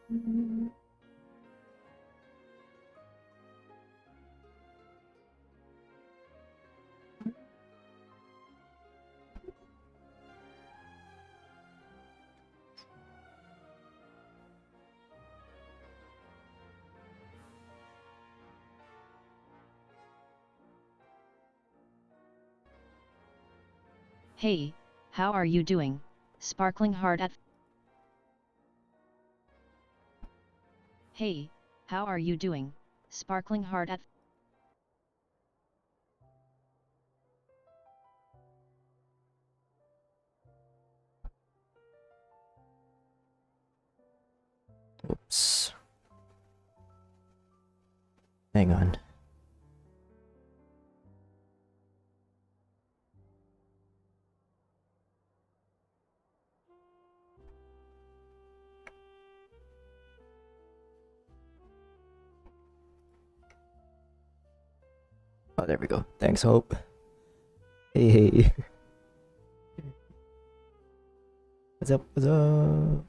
Hey, how are you doing? Sparkling hard at. Hey, how are you doing? Sparkling hard at. Oops. Hang on. Oh, there we go. Thanks, Hope. Hey, hey. What's up? What's up?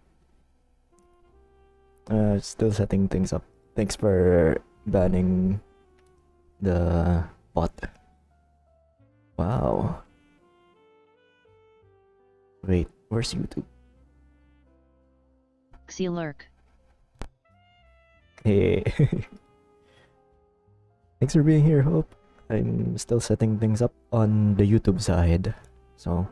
Still setting things up. Thanks for banning the bot. Wow. Wait, where's YouTube? Xilurk. Hey. Thanks for being here, Hope. I'm still setting things up on the YouTube side, so.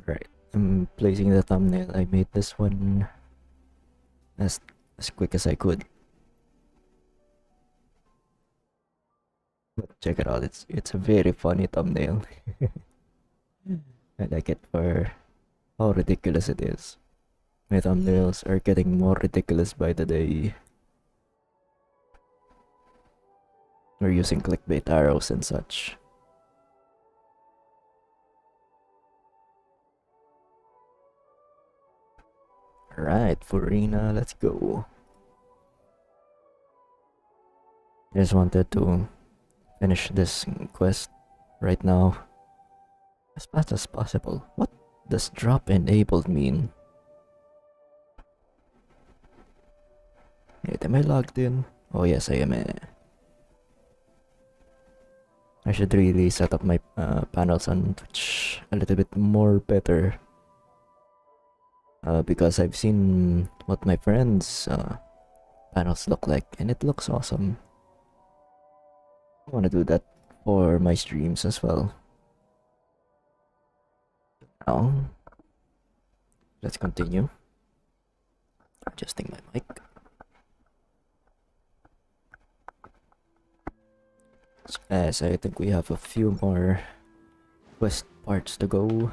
Right, I'm placing the thumbnail. I made this one as quick as I could. But check it out, it's a very funny thumbnail. I like it for how ridiculous it is. My thumbnails are getting more ridiculous by the day. We're using clickbait arrows and such. Alright, Furina, let's go. Just wanted to finish this quest right now as fast as possible. What does drop enabled mean? Wait, am I logged in? Oh yes, I am. I should really set up my panels on Twitch a little bit more better. Because I've seen what my friends' panels look like, and it looks awesome. I want to do that for my streams as well. Now, let's continue. Adjusting my mic. As I think we have a few more quest parts to go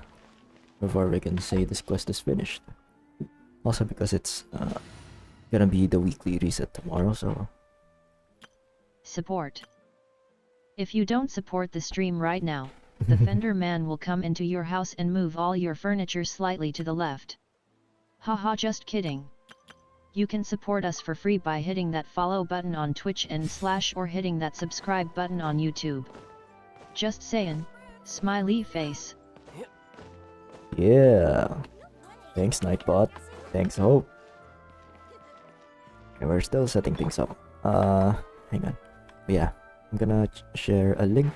before we can say this quest is finished. Also because it's gonna be the weekly reset tomorrow, so. Support. If you don't support the stream right now, the Fender man will come into your house and move all your furniture slightly to the left. Haha, just kidding. You can support us for free by hitting that follow button on Twitch and / or hitting that subscribe button on YouTube. Just saying, smiley face. Yeah. Thanks, Nightbot. Thanks, Hope. Okay, we're still setting things up. Hang on. Yeah, I'm gonna share a link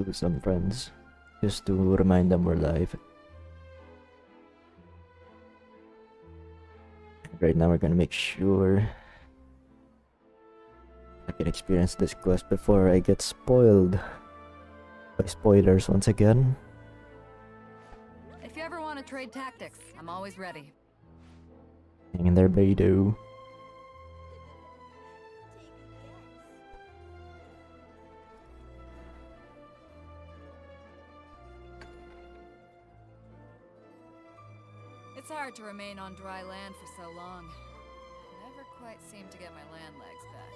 to some friends just to remind them we're live. Right now, we're gonna make sure I can experience this quest before I get spoiled by spoilers once again. If you ever want to trade tactics, I'm always ready. Hang in there, Beidou. It's hard to remain on dry land for so long. Never quite seem to get my land legs back.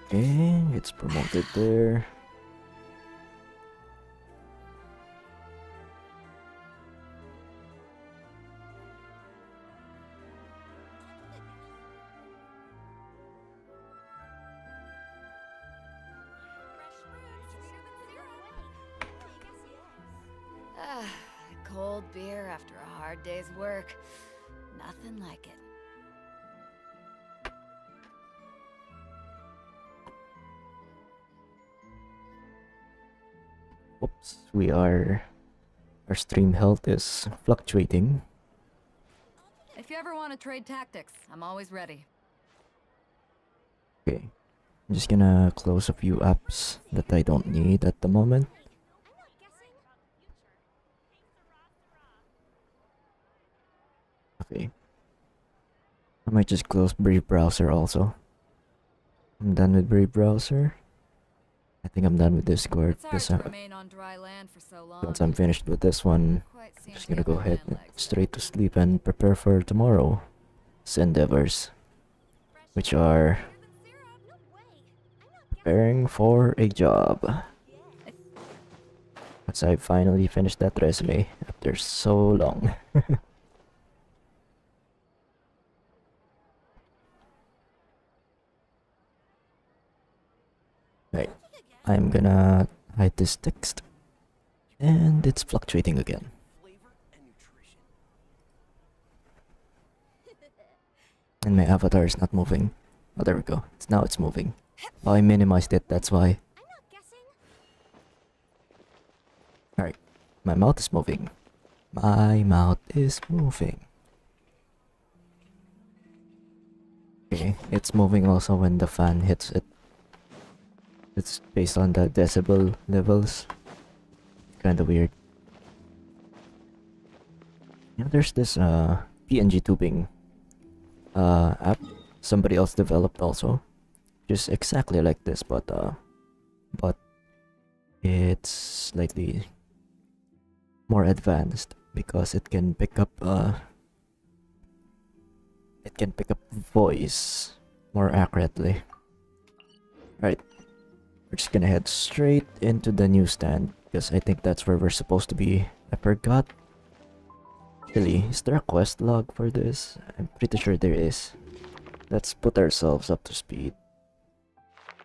Okay, it's promoted there. Ah, cold beer after a hard day's work. Nothing like it. Oops, our stream health is fluctuating. If you ever want to trade tactics, I'm always ready. Okay, I'm just gonna close a few apps that I don't need at the moment. Okay, I might just close Brave Browser also. I'm done with Brave Browser. I think I'm done with Discord It's hard because to remain on dry land for so long. once I'm finished with this one, Quite I'm seem just to gonna get go my ahead land and legs. straight to sleep and prepare for tomorrow's endeavors, which are preparing for a job. Once I finally finished that resume after so long. Right, I'm gonna hide this text. And it's fluctuating again. And my avatar is not moving. Oh, there we go. Now it's moving. Oh, I minimized it, that's why. Alright, my mouth is moving. My mouth is moving. Okay, it's moving also when the fan hits it. It's based on the decibel levels. Kinda weird. Yeah, there's this PNG tubing app somebody else developed also. Just exactly like this, but it's slightly more advanced because it can pick up voice more accurately. Right, we're just gonna head straight into the newsstand because I think that's where we're supposed to be. I forgot. Really, is there a quest log for this? I'm pretty sure there is. Let's put ourselves up to speed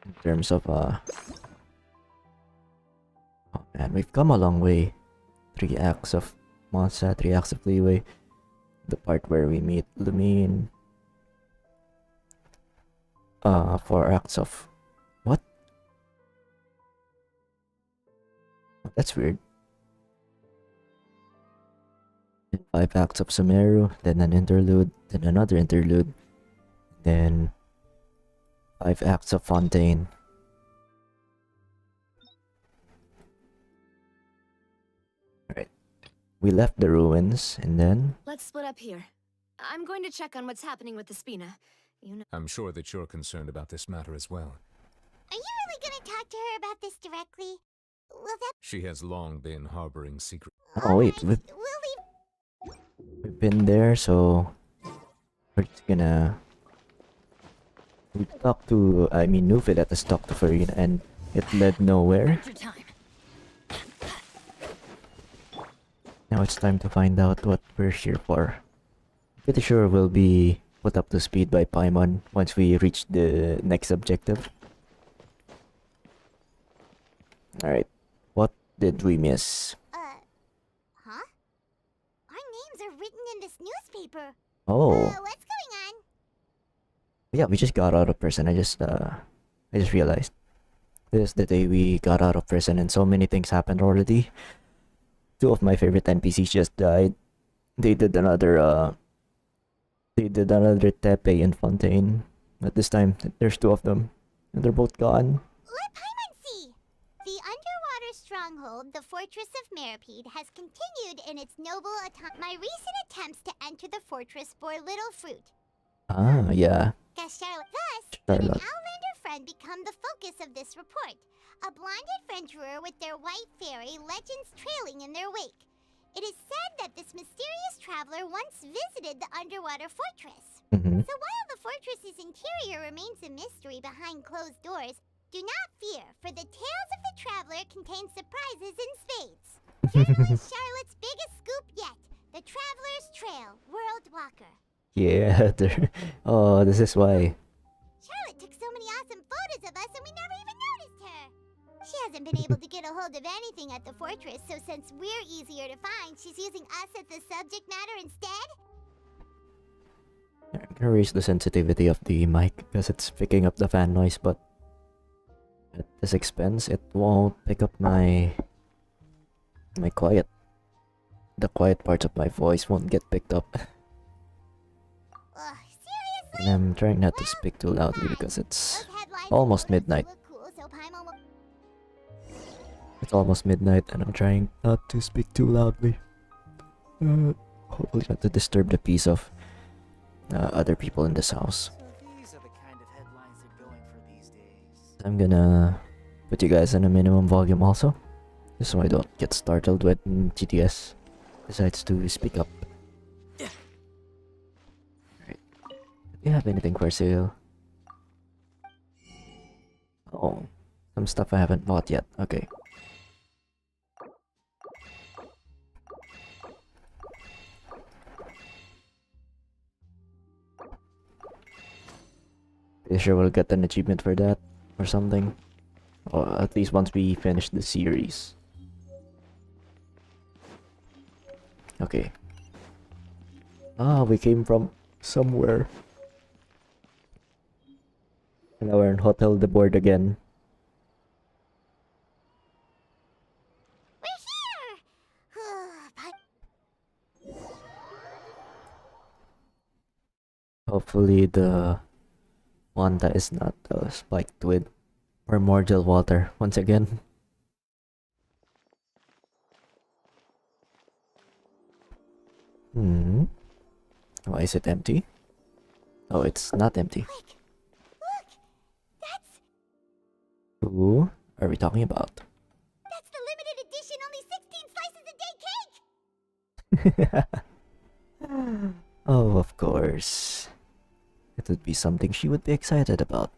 in terms of oh man, we've come a long way. 3 acts of Monza, 3 acts of Leeway. The part where we meet Lumine. 4 acts of what? That's weird. 5 acts of Sumeru, then an interlude, then another interlude, then 5 acts of Fontaine. Alright. We left the ruins and then Let's split up here. I'm going to check on what's happening with the Spina. You know. I'm sure that you're concerned about this matter as well. Are you really gonna talk to her about this directly? Will that... She has long been harboring secret. oh wait, Alright, we'll leave... we've been there, so we're just gonna we talked to Nuvi let us talk to Furina and it led nowhere. Your time. Now it's time to find out what we're here for. Pretty sure we'll be put up to speed by Paimon once we reach the next objective. Alright, what did we miss? Huh? Our names are written in this newspaper. Oh, What's going on? yeah, we just got out of prison. I just realized. This is the day we got out of prison and so many things happened already. 2 of my favorite NPCs just died. They did another Tepe and Fontaine. But this time, there's 2 of them. And they're both gone. Let Paimon see! The underwater stronghold, the Fortress of Meripede, has continued in its noble My recent attempts to enter the fortress bore little fruit. Ah, yeah. Thus, did an Charlotte. Outlander friend become the focus of this report. A blonde adventurer with their white fairy legends trailing in their wake. It is said that this mysterious traveler once visited the underwater fortress. Mm-hmm. So while the fortress's interior remains a mystery behind closed doors, do not fear, for the tales of the traveler contain surprises in spades. Here is Charlotte's biggest scoop yet, the Traveler's Trail World Walker. Yeah, oh, this is why. Charlotte took so many awesome photos of us and we never even noticed her. She hasn't been able to get a hold of anything at the fortress, so since we're easier to find, she's using us as the subject matter instead? I'm gonna raise the sensitivity of the mic because it's picking up the fan noise, but at this expense, it won't pick up my quiet. The quiet parts of my voice won't get picked up. Ugh, seriously? And I'm trying not to Well, speak too loudly fine. because it's Those headlines almost and photos midnight. look cool, so Paimon will... It's almost midnight and I'm trying not to speak too loudly. Hopefully not to disturb the peace of other people in this house. So these are the kind of headlines they're going for these days. I'm gonna put you guys in a minimum volume also, just so I don't get startled when GTS decides to speak up. Alright. Do you have anything for sale? Oh, some stuff I haven't bought yet. Okay. Pretty sure we'll get an achievement for that or something. Or at least once we finish the series. Okay. Ah, we came from somewhere. And now we're in Hotel de Board again. We're here! Hopefully the Wanda is not spiked with primordial water once again. Why is it empty? Oh, it's not empty. Quick! Look! That's Who are we talking about? the limited edition only 16 slices a day cake! Oh, of course. It would be something she would be excited about.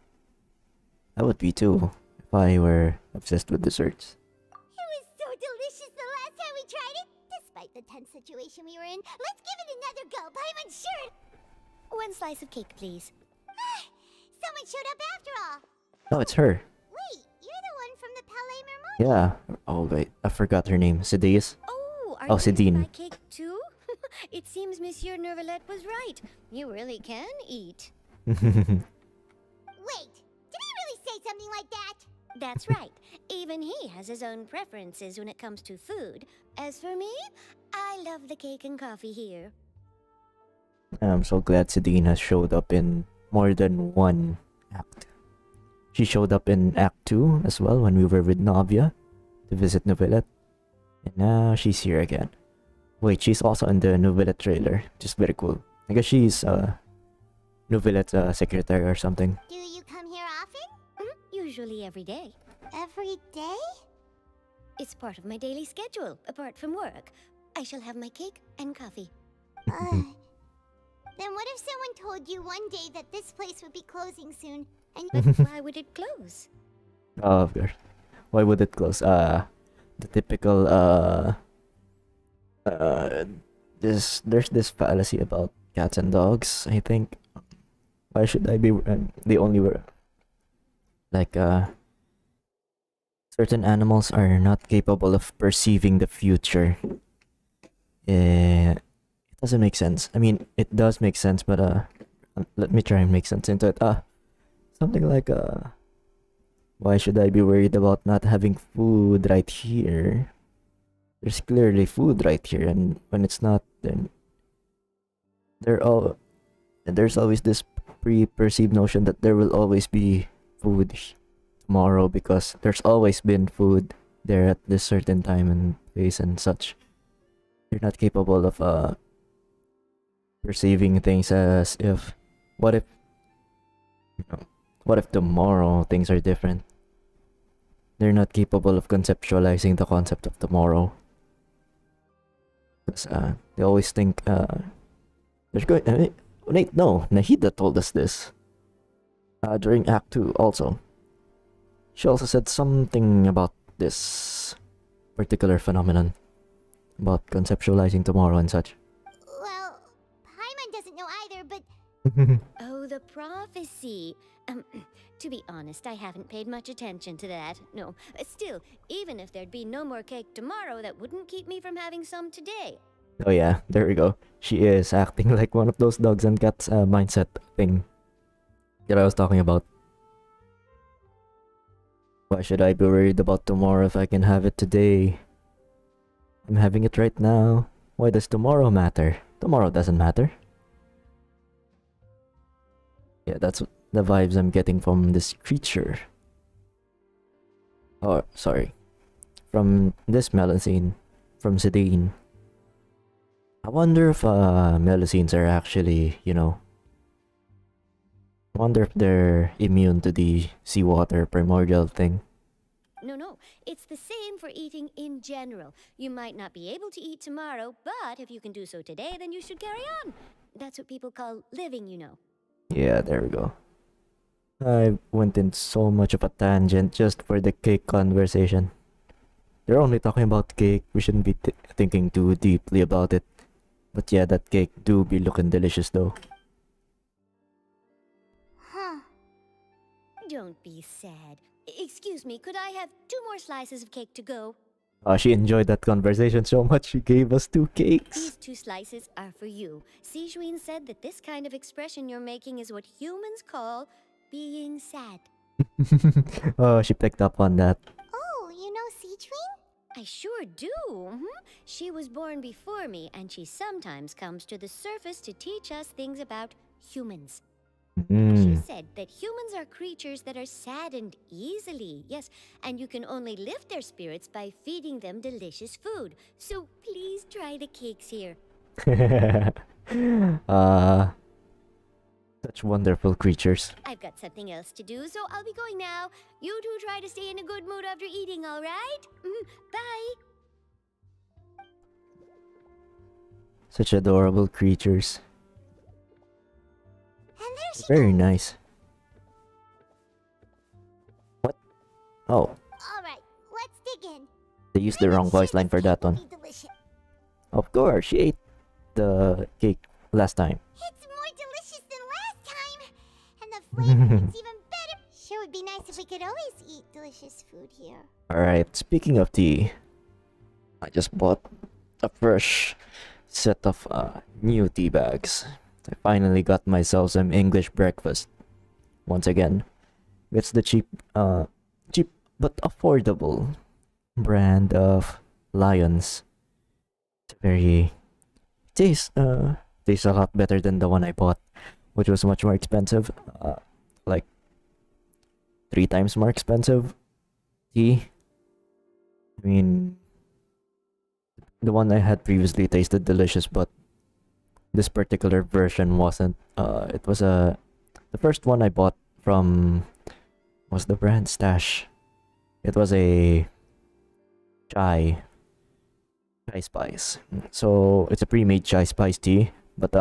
I would be too, if I were obsessed with desserts. It was so delicious the last time we tried it! Despite the tense situation we were in, let's give it another go, Paimon, sure! 1 slice of cake, please. Someone showed up after all! Oh, it's her. Wait, you're the one from the Palais Mermont? Yeah. Oh, wait. I forgot her name. Sidious? Oh, are Oh, you eating Sidine. my cake too? It seems Monsieur Nervalette was right. You really can eat. Wait, did he really say something like that? That's right. Even he has his own preferences when it comes to food. As for me, I love the cake and coffee here. I'm so glad Sidine has showed up in more than one act. She showed up in Act 2 as well when we were with Navia to visit Novelette. And now she's here again. Wait, she's also in the Novelette trailer, which is very cool. I guess she's Novelette's secretary or something. Do you come here often? Usually every day. Every day? It's part of my daily schedule, apart from work. I shall have my cake and coffee. Then what if someone told you one day that this place would be closing soon, and But why would it close? Oh, of course. Why would it close? The typical there's this fallacy about cats and dogs, I think. Why should I be the only like certain animals are not capable of perceiving the future. It doesn't make sense. I mean, it does make sense, but let me try and make sense into it. Something like why should I be worried about not having food right here? There's clearly food right here, and when it's not, then there's always this pre-perceived notion that there will always be food tomorrow because there's always been food there at this certain time and place and such. You're not capable of perceiving things as if what if tomorrow things are different. They're not capable of conceptualizing the concept of tomorrow. Because they always think there's going. I mean, Wait, no, Nahida told us this. During Act 2 also. She also said something about this particular phenomenon. About conceptualizing tomorrow and such. Well, Paimon doesn't know either, but Oh, the prophecy. To be honest, I haven't paid much attention to that. No, still, even if there'd be no more cake tomorrow, that wouldn't keep me from having some today. Oh yeah, there we go. She is acting like one of those dogs and cats mindset thing that I was talking about. Why should I be worried about tomorrow if I can have it today? I'm having it right now. Why does tomorrow matter? Tomorrow doesn't matter. Yeah, that's the vibes I'm getting from this creature. Oh, sorry. From this Melusine. From Zidane. I wonder if Melusines are actually, you know... I wonder if they're immune to the seawater primordial thing. No, it's the same for eating in general. You might not be able to eat tomorrow, but if you can do so today, then you should carry on. That's what people call living, you know. Yeah, there we go. I went in so much of a tangent just for the cake conversation. They're only talking about cake. We shouldn't be thinking too deeply about it. But yeah, that cake do be looking delicious though. huh. Don't be sad. Excuse me, could I have 2 more slices of cake to go? She enjoyed that conversation so much she gave us 2 cakes. These 2 slices are for you. Sijuin said that this kind of expression you're making is what humans call being sad. Oh, she picked up on that. Oh, you know Seetween? I sure do. She was born before me, and she sometimes comes to the surface to teach us things about humans. She said that humans are creatures that are saddened easily, yes, and you can only lift their spirits by feeding them delicious food. So please try the cakes here. Such wonderful creatures. I've got something else to do, so I'll be going now. You two try to stay in a good mood after eating, all right? Bye. Such adorable creatures. And there she Very goes. nice. What? Oh, Alright, let's dig in. they used the wrong voice line for that one. Will be delicious. Of course, she ate the cake last time. It's more delicious than last time. And the flavor is even better. Sure would be nice if we could always eat delicious food here. Alright, speaking of tea, I just bought a fresh set of new tea bags. I finally got myself some English breakfast. Once again, it's the cheap but affordable brand of Lions. It's very tastes a lot better than the one I bought, which was much more expensive, like 3 times more expensive tea. I mean, the one I had previously tasted delicious, but this particular version wasn't. It was the first one I bought from was the brand Stash. It was a chai spice. So it's a pre-made chai spice tea, but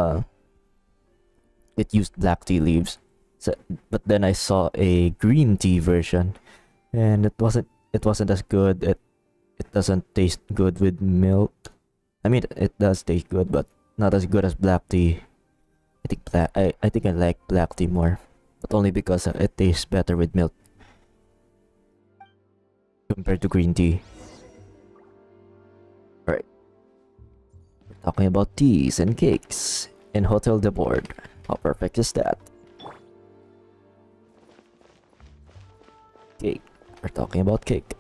it used black tea leaves. So, but then I saw a green tea version, and it wasn't as good. It doesn't taste good with milk. I mean, it does taste good, but not as good as black tea. I think I like black tea more, but only because it tastes better with milk compared to green tea. Right. We're talking about teas and cakes in Hotel de Board. How perfect is that? Cake. We're talking about cake.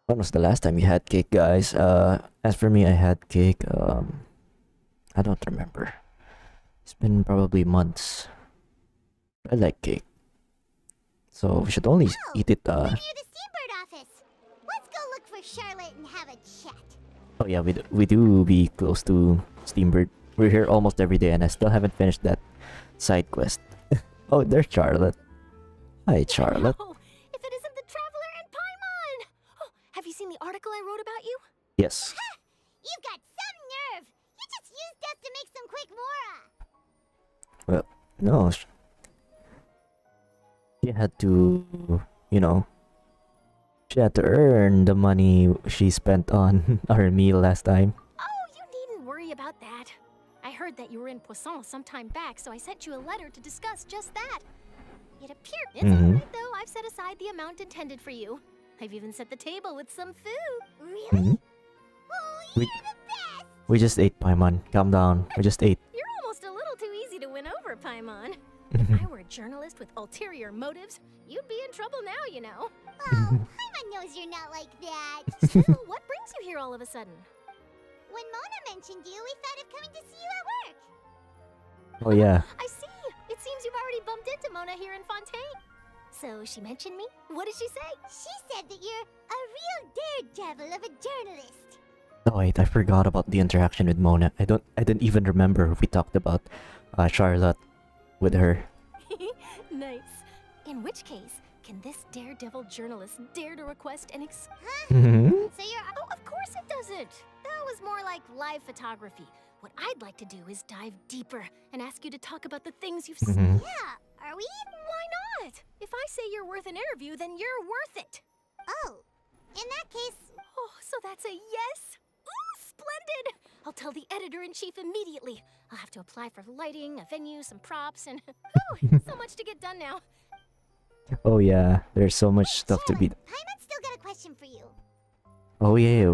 When was the last time you had cake, guys? As for me, I had cake. I don't remember. It's been probably months. I like cake, so we should only eat it. We're near the Steambird office. Let's go look for Charlotte and have a chat. Oh yeah, we do be close to Steambird. We're here almost every day, and I still haven't finished that side quest. Oh, there's Charlotte. Hi, Charlotte. No, if it isn't the Traveler and Paimon! Oh, have you seen the article I wrote about you? Yes. You've got some nerve. You just used quick, Mora! Well, no. She had to, you know, she had to earn the money she spent on our meal last time. Oh, you needn't worry about that. I heard that you were in Croissant some time back, so I sent you a letter to discuss just that. It appeared it's alright though. I've set aside the amount intended for you. I've even set the table with some food. Really? Oh, We- you're the best! We just ate, Paimon. Calm down. We just ate. You're almost a little too easy to win over, Paimon. If I were a journalist with ulterior motives, you'd be in trouble now, you know. Oh, Paimon knows you're not like that. So, what brings you here all of a sudden? When Mona mentioned you, we thought of coming to see you at work. Oh yeah. I see. It seems you've already bumped into Mona here in Fontaine. So she mentioned me? What did she say? She said that you're a real daredevil of a journalist. Oh wait, I forgot about the interaction with Mona. I didn't even remember we talked about Charlotte with her. Nice. In which case, can this daredevil journalist dare to request an So you're... Oh, of course it doesn't. That was more like live photography. What I'd like to do is dive deeper and ask you to talk about the things you've seen. Yeah, are we? Why not? If I say you're worth an interview, then you're worth it. Oh, in that case... Oh, so that's a yes? Ooh, splendid! I'll tell the editor-in-chief immediately. I'll have to apply for lighting, a venue, some props, and... Whew, so much to get done now. Oh yeah, there's so much stuff to be. Paimon's still got a question for you. Oh yeah, And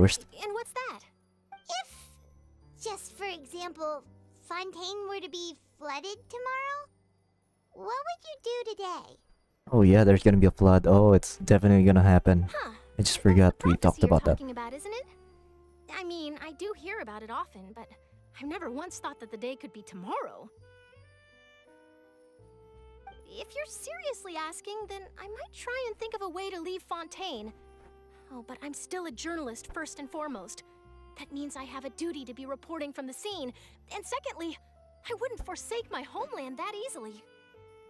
what's that? If, just for example, Fontaine were to be flooded tomorrow, what would you do today? Oh yeah, there's gonna be a flood. Oh, it's definitely gonna happen. Huh. I just forgot we That's the talked prophecy about you're that. talking about, isn't it? I mean, I do hear about it often, but I've never once thought that the day could be tomorrow. If you're seriously asking, then I might try and think of a way to leave Fontaine. Oh, but I'm still a journalist first and foremost. That means I have a duty to be reporting from the scene. And secondly, I wouldn't forsake my homeland that easily.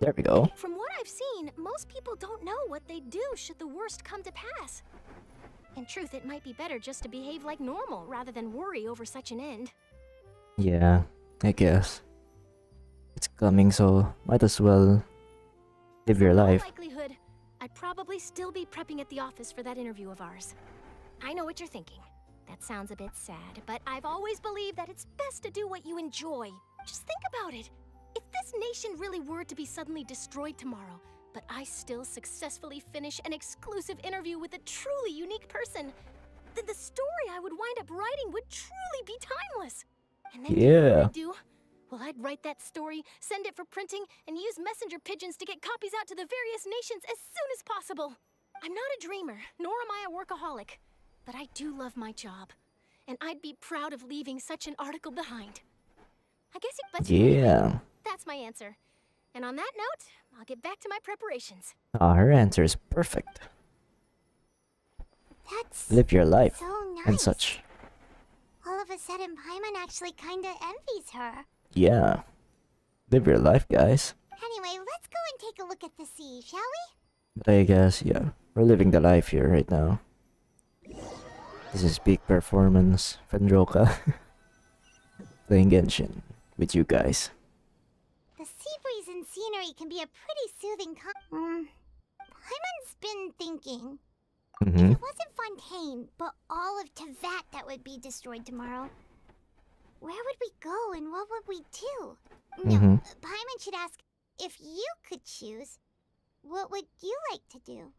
There we go. From what I've seen, most people don't know what they'd do should the worst come to pass. In truth, it might be better just to behave like normal rather than worry over such an end. Yeah, I guess. It's coming, so might as well live your In all life. likelihood, I'd probably still be prepping at the office for that interview of ours. I know what you're thinking. That sounds a bit sad, but I've always believed that it's best to do what you enjoy. Just think about it. If this nation really were to be suddenly destroyed tomorrow, but I still successfully finish an exclusive interview with a truly unique person, then the story I would wind up writing would truly be timeless. And then you know what Yeah. I'd do? Well, I'd write that story, send it for printing, and use messenger pigeons to get copies out to the various nations as soon as possible. I'm not a dreamer, nor am I a workaholic, but I do love my job, and I'd be proud of leaving such an article behind. I guess but Yeah. that's my answer. And on that note, I'll get back to my preparations. Her answer is perfect. That's Live your life so nice. and such. All of a sudden, Paimon actually kinda envies her. Yeah. Live your life, guys. Anyway, let's go and take a look at the sea, shall we? But I guess, yeah, we're living the life here right now. This is peak performance, Fendroka. Playing Genshin with you guys. The sea breeze and scenery can be a pretty soothing Paimon's been thinking. If it wasn't Fontaine, but all of Tevat that would be destroyed tomorrow, where would we go and what would we do? No, Paimon should ask, if you could choose, what would you like to do?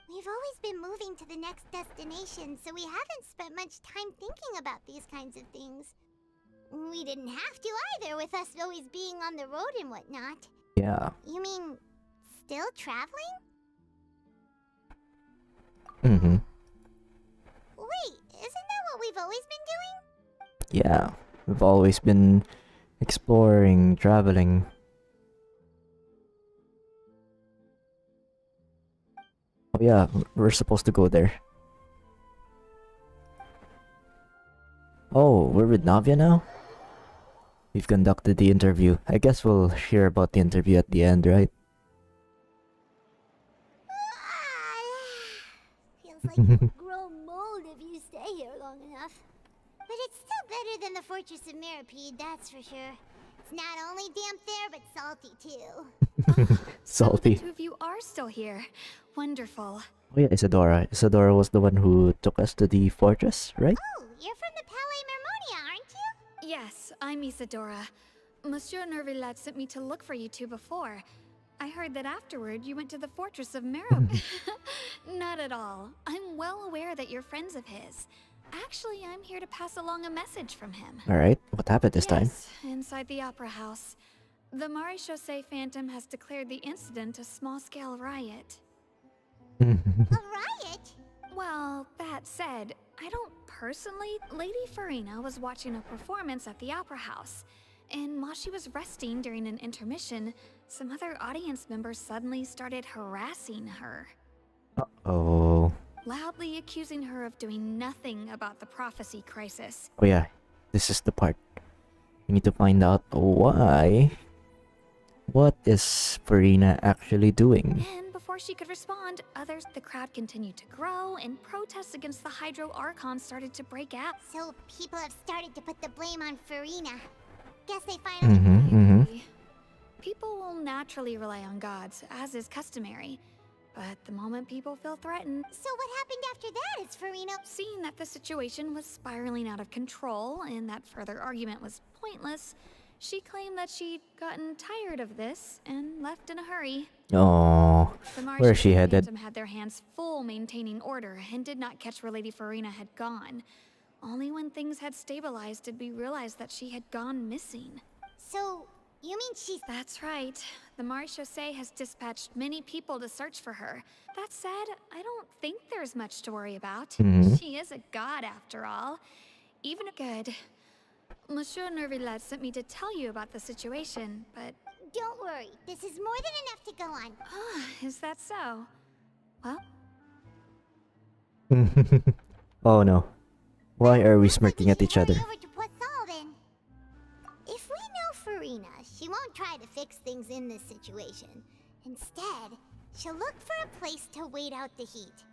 We've always been moving to the next destination, so we haven't spent much time thinking about these kinds of things. We didn't have to either, with us always being on the road and whatnot. Yeah. You mean, still traveling? Wait, isn't that what we've always been doing? Yeah. We've always been exploring, traveling. Oh yeah, we're supposed to go there. Oh, we're with Navia now? We've conducted the interview. I guess we'll hear about the interview at the end, right? Feels like you'll grow mold if you stay here long enough. Better than the Fortress of Mirapede, that's for sure. It's not only damp there, but salty too. So Salty. the two of you are still here. Wonderful. Oh yeah, Isadora. Isadora was the one who took us to the fortress, right? Oh, you're from the Palais Mermonia, aren't you? Yes, I'm Isadora. Monsieur Nervillat sent me to look for you two before. I heard that afterward you went to the Fortress of Mirab. Not at all. I'm well aware that you're friends of his. Actually, I'm here to pass along a message from him. Alright, what happened this time? Yes, inside the Opera House. The Maréchaussée Phantom has declared the incident a small-scale riot. A riot? Well, that said, I don't personally... Lady Furina was watching a performance at the Opera House, and while she was resting during an intermission, some other audience members suddenly started harassing her, Uh-oh. loudly accusing her of doing nothing about the prophecy crisis. Oh yeah, this is the part. We need to find out why. What is Furina actually doing? And before she could respond, the crowd continued to grow, and protests against the Hydro Archon started to break out. So people have started to put the blame on Furina. Guess they finally... People will naturally rely on gods, as is customary. But the moment people feel threatened, So what happened after that is Furina... seeing that the situation was spiraling out of control and that further argument was pointless, she claimed that she'd gotten tired of this and left in a hurry. Oh, The where is she Maréchaussée headed? Phantom had their hands full maintaining order and did not catch where Lady Furina had gone. Only when things had stabilized did we realize that she had gone missing. So, you mean she's... That's right. The Maréchaussée has dispatched many people to search for her. That said, I don't think there's much to worry about. She is a god after all. Even good. Monsieur Nervillat sent me to tell you about the situation, but... Don't worry, this is more than enough to go on. Is that so? Well, Oh no. Why are we smirking at each other? Over to Croissant, then. If we know Furina, she won't try to fix things in this situation. Instead, she'll look for a place to wait out the heat.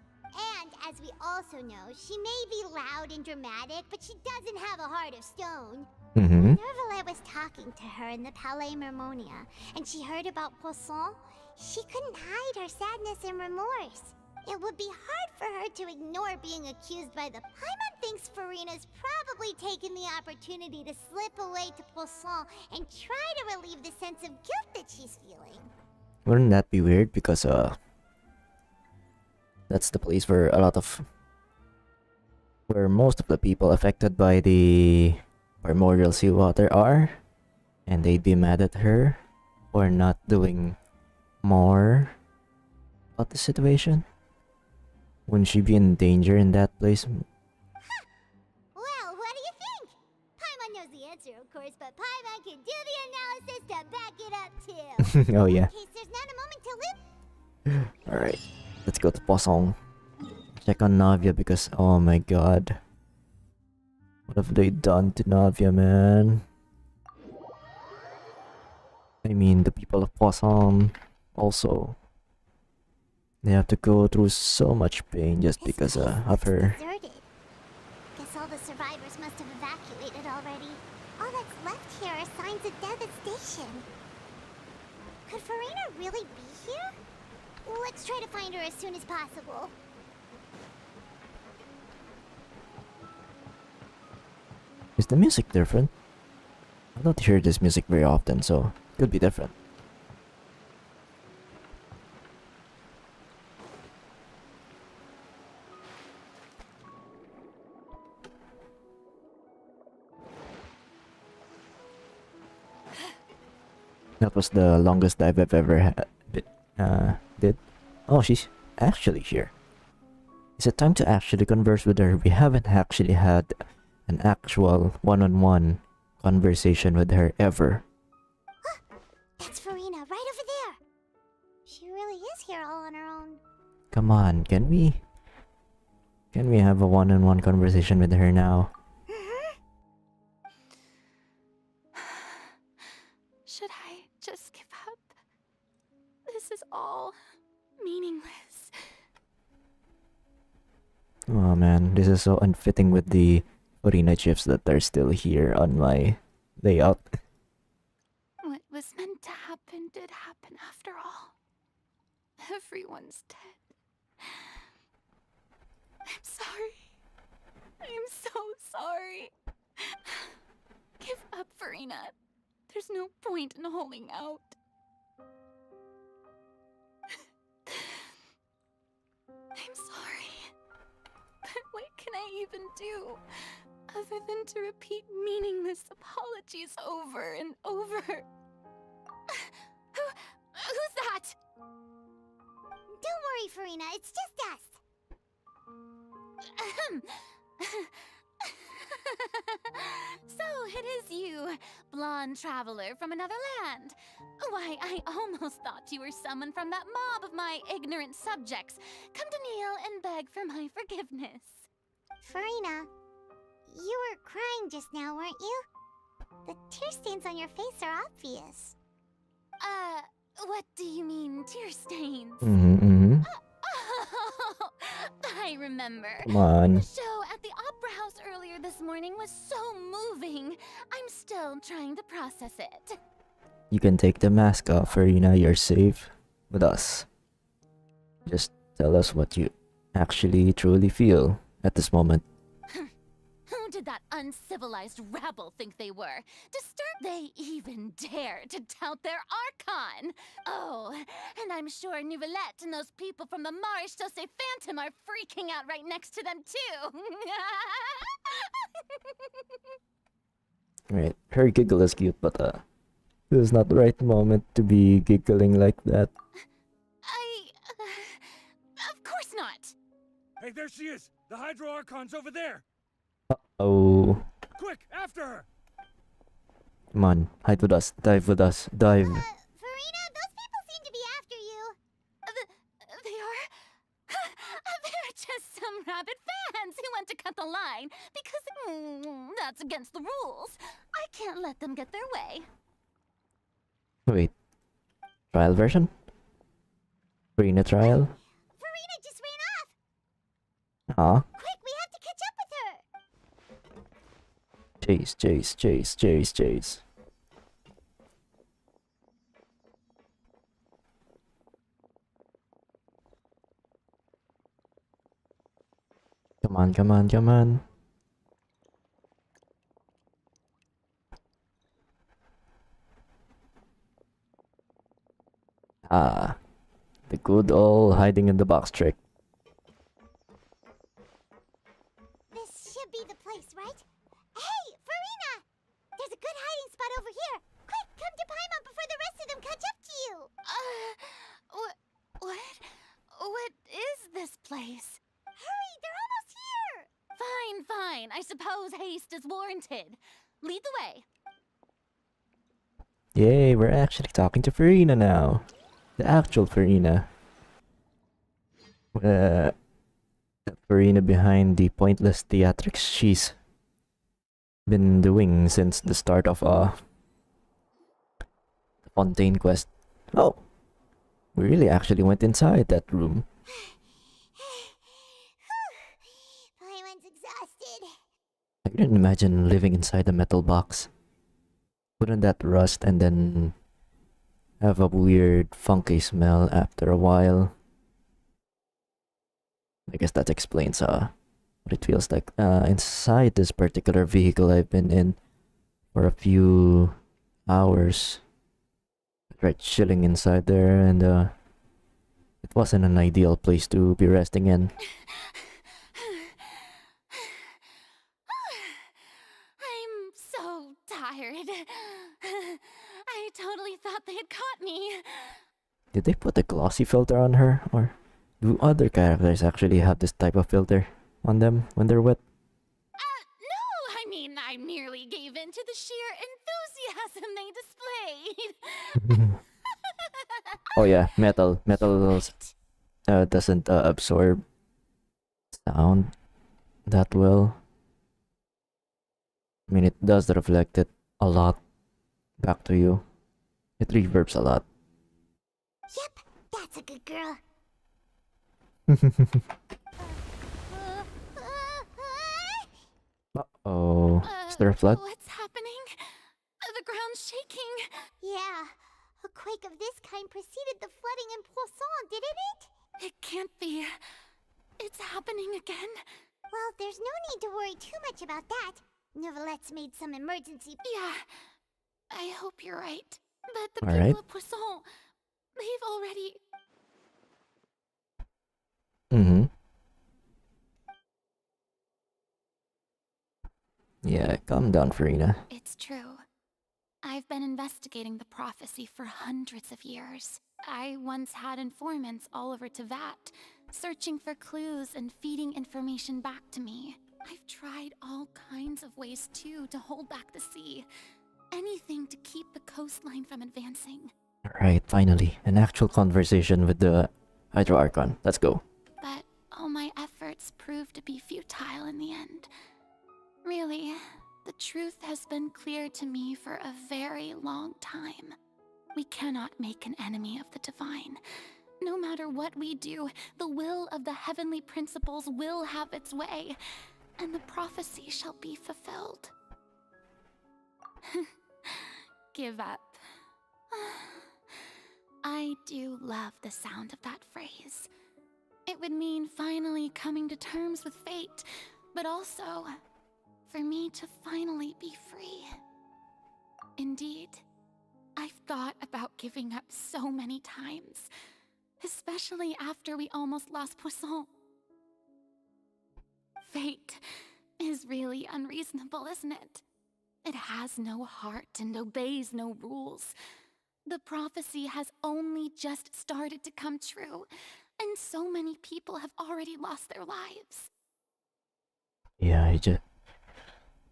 And as we also know, she may be loud and dramatic, but she doesn't have a heart of stone. Nervalet was talking to her in the Palais Mermonia, and she heard about Croissant. She couldn't hide her sadness and remorse. It would be hard for her to ignore being accused by the... Paimon thinks Furina's probably taken the opportunity to slip away to Croissant and try to relieve the sense of guilt that she's feeling. Wouldn't that be weird? Because that's the place where most of the people affected by the primordial seawater are, and they'd be mad at her for not doing more about the situation. Wouldn't she be in danger in that place? Well, what do you think? Paimon knows the answer, of course, but Paimon can do the analysis to back it up, too. Oh yeah. In case there's not a moment to live... Alright, let's go to Croissant. Check on Navia because, oh my god. What have they done to Navia, man? I mean, the people of Croissant also. They have to go through so much pain just because of her. Deserted. Guess all the survivors must have evacuated already. All that's left here are signs of devastation. Could Furina really be here? Let's try to find her as soon as possible. Is the music different? I don't hear this music very often, so it could be different. That was the longest dive I've ever did. Oh, she's actually here. Is it time to actually converse with her? We haven't actually had an actual one-on-one conversation with her ever. That's Furina, right over there. She really is here all on her own. Come on, can we have a one-on-one conversation with her now? should I just give up? This is all meaningless. Oh man, this is so unfitting with the Furina chips that are still here on my layout. What was meant to happen did happen after all. Everyone's dead. I'm sorry. I'm so sorry. Give up, Furina. There's no point in holding out. I'm sorry. But what can I even do other than to repeat meaningless apologies over and over? Who's that? Don't worry, Furina, it's just us. So it is you, blonde traveler from another land. Why, I almost thought you were someone from that mob of my ignorant subjects, come to kneel and beg for my forgiveness. Furina, you were crying just now, weren't you? The tear stains on your face are obvious. What do you mean, tear stains? Mm-hmm. Oh, I remember. Come on. The show at the Opera House earlier this morning was so moving. I'm still trying to process it. You can take the mask off, Furina. You're safe with us. Just tell us what you actually truly feel at this moment. Who did that uncivilized rabble think they were? They even dare to tout their Archon! Oh, and I'm sure Nouvellette and those people from the Marsh Chaussee Phantom are freaking out right next to them too! Right, her giggle is cute, but this is not the right moment to be giggling like that. Of course not! Hey, there she is! The Hydro Archon's over there! Oh. Quick, after her! Come on, hide with us, dive with us, dive. Furina, those people seem to be after you. They are? They're just some rabid fans who want to cut the line because that's against the rules. I can't let them get their way. Wait, trial version? Furina trial? Furina just ran off. Huh? Quick, we have to catch up with her. Chase, chase, chase, chase, chase. Come on, come on, come on. Ah, the good old hiding in the box trick. This should be the place, right? Hey, Furina! There's a good hiding spot over here. Quick, come to Paimon before the rest of them catch up to you. What is this place? Hurry, they're almost here. Fine. I suppose haste is warranted. Lead the way. Yay, we're actually talking to Furina now. The actual Furina. The Furina behind the pointless theatrics she's been doing since the start of the Fontaine quest. Oh, we really actually went inside that room. Paimon's exhausted. I couldn't imagine living inside a metal box. Wouldn't that rust and then have a weird funky smell after a while? I guess that explains what it feels like inside this particular vehicle I've been in for a few hours. Right, chilling inside there, and it wasn't an ideal place to be resting in. I'm so tired. I totally thought they had caught me. Did they put a glossy filter on her, or do other characters actually have this type of filter on them when they're wet? No, I mean, I merely gave in to the sheer enthusiasm they displayed. Oh yeah, metal doesn't absorb sound that well. I mean, it does reflect it a lot back to you. It reverbs a lot. Yep, that's a good girl. Uh-oh. Is there a flood? What's happening? The ground's shaking. Yeah, a quake of this kind preceded the flooding in Croissant, didn't it? It can't be. It's happening again. Well, there's no need to worry too much about that. Neuvillettes made some emergency... Yeah, I hope you're right. But the All people right. of Croissant, they've already... Mm-hmm. Yeah, calm down, Furina. It's true. I've been investigating the prophecy for hundreds of years. I once had informants all over Tevat, searching for clues and feeding information back to me. I've tried all kinds of ways too to hold back the sea. Anything to keep the coastline from advancing. Alright, finally. An actual conversation with the Hydro Archon. Let's go. But all my efforts proved to be futile in the end. Really, the truth has been clear to me for a very long time. We cannot make an enemy of the divine. No matter what we do, the will of the heavenly principles will have its way, and the prophecy shall be fulfilled. Give up. I do love the sound of that phrase. It would mean finally coming to terms with fate, but also for me to finally be free. Indeed, I've thought about giving up so many times, especially after we almost lost Croissant. Fate is really unreasonable, isn't it? It has no heart and obeys no rules. The prophecy has only just started to come true, and so many people have already lost their lives. Yeah, I just...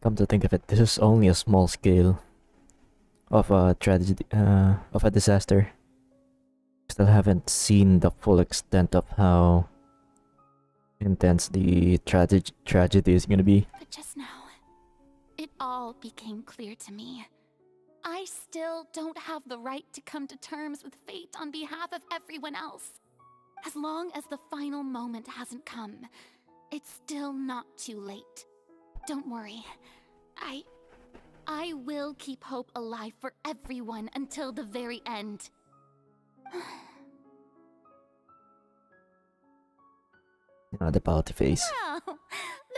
Come to think of it, this is only a small scale of a tragedy, of a disaster. Still haven't seen the full extent of how intense the tragedy is gonna be. But just now, it all became clear to me. I still don't have the right to come to terms with fate on behalf of everyone else. As long as the final moment hasn't come, it's still not too late. Don't worry. I will keep hope alive for everyone until the very end. The pouty face. Well,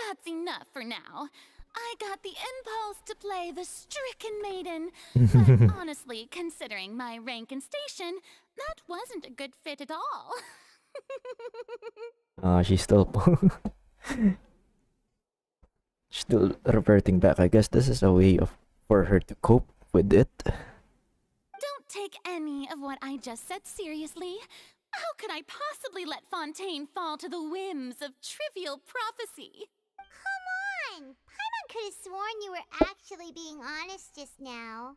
that's enough for now. I got the impulse to play the stricken maiden. But honestly, considering my rank and station, that wasn't a good fit at all. She's still... still reverting back. I guess this is a way for her to cope with it. Don't take any of what I just said seriously. How could I possibly let Fontaine fall to the whims of trivial prophecy? Come on! Paimon could have sworn you were actually being honest just now.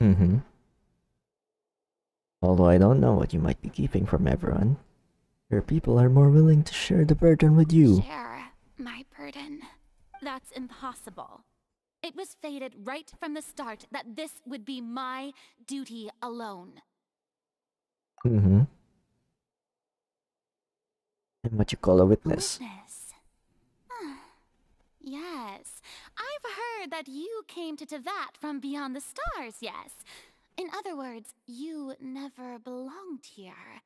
Mm-hmm. Although I don't know what you might be keeping from everyone. Your people are more willing to share the burden with you. Share my burden. That's impossible. It was fated right from the start that this would be my duty alone. Mm-hmm. And what you call a witness. Witness. Yes, I've heard that you came to Tevat from beyond the stars, yes. In other words, you never belonged here.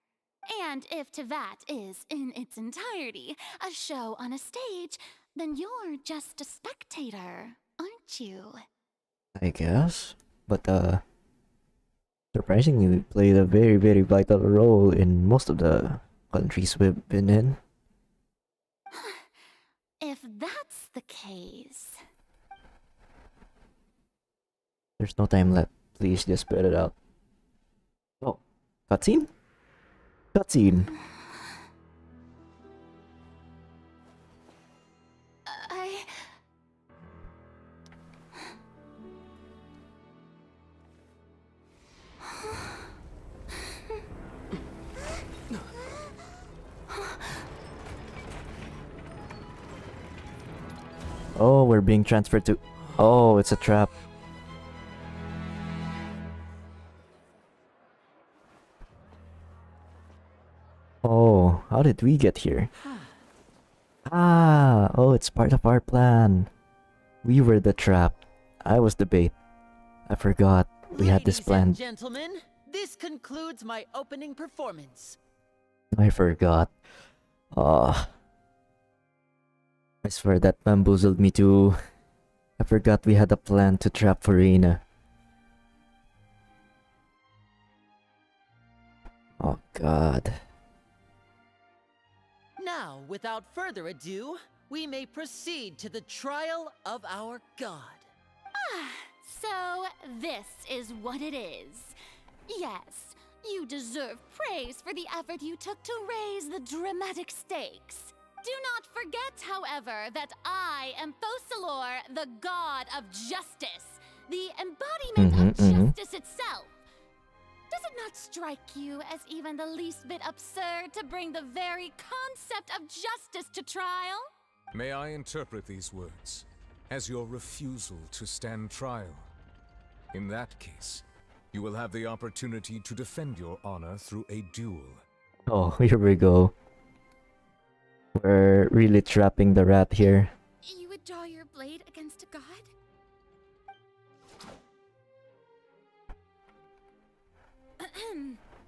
And if Tevat is, in its entirety, a show on a stage, then you're just a spectator, aren't you? I guess. But, surprisingly, we played a very, very vital role in most of the countries we've been in. If that's the case... There's no time left. Please just spit it out. Oh, cutscene? Cutscene. Oh, we're being transferred to... Oh, it's a trap. Oh. How did we get here? Ah, oh, it's part of our plan. We were the trap. I was the bait. I forgot we had this plan. Ladies and gentlemen, this concludes my opening performance. I forgot. I swear that bamboozled me too. I forgot we had a plan to trap Furina. Oh god. Now, without further ado, we may proceed to the trial of our god. So, this is what it is. Yes, you deserve praise for the effort you took to raise the dramatic stakes. Do not forget, however, that I am Focalor, the god of justice, the embodiment of justice itself. Does it not strike you as even the least bit absurd to bring the very concept of justice to trial? May I interpret these words as your refusal to stand trial? In that case, you will have the opportunity to defend your honor through a duel. Oh, here we go. We're really trapping the rat here. You would draw your blade against a god?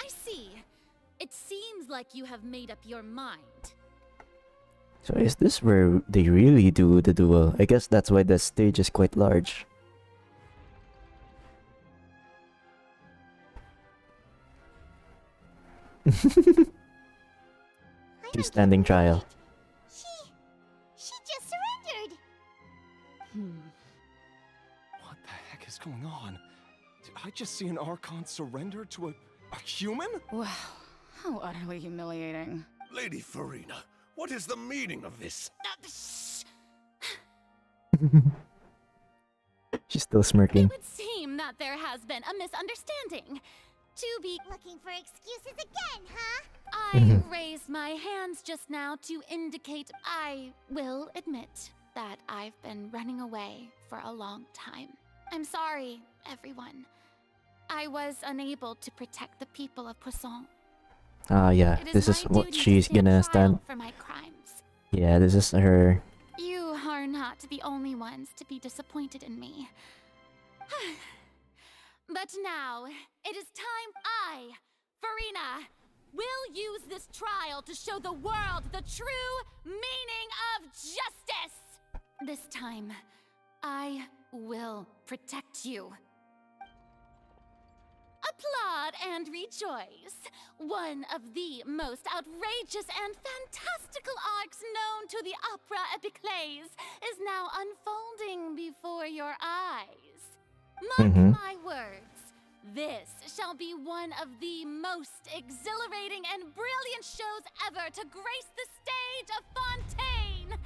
I see. It seems like you have made up your mind. So is this where they really do the duel? I guess that's why the stage is quite large. She's standing trial. She just surrendered. What the heck is going on? Did I just see an Archon surrender to a human? Wow, how utterly humiliating. Lady Furina, what is the meaning of this? She's still smirking. It would seem that there has been a misunderstanding. To be Looking for excuses again, huh? I raised my hands just now to indicate I will admit that I've been running away for a long time. I'm sorry, everyone. I was unable to protect the people of Croissant. Ah, yeah, this is what she's gonna stand. For my crimes. Yeah, this is her. You are not the only ones to be disappointed in me. But now, it is time I, Furina, will use this trial to show the world the true meaning of justice! This time, I will protect you. Applaud and rejoice! One of the most outrageous and fantastical arcs known to the opera epiclese is now unfolding before your eyes. Mark my words, this shall be one of the most exhilarating and brilliant shows ever to grace the stage of Fontaine!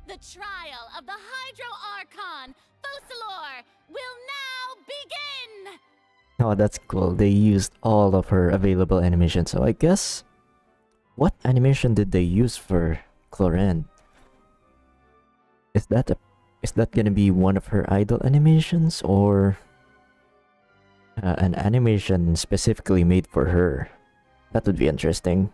The trial of the Hydro Archon, Focalor, will now begin! Oh, that's cool. They used all of her available animations. So I guess... What animation did they use for Chlorine? Is that gonna be one of her idol animations? Or... an animation specifically made for her? That would be interesting.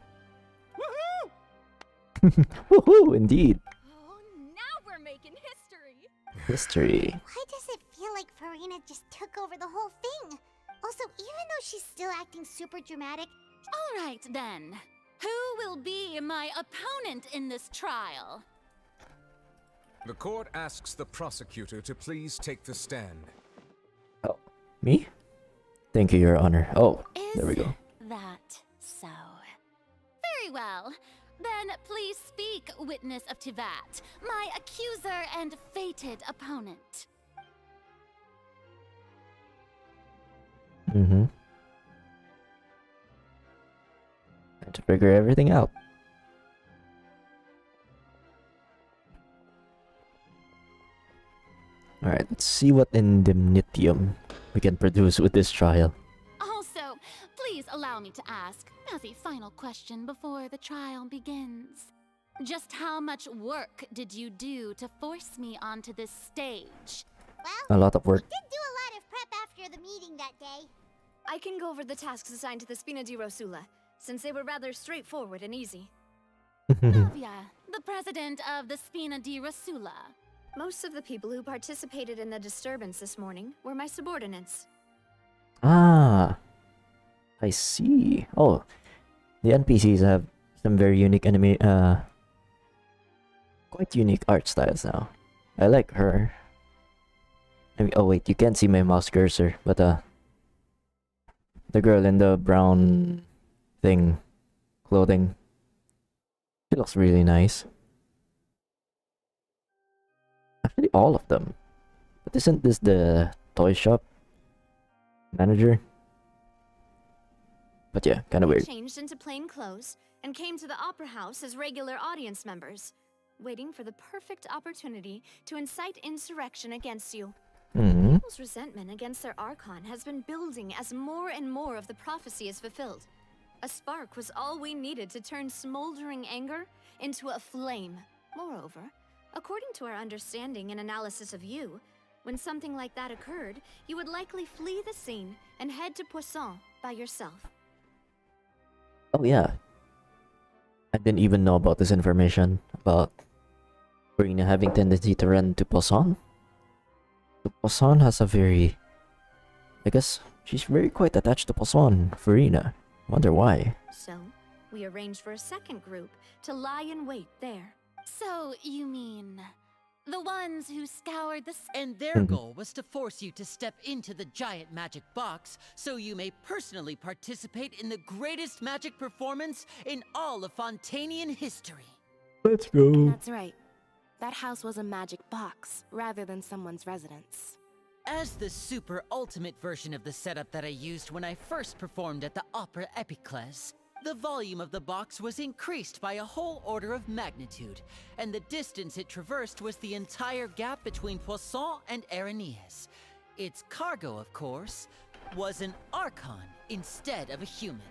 Woohoo! Woohoo, indeed! Oh, now we're making history! History. Why does it feel like Furina just took over the whole thing? Also, even though she's still acting super dramatic... Alright then. Who will be my opponent in this trial? The court asks the prosecutor to please take the stand. Oh, me? Thank you, Your Honor. Oh, there we go. That so? Very well. Then please speak, witness of Tivat, my accuser and fated opponent. Time to figure everything out. Alright, let's see what indemnitium we can produce with this trial. Also, please allow me to ask, as a final question before the trial begins. Just how much work did you do to force me onto this stage? Well, A lot of work. we did do a lot of prep after the meeting that day. I can go over the tasks assigned to the Spina di Rosula, since they were rather straightforward and easy. Novia, the president of the Spina di Rasula. Most of the people who participated in the disturbance this morning were my subordinates. Ah, I see. Oh, the NPCs have some very unique quite unique art styles now. I like her. I mean, oh wait, you can't see my mouse cursor, but the girl in the brown clothing, she looks really nice. Actually, all of them. But isn't this the toy shop manager? But yeah, kind of We weird. changed into plain clothes and came to the opera house as regular audience members, waiting for the perfect opportunity to incite insurrection against you. People's resentment against their Archon has been building as more and more of the prophecy is fulfilled. A spark was all we needed to turn smoldering anger into a flame. Moreover, according to our understanding and analysis of you, when something like that occurred, you would likely flee the scene and head to Croissant by yourself. Oh yeah. I didn't even know about this information about Furina having tendency to run to Poisson. So Poisson has a very... I guess she's very quite attached to Poisson, Furina. Wonder why. So, we arranged for a second group to lie in wait there. So, you mean... the ones who scoured the... And their goal was to force you to step into the giant magic box so you may personally participate in the greatest magic performance in all of Fontanian history. Let's go. That's right. That house was a magic box, rather than someone's residence. As the super ultimate version of the setup that I used when I first performed at the Opera Epiclese, the volume of the box was increased by a whole order of magnitude, and the distance it traversed was the entire gap between Croissant and Aranias. Its cargo, of course, was an Archon instead of a human.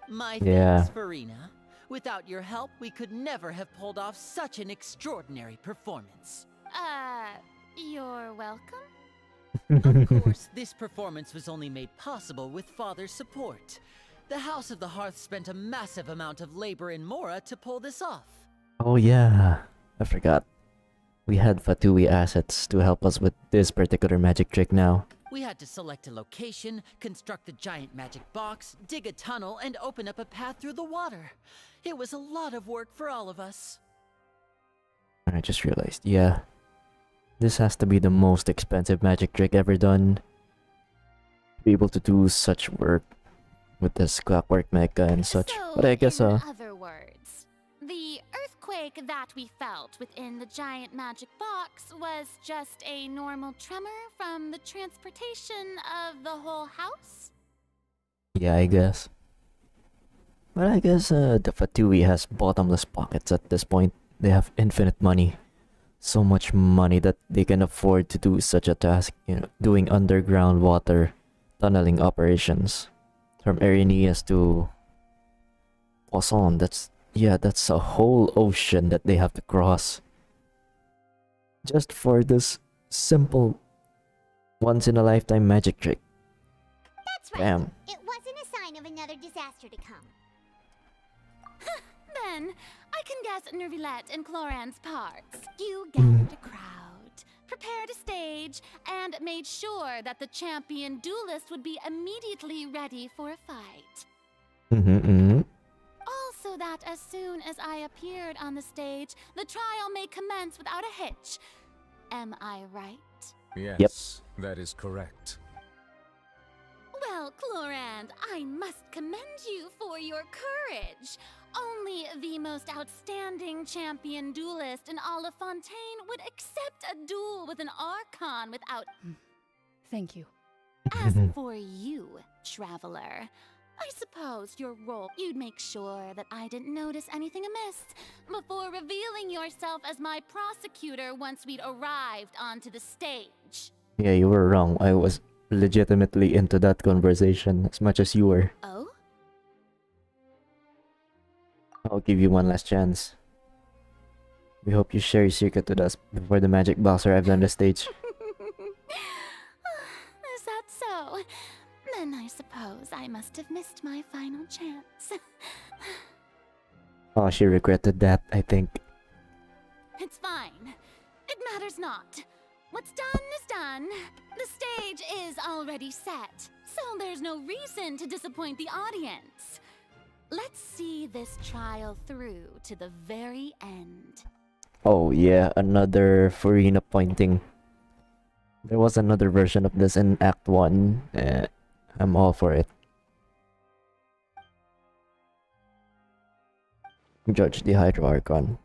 My thanks, Furina. Without your help, we could never have pulled off such an extraordinary performance. You're welcome? Of course, this performance was only made possible with Father's support. The House of the Hearth spent a massive amount of labor in Mora to pull this off. Oh yeah, I forgot. We had Fatui assets to help us with this particular magic trick now. We had to select a location, construct the giant magic box, dig a tunnel, and open up a path through the water. It was a lot of work for all of us. I just realized, yeah. This has to be the most expensive magic trick ever done. To be able to do such work with this clockwork mecha and such. So, but I guess in other words, the earthquake that we felt within the giant magic box was just a normal tremor from the transportation of the whole house? yeah, I guess. But I guess the Fatui has bottomless pockets at this point. They have infinite money. So much money that they can afford to do such a task, doing underground water tunneling operations. From Aranias to Croissant, that's a whole ocean that they have to cross. Just for this simple once-in-a-lifetime magic trick. That's right. Damn. It wasn't a sign of another disaster to come. Then, I can guess Nervilette and Cloran's parts. You gathered a crowd, prepared a stage, and made sure that the champion duelist would be immediately ready for a fight. Also that as soon as I appeared on the stage, the trial may commence without a hitch. Am I right? Yes, that is correct. Well, Clorand, I must commend you for your courage. Only the most outstanding champion duelist in all of Fontaine would accept a duel with an Archon without... Thank you. As for you, Traveler, I suppose your role, you'd make sure that I didn't notice anything amiss before revealing yourself as my prosecutor once we'd arrived onto the stage. Yeah, you were wrong. I was legitimately into that conversation as much as you were. Oh? I'll give you one last chance. We hope you share your secret with us before the magic box arrives on the stage. Is that so? Then I suppose I must have missed my final chance. Oh, she regretted that, I think. It's fine. It matters not. What's done is done. The stage is already set, so there's no reason to disappoint the audience. Let's see this trial through to the very end. Oh yeah, another Furina pointing. There was another version of this in Act 1. I'm all for it. Judge the Hydro Archon.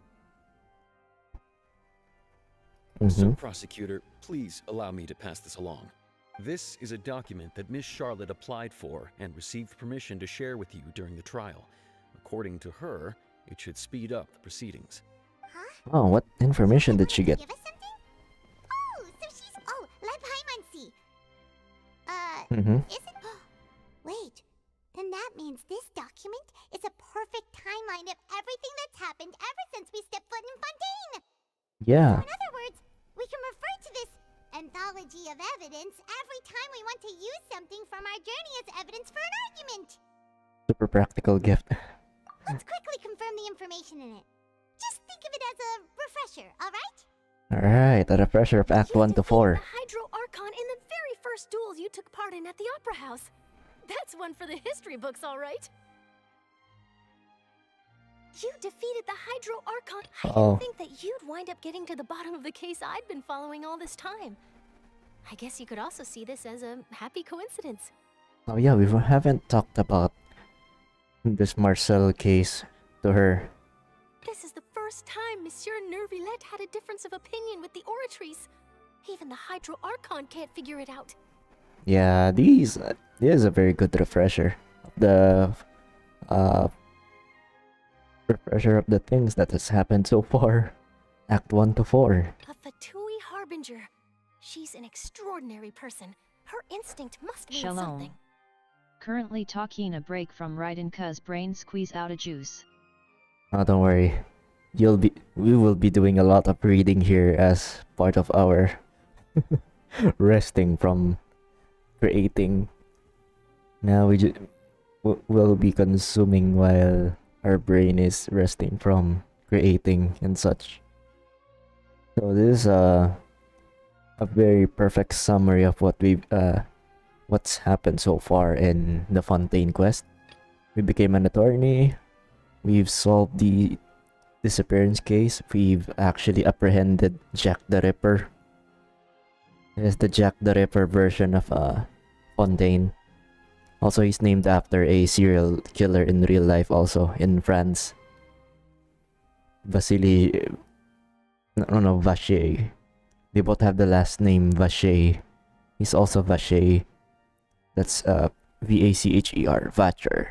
Sir Prosecutor, please allow me to pass this along. This is a document that Miss Charlotte applied for and received permission to share with you during the trial. According to her, it should speed up the proceedings. Oh, what information did she get? Give us something? Oh, so she's... Oh, let Paimon see. Is it... Wait, then that means this document is a perfect timeline of everything that's happened ever since we stepped foot in Fontaine. Yeah. So in other words, we can refer to this anthology of evidence every time we want to use something from our journey as evidence for an argument. Super practical gift. Let's quickly confirm the information in it. Just think of it as a refresher, alright? Alright, a refresher of Act 1 to 4. The Hydro Archon in the very first duels you took part in at the Opera House. That's one for the history books, alright? You defeated the Hydro Archon. I didn't think that you'd wind up getting to the bottom of the case I'd been following all this time. I guess you could also see this as a happy coincidence. Oh yeah, we haven't talked about this Marcel case to her. This is the first time Monsieur Nervillette had a difference of opinion with the Oratrice. Even the Hydro Archon can't figure it out. Yeah, this is a very good refresher of the things that has happened so far. Act 1 to 4. A Fatui Harbinger. She's an extraordinary person. Her instinct must mean Shalom. something. Currently taking a break from Raiden cuz brain squeeze out a juice. Oh, don't worry. We will be doing a lot of reading here as part of our resting from creating. Now we'll be consuming while our brain is resting from creating and such. So this is a very perfect summary of what's happened so far in the Fontaine quest. We became an attorney. We've solved the disappearance case. We've actually apprehended Jack the Ripper. It's the Jack the Ripper version of Fontaine. Also, he's named after a serial killer in real life, also in France. Vasily... No, Vacher. They both have the last name Vacher. He's also Vacher. That's Vacher. Vacher.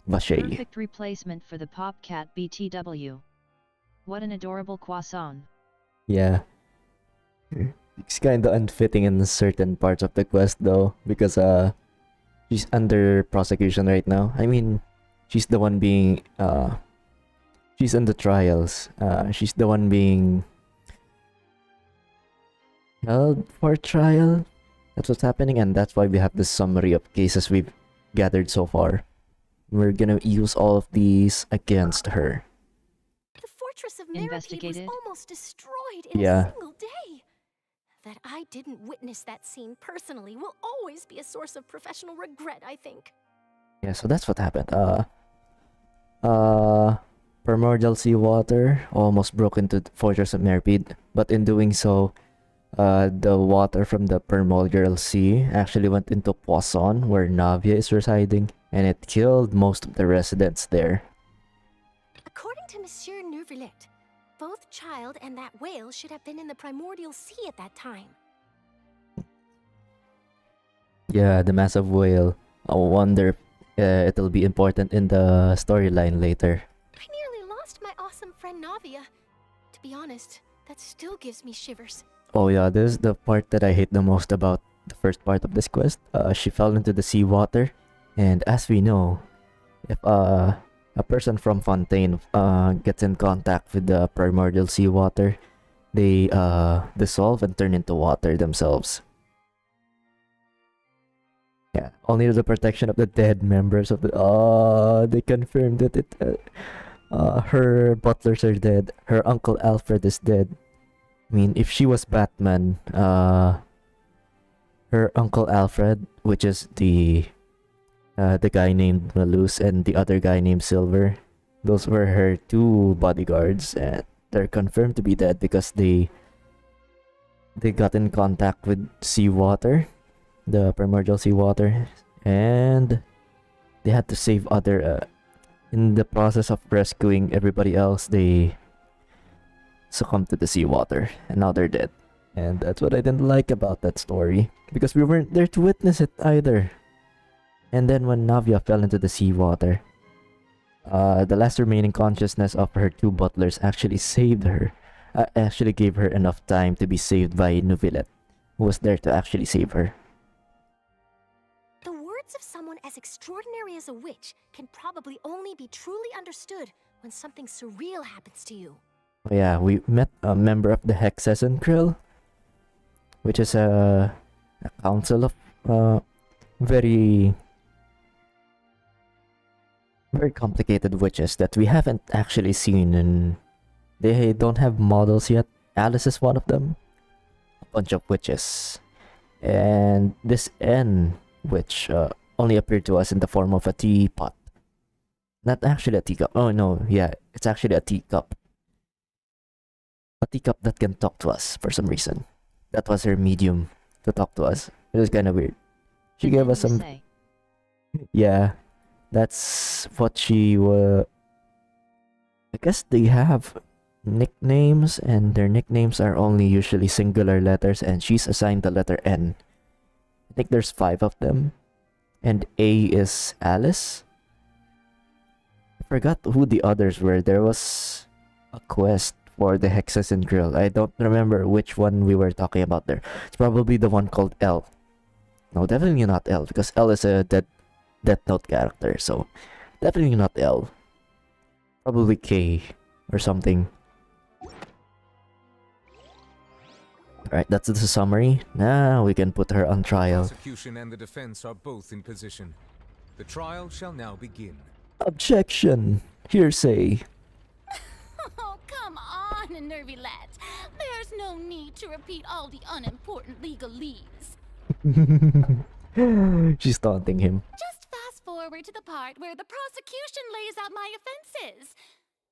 Vacher. Perfect replacement for the Popcat BTW. What an adorable croissant. Yeah. It's kinda unfitting in certain parts of the quest though, because she's under prosecution right now. I mean, she's the one being she's in the trials. She's the one being held for trial. That's what's happening, and that's why we have this summary of cases we've gathered so far. We're gonna use all of these against her. The fortress of Mirrorpeed was almost destroyed in Yeah. a single day. That I didn't witness that scene personally will always be a source of professional regret, I think. Yeah, so that's what happened. Primordial seawater almost broke into the fortress of Mirrorpeed, but in doing so, the water from the Primordial Sea actually went into Croissant, where Navia is residing, and it killed most of the residents there. According to Monsieur Nervillette, both Child and that whale should have been in the Primordial Sea at that time. Yeah, the massive whale. I wonder if it'll be important in the storyline later. I nearly lost my awesome friend Navia. To be honest, that still gives me shivers. Oh yeah, this is the part that I hate the most about the first part of this quest. She fell into the seawater, and as we know, if a person from Fontaine gets in contact with the primordial seawater, they dissolve and turn into water themselves. Yeah, only the protection of the dead members of the... Oh, they confirmed that Her butlers are dead. Her Uncle Alfred is dead. I mean, if she was Batman, her Uncle Alfred, which is the guy named Malus and the other guy named Silver, those were her two bodyguards, and they're confirmed to be dead because they got in contact with seawater, the primordial seawater, and they had to save other. In the process of rescuing everybody else, they succumbed to the seawater, and now they're dead. And that's what I didn't like about that story, because we weren't there to witness it either. And then when Navia fell into the seawater, the last remaining consciousness of her two butlers actually saved her. Actually gave her enough time to be saved by Neuvillette, who was there to actually save her. The words of someone as extraordinary as a witch can probably only be truly understood when something surreal happens to you. Oh yeah, we met a member of the Hexagon Krill, which is a council of very complicated witches that we haven't actually seen, and they don't have models yet. Alice is one of them. A bunch of witches. And this N witch only appeared to us in the form of a teapot. Not actually a teacup. Oh no, yeah, it's actually a teacup. A teacup that can talk to us for some reason. That was her medium to talk to us. It was kind of weird. She gave us some... Yeah, that's what she was... I guess they have nicknames, and their nicknames are only usually singular letters, and she's assigned the letter N. I think there's 5 of them. And A is Alice. I forgot who the others were. There was a quest for the Hexagon Grill. I don't remember which one we were talking about there. It's probably the one called L. No, definitely not L, because L is a Death Note character, so definitely not L. Probably K or something. Alright, that's the summary. Now we can put her on trial. The prosecution and the defense are both in position. The trial shall now begin. Objection! Hearsay. Oh, come on, Neuvillette. There's no need to repeat all the unimportant legalese. She's taunting him. Just fast forward to the part where the prosecution lays out my offenses.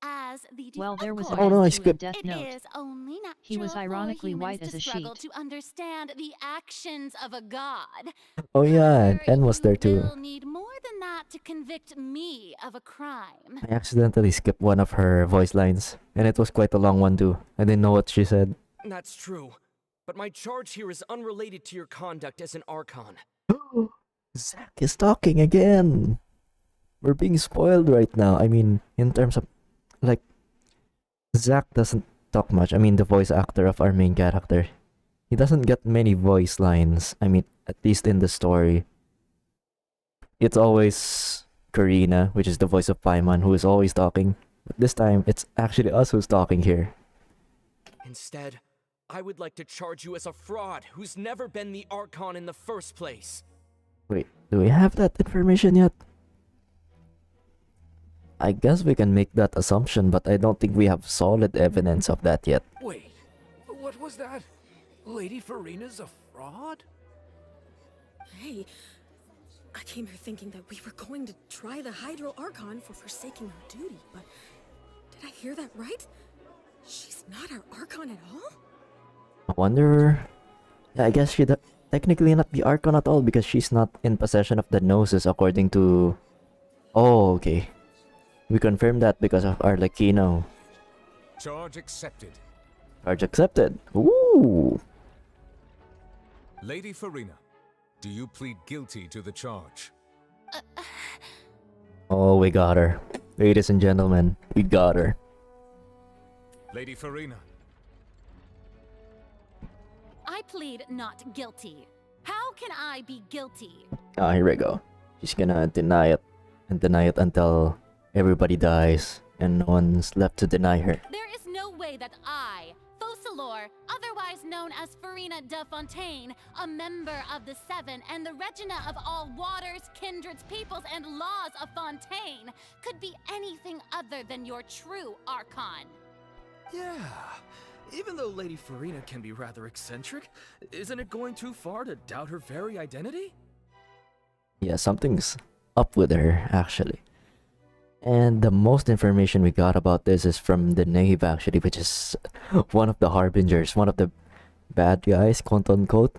As the Well, there was a Oh no, I to a skipped. Death Note. It is only natural He was ironically for white humans as a to struggle sheet. to understand the actions of a god. Oh yeah, N was there too. You'll need more than that to convict me of a crime. I accidentally skipped one of her voice lines, and it was quite a long one too. I didn't know what she said. That's true. But my charge here is unrelated to your conduct as an Archon. Zack is talking again. We're being spoiled right now. I mean, in terms of, like, Zack doesn't talk much. I mean, the voice actor of our main character. He doesn't get many voice lines. I mean, at least in the story. It's always Karina, which is the voice of Paimon, who is always talking. But this time, it's actually us who's talking here. Instead, I would like to charge you as a fraud who's never been the Archon in the first place. Wait, do we have that information yet? I guess we can make that assumption, but I don't think we have solid evidence of that yet. Wait, what was that? Lady Furina's a fraud? Hey, I came here thinking that we were going to try the Hydro Archon for forsaking our duty, but did I hear that right? She's not our Archon at all? I wonder... Yeah, I guess she's technically not the Archon at all because she's not in possession of the Gnosis according to... Oh, okay. We confirmed that because of Arlecchino. Charge accepted. Charge accepted. Ooh! Lady Furina, do you plead guilty to the charge? Oh, we got her. Ladies and gentlemen, we got her. Lady Furina. I plead not guilty. How can I be guilty? Ah, here we go. She's gonna deny it. And deny it until everybody dies and no one's left to deny her. There is no way that I, Focallis Valor, otherwise known as Furina de Fontaine, a member of the Seven and the Regina of all waters, kindreds, peoples, and laws of Fontaine, could be anything other than your true Archon. Yeah. Even though Lady Furina can be rather eccentric, isn't it going too far to doubt her very identity? Yeah, something's up with her, actually. And the most information we got about this is from the Knave, actually, which is one of the Harbingers, one of the bad guys, quote unquote.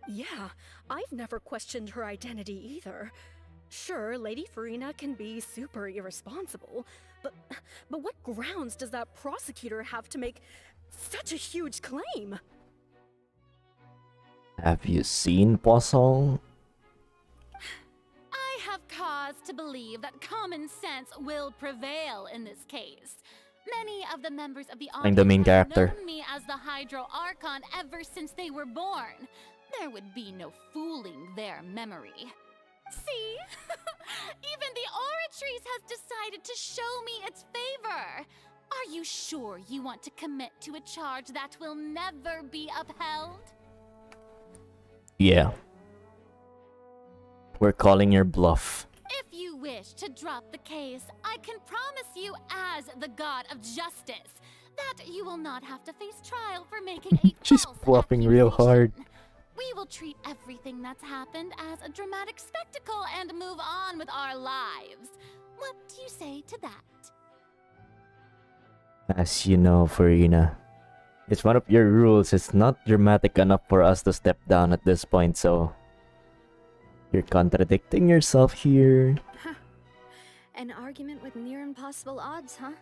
Yeah, I've never questioned her identity either. Sure, Lady Furina can be super irresponsible, but what grounds does that prosecutor have to make such a huge claim? Have you seen Poisson? I have cause to believe that common sense will prevail in this case. Many of the members of the I'm the main audience have character. known me as the Hydro Archon ever since they were born. There would be no fooling their memory. See? Even the Oratrice has decided to show me its favor. Are you sure you want to commit to a charge that will never be upheld? Yeah. We're calling your bluff. If you wish to drop the case, I can promise you as the god of justice that you will not have to face trial for making a She's false bluffing real hard. We will treat everything that's happened as a dramatic spectacle and move on with our lives. What do you say to that? As you know, Furina, it's one of your rules. It's not dramatic enough for us to step down at this point, so you're contradicting yourself here. An argument with near impossible odds, huh?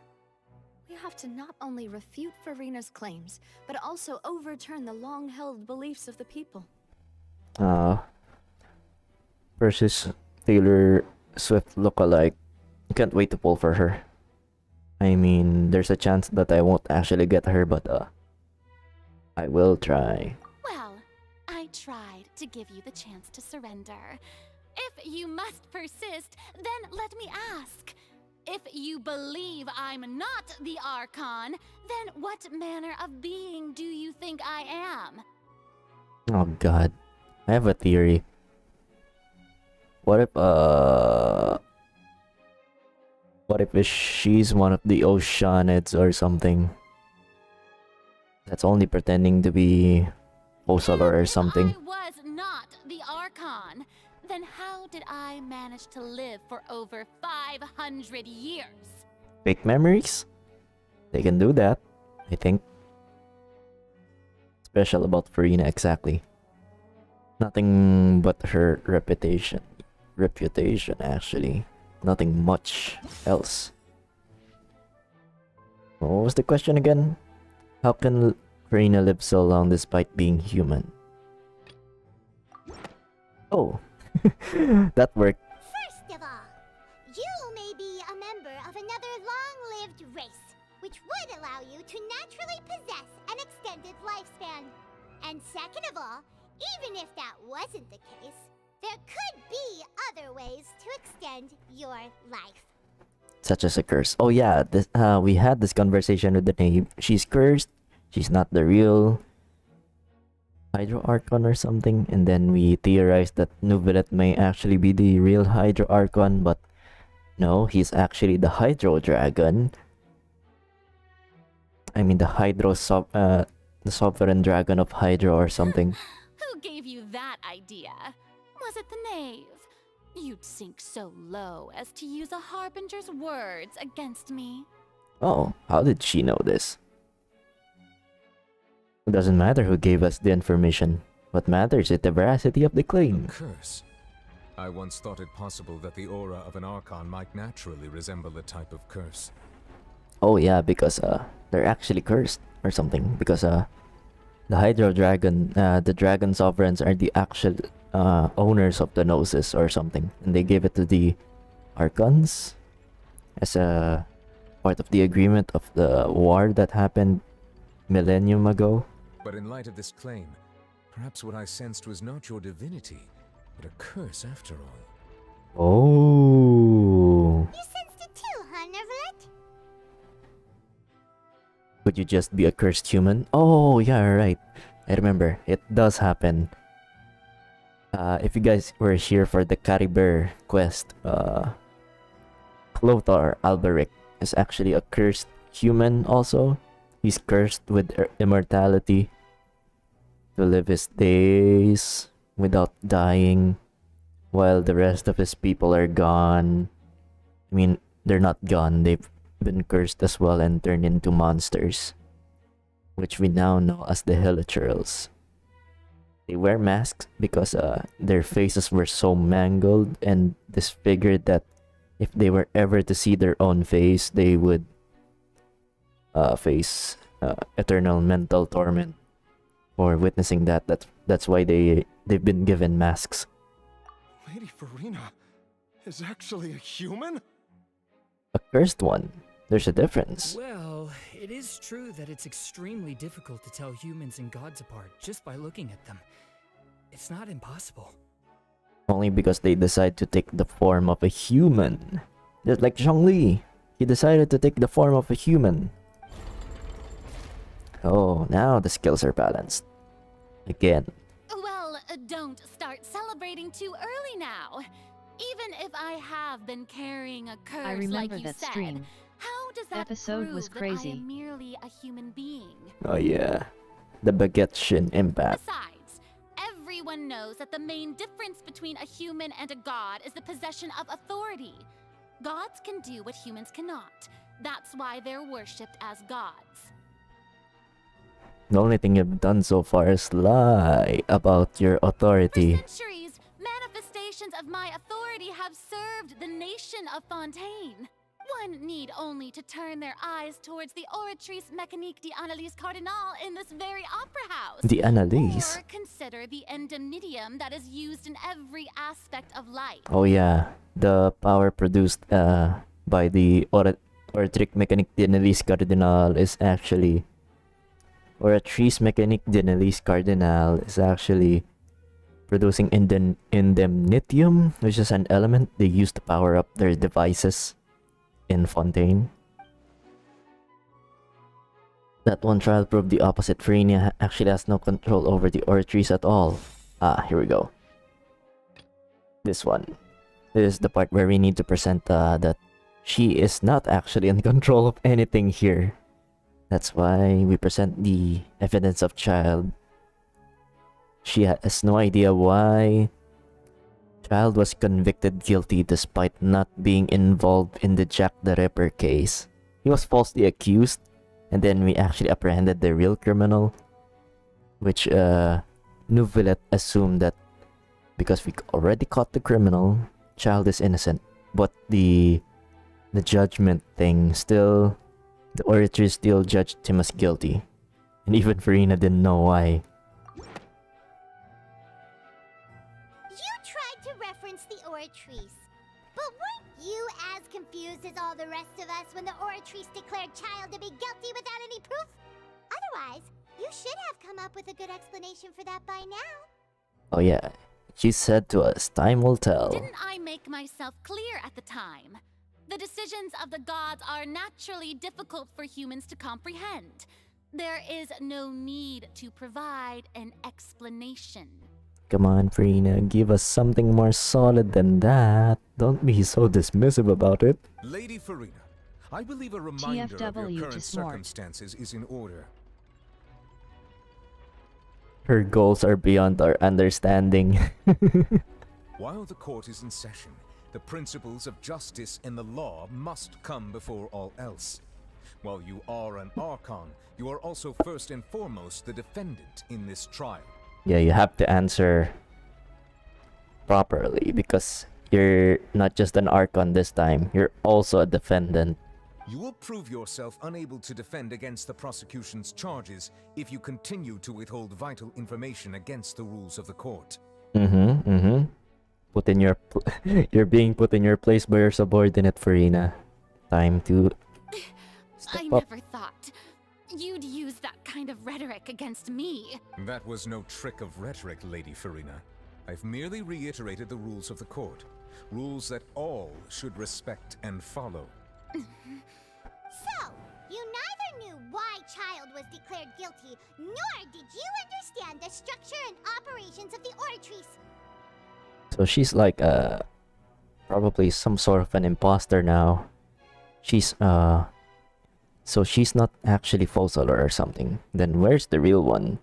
We have to not only refute Furina's claims, but also overturn the long-held beliefs of the people. Versus Taylor Swift lookalike. Can't wait to pull for her. I mean, there's a chance that I won't actually get her, but I will try. Well, I tried to give you the chance to surrender. If you must persist, then let me ask. If you believe I'm not the Archon, then what manner of being do you think I am? Oh god. I have a theory. What if she's one of the Oceanids or something? That's only pretending to be Osalor or something. I was not the Archon. Then how did I manage to live for over 500 years? Fake memories? They can do that, I think. Special about Furina, exactly. Nothing but her reputation. Reputation, actually. Nothing much else. What was the question again? How can Furina live so long despite being human? Oh, that worked. First of all, you may be a member of another long-lived race, which would allow you to naturally possess an extended lifespan. And second of all, even if that wasn't the case, there could be other ways to extend your life. Such as a curse. Oh yeah, we had this conversation with the Knave. She's cursed. She's not the real Hydro Archon or something. And then we theorized that Nuvelet may actually be the real Hydro Archon, but no, he's actually the Hydro Dragon. I mean the Sovereign Dragon of Hydro or something. Who gave you that idea? Was it the Knave? You'd sink so low as to use a Harbinger's words against me. Oh, how did she know this? It doesn't matter who gave us the information. What matters is the veracity of the claim. A curse. I once thought it possible that the aura of an Archon might naturally resemble a type of curse. Oh yeah, because they're actually cursed or something. Because the Hydro Dragon, the Dragon Sovereigns are the actual owners of the Gnosis or something, and they gave it to the Archons as a part of the agreement of the war that happened millennium ago. But in light of this claim, perhaps what I sensed was not your divinity, but a curse after all. Oh. You sensed it too, huh, Neverlet? would you just be a cursed human? Oh, yeah, right. I remember. It does happen. If you guys were here for the Caribert quest, Clothar Alberic is actually a cursed human also. He's cursed with immortality to live his days without dying while the rest of his people are gone. I mean, they're not gone, they've been cursed as well and turned into monsters, which we now know as the Hilichurls. They wear masks because their faces were so mangled and disfigured that if they were ever to see their own face, they would face eternal mental torment for witnessing that. That's why they've been given masks. Lady Furina is actually a human? A cursed one. There's a difference. Well, it is true that it's extremely difficult to tell humans and gods apart just by looking at them. It's not impossible. Only because they decide to take the form of a human. Just like Zhongli. He decided to take the form of a human. Oh, now the skills are balanced. Again. Well, don't start celebrating too early now. Even if I have been carrying a curse I remember like you that said, stream. how does that Episode prove was that I crazy. am merely a human being? Oh yeah. The Genshin Impact. Besides, everyone knows that the main difference between a human and a god is the possession of authority. Gods can do what humans cannot. That's why they're worshipped as gods. The only thing you've done so far is lie about your authority. For centuries, manifestations of my authority have served the nation of Fontaine. One need only to turn their eyes towards the Oratrice Mécanique d'Analyse Cardinal in this very opera house. The Analyse? Or consider the endemnitium that is used in every aspect of life. Oh yeah. The power produced by the Oratrice Mécanique d'Analyse Cardinal is actually... Oratrice Mécanique d'Analyse Cardinal is actually producing indemnitium, which is an element they use to power up their devices in Fontaine. That one trial proved the opposite. Furina actually has no control over the Oratrice at all. Ah, here we go. This one. This is the part where we need to present that she is not actually in control of anything here. That's why we present the evidence of child. She has no idea why Child was convicted guilty despite not being involved in the Jack the Ripper case. He was falsely accused, and then we actually apprehended the real criminal, which Neuvillette assumed that because we already caught the criminal, Child is innocent. But the judgment thing still, the Oratrice still judged him as guilty, and even Furina didn't know why. You tried to reference the Oratrice, but weren't you as confused as all the rest of us when the Oratrice declared Child to be guilty without any proof? Otherwise, you should have come up with a good explanation for that by now. Oh yeah, she said to us, time will tell. Didn't I make myself clear at the time? The decisions of the gods are naturally difficult for humans to comprehend. There is no need to provide an explanation. Come on, Furina, give us something more solid than that. Don't be so dismissive about it. Lady Furina, I believe a reminder of TFW your to current Smart. circumstances is in order. Her goals are beyond our understanding. While the court is in session, the principles of justice and the law must come before all else. While you are an Archon, you are also first and foremost the defendant in this trial. Yeah, you have to answer properly because you're not just an Archon this time, you're also a defendant. You will prove yourself unable to defend against the prosecution's charges if you continue to withhold vital information against the rules of the court. Put in your you're being put in your place by your subordinate, Furina. Time to step I up. never thought you'd use that kind of rhetoric against me. That was no trick of rhetoric, Lady Furina. I've merely reiterated the rules of the court. Rules that all should respect and follow. So, you neither knew why child was declared guilty, nor did you understand the structure and operations of the Oratrice. So she's like probably some sort of an imposter now. She's so she's not actually Fossilor or something. Then where's the real one?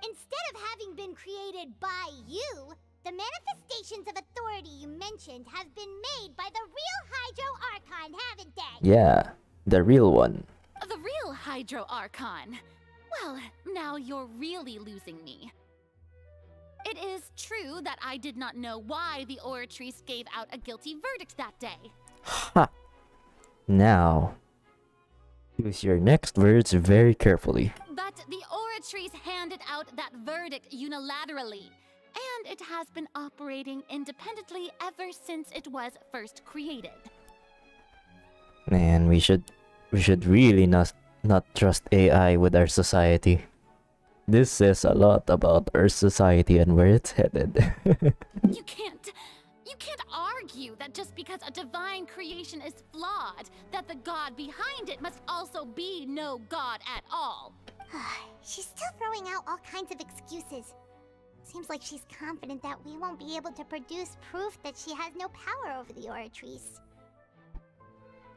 Instead of having been created by you, the manifestations of authority you mentioned have been made by the real Hydro Archon, haven't they? Yeah, the real one. The real Hydro Archon. Well, now you're really losing me. It is true that I did not know why the Oratrice gave out a guilty verdict that day. Ha! Now, use your next words very carefully. But the Oratrice handed out that verdict unilaterally, and it has been operating independently ever since it was first created. Man, we should really not trust AI with our society. This says a lot about our society and where it's headed. You can't argue that just because a divine creation is flawed, that the god behind it must also be no god at all. She's still throwing out all kinds of excuses. Seems like she's confident that we won't be able to produce proof that she has no power over the Oratrice.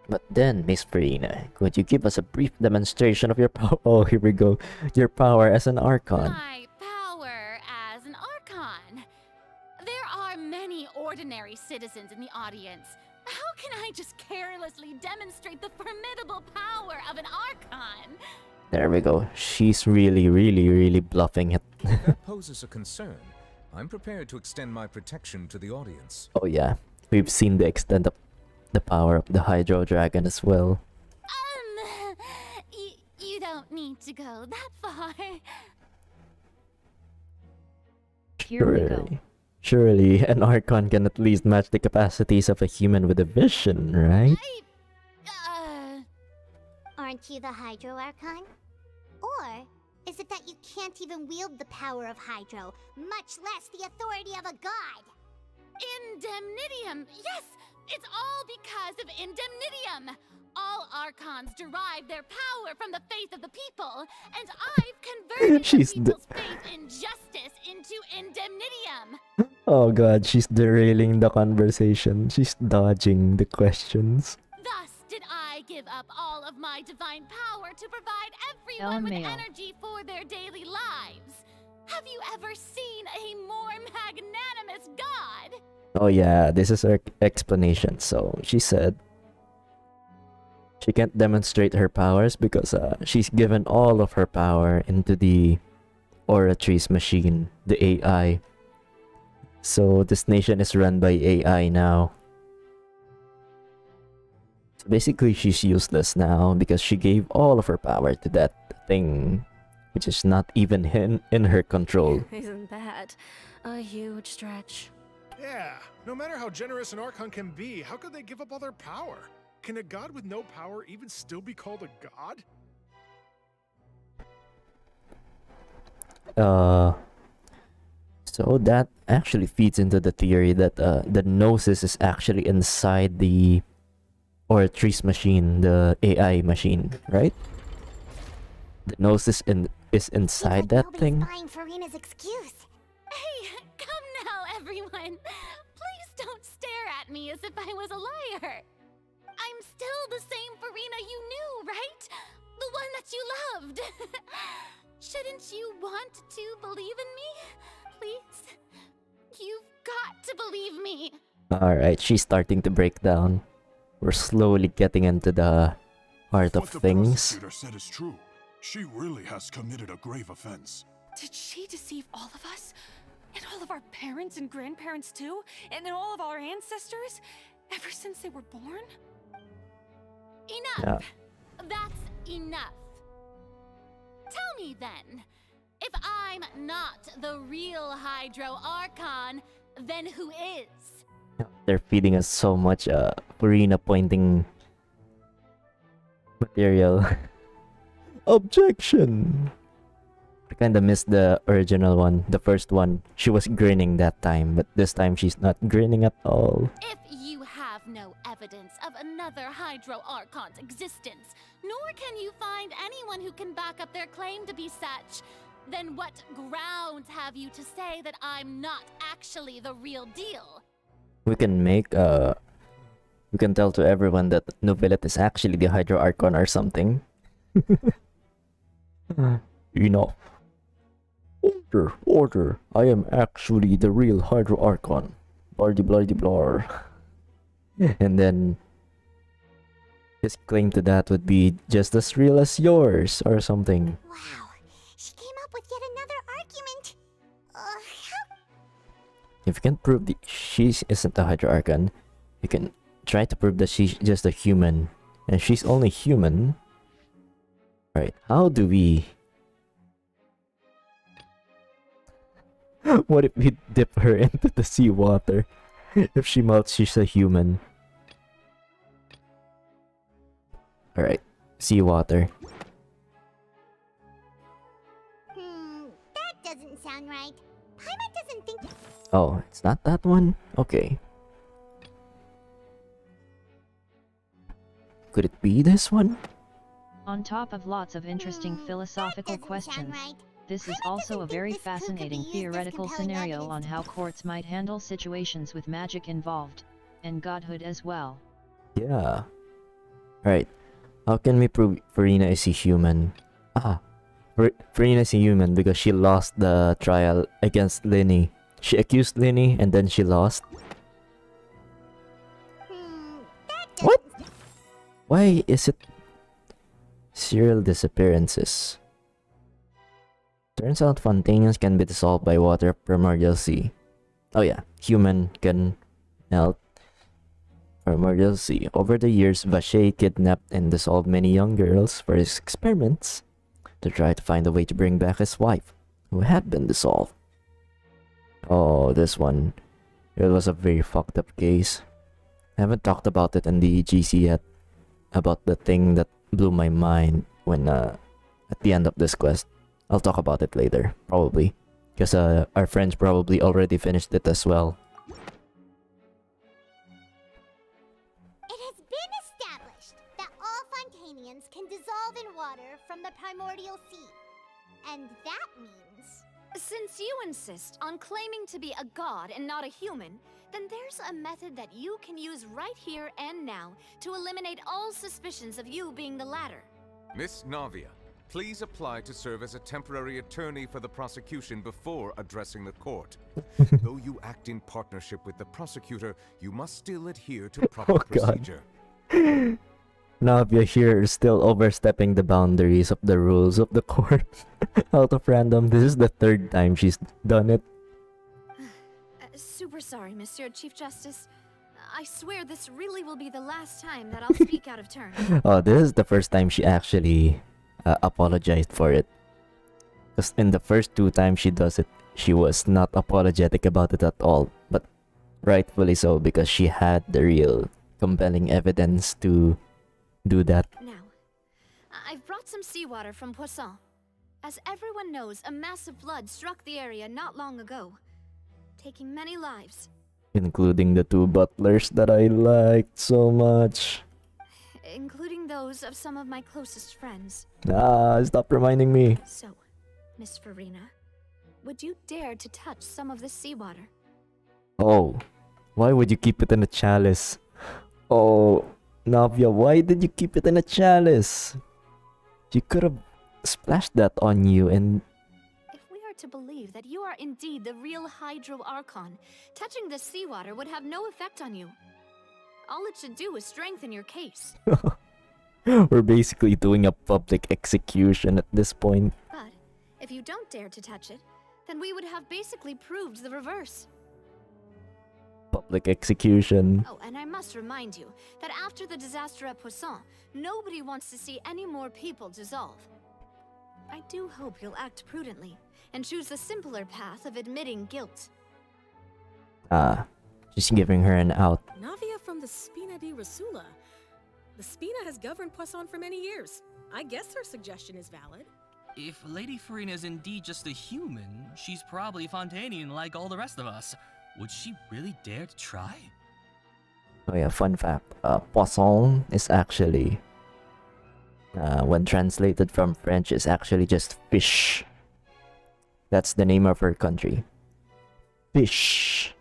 But then, Miss Furina, could you give us a brief demonstration of your power? Oh, here we go. Your power as an Archon. My power as an Archon. There are many ordinary citizens in the audience. How can I just carelessly demonstrate the formidable power of an Archon? There we go. She's really bluffing it. If that poses a concern, I'm prepared to extend my protection to the audience. Oh yeah, we've seen the extent of the power of the Hydro Dragon as well. You don't need to go that far. Surely, an Archon can at least match the capacities of a human with a vision, right? Aren't you the Hydro Archon? Or is it that you can't even wield the power of Hydro, much less the authority of a god? Indemnitium! Yes! It's all because of Indemnitium! All Archons derive their power from the faith of the people, and I've converted the people's faith in justice into Indemnitium! Oh god, she's derailing the conversation. She's dodging the questions. Thus did I give up all of my divine power to provide everyone with energy for their daily lives. Have you ever seen a more magnanimous god? Oh yeah, this is her explanation. So she said she can't demonstrate her powers because she's given all of her power into the Oratrice machine, the AI. So this nation is run by AI now. So basically she's useless now because she gave all of her power to that thing, which is not even in her control. Isn't that a huge stretch? Yeah, no matter how generous an Archon can be, how could they give up all their power? Can a god with no power even still be called a god? So that actually feeds into the theory that the Gnosis is actually inside the Oratrice machine, the AI machine, right? The Gnosis is inside that thing. Buying Furina's excuse. Hey, come now, everyone. Please don't stare at me as if I was a liar. I'm still the same Furina you knew, right? The one that you loved. Shouldn't you want to believe in me? Please? You've got to believe me. Alright, she's starting to break down. We're slowly getting into the heart of things. What the prosecutor said is true. She really has committed a grave offense. Did she deceive all of us? And all of our parents and grandparents too? And all of our ancestors? Ever since they were born? Enough! That's enough. Tell me then, if I'm not the real Hydro Archon, then who is? They're feeding us so much Furina pointing material. Objection! I kinda missed the original one, the first one. She was grinning that time, but this time she's not grinning at all. If you have have no evidence of another Hydro Archon's existence, nor can you find anyone who can back up their claim to be such, then what grounds have you to say that I'm not actually the real deal? We can make we can tell to everyone that Novelet is actually the Hydro Archon or something. Enough. Order, order. I am actually the real Hydro Archon. Blardy blardy blar. And then his claim to that would be just as real as yours or something. Wow, she came up with yet another argument. How... If you can prove that she isn't a Hydro Archon, you can try to prove that she's just a human. And she's only human. Right, how do we... What if we dip her into the seawater? If she melts, she's a human. Alright, seawater. That doesn't sound right. Paimon doesn't think... Oh, it's not that one? Okay. Could it be this one? On top of lots of interesting philosophical questions, this is also a very fascinating theoretical scenario on how courts might handle situations with magic involved, and godhood as well. Yeah. Alright, how can we prove Furina is a human? Furina is a human because she lost the trial against Linny. She accused Linny and then she lost. What? Why is it serial disappearances? Turns out Fontanians can be dissolved by water primordial sea. Oh yeah, human can melt primordial sea. Over the years, Vache kidnapped and dissolved many young girls for his experiments to try to find a way to bring back his wife, who had been dissolved. Oh, this one. It was a very fucked up case. I haven't talked about it in the GC yet. About the thing that blew my mind when at the end of this quest. I'll talk about it later, probably. Because our friends probably already finished it as well. It has been established that all Fontanians can dissolve in water from the primordial sea. And that means... Since you insist on claiming to be a god and not a human, then there's a method that you can use right here and now to eliminate all suspicions of you being the latter. Miss Navia, please apply to serve as a temporary attorney for the prosecution before addressing the court. Though you act in partnership with the prosecutor, you must still adhere to proper procedure. Navia here is still overstepping the boundaries of the rules of the court. Out of random, this is the third time she's done it. Super sorry, Monsieur Chief Justice. I swear this really will be the last time that I'll speak out of turn. Oh, this is the first time she actually apologized for it. Because in the first two times she does it, she was not apologetic about it at all. But rightfully so, because she had the real compelling evidence to do that. Now, I've brought some seawater from Croissant. As everyone knows, a massive flood struck the area not long ago, taking many lives. Including the two butlers that I liked so much. Including those of some of my closest friends. Stop reminding me. So, Miss Furina, would you dare to touch some of this seawater? Oh, why would you keep it in a chalice? Oh, Navia, why did you keep it in a chalice? You could have splashed that on you and... If we are to believe that you are indeed the real Hydro Archon, touching the seawater would have no effect on you. All it should do is strengthen your case. We're basically doing a public execution at this point. But if you don't dare to touch it, then we would have basically proved the reverse. Public execution. Oh, and I must remind you that after the disaster at Croissant, nobody wants to see any more people dissolve. I do hope you'll act prudently and choose the simpler path of admitting guilt. Just giving her an out. Navia from the Spina di Rasula. The Spina has governed Croissant for many years. I guess her suggestion is valid. If Lady Furina is indeed just a human, she's probably Fontanian like all the rest of us. Would she really dare to try? Oh yeah, fun fact. Poisson is actually, when translated from French, is actually just fish. That's the name of her country. Fish.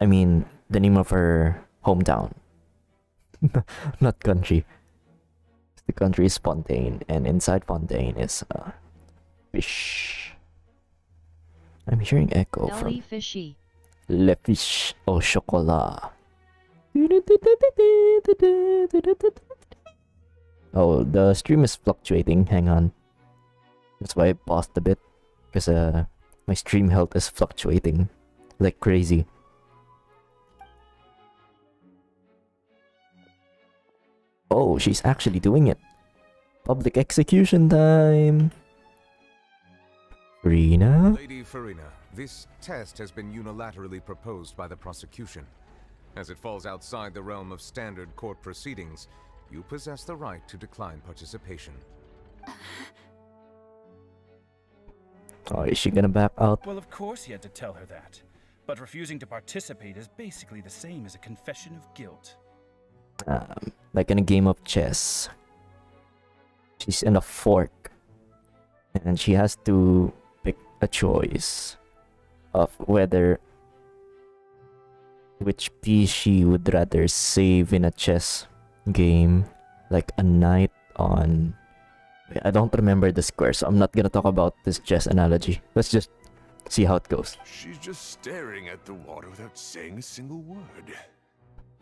I mean, the name of her hometown. Not country. The country is Fontaine, and inside Fontaine is fish. I'm hearing echo Jelly from fishy. Le Fiche au Chocolat. Oh, the stream is fluctuating. Hang on. That's why I paused a bit. Because my stream health is fluctuating like crazy. Oh, she's actually doing it. Public execution time. Furina? Lady Furina, this test has been unilaterally proposed by the prosecution. As it falls outside the realm of standard court proceedings, you possess the right to decline participation. Oh, is she gonna back out? Well, of course he had to tell her that. But refusing to participate is basically the same as a confession of guilt. Like in a game of chess. She's in a fork. And she has to pick a choice of which piece she would rather save in a chess game. Like a knight on... I don't remember the square, so I'm not gonna talk about this chess analogy. Let's just see how it goes. She's just staring at the water without saying a single word.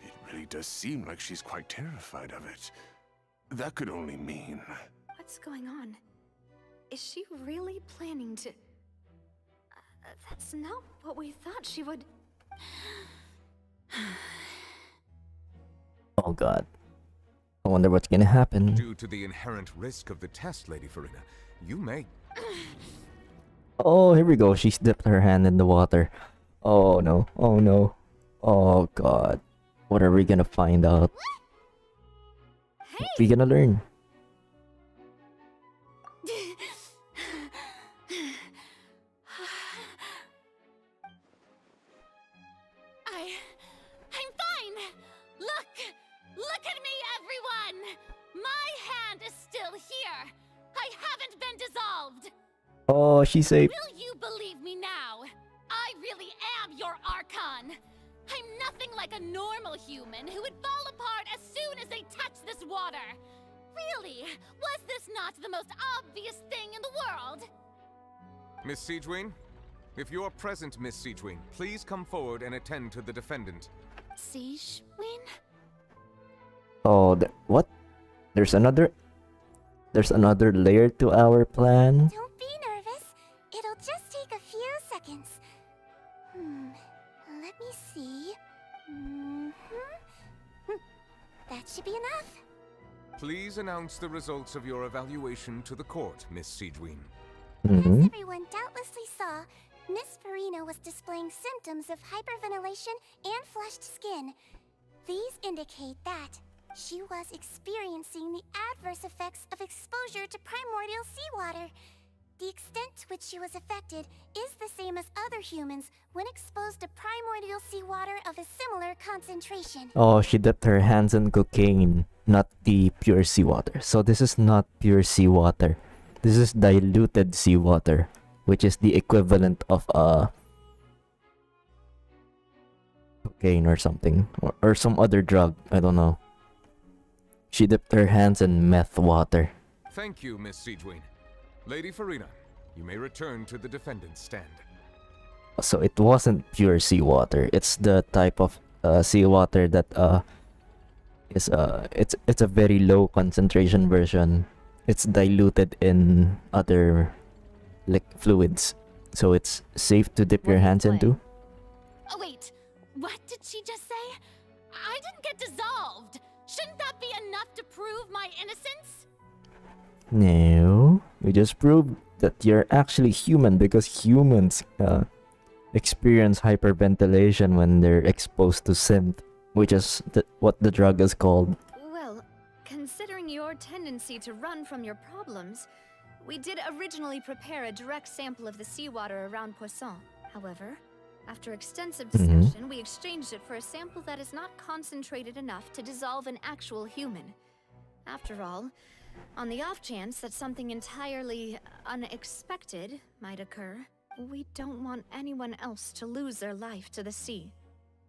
It really does seem like she's quite terrified of it. That could only mean... What's going on? Is she really planning to... that's not what we thought she would... Oh god. I wonder what's gonna happen. Due to the inherent risk of the test, Lady Furina, you may... Oh, here we go. She's dipped her hand in the water. Oh no. Oh no. Oh god. What are we gonna find out? What are we gonna learn? I'm fine! Look at me, everyone! My hand is still here! I haven't been dissolved! Oh, she's safe. Will you believe me now? I really am your Archon! I'm nothing like a normal human who would fall apart as soon as they touch this water! Really? Was this not the most obvious thing in the world? Miss Siegewin? If you are present, Miss Siegewin, please come forward and attend to the defendant. Siegewin? Oh, what? There's another layer to our plan. Don't be nervous. It'll just take a few seconds. Let me see. That should be enough. Please announce the results of your evaluation to the court, Miss Siegewin. As everyone doubtlessly saw, Miss Furina was displaying symptoms of hyperventilation and flushed skin. These indicate that she was experiencing the adverse effects of exposure to primordial seawater. The extent to which she was affected is the same as other humans when exposed to primordial seawater of a similar concentration. Oh, she dipped her hands in cocaine, not the pure seawater. So this is not pure seawater. This is diluted seawater, which is the equivalent of cocaine or something, or some other drug. I don't know. She dipped her hands in meth water. Thank you, Miss Siegewin. Lady Furina, you may return to the defendant's stand. So it wasn't pure seawater. It's the type of seawater that is it's a very low concentration version. It's diluted in other like fluids, so it's safe to dip your hands into. Oh wait, what did she just say? I didn't get dissolved. Shouldn't that be enough to prove my innocence? No, we just proved that you're actually human because humans experience hyperventilation when they're exposed to synth, which is what the drug is called. Well, considering your tendency to run from your problems, we did originally prepare a direct sample of the seawater around Croissant. However, After extensive Mhm. discussion, we exchanged it for a sample that is not concentrated enough to dissolve an actual human. After all, on the off chance that something entirely unexpected might occur, we don't want anyone else to lose their life to the sea.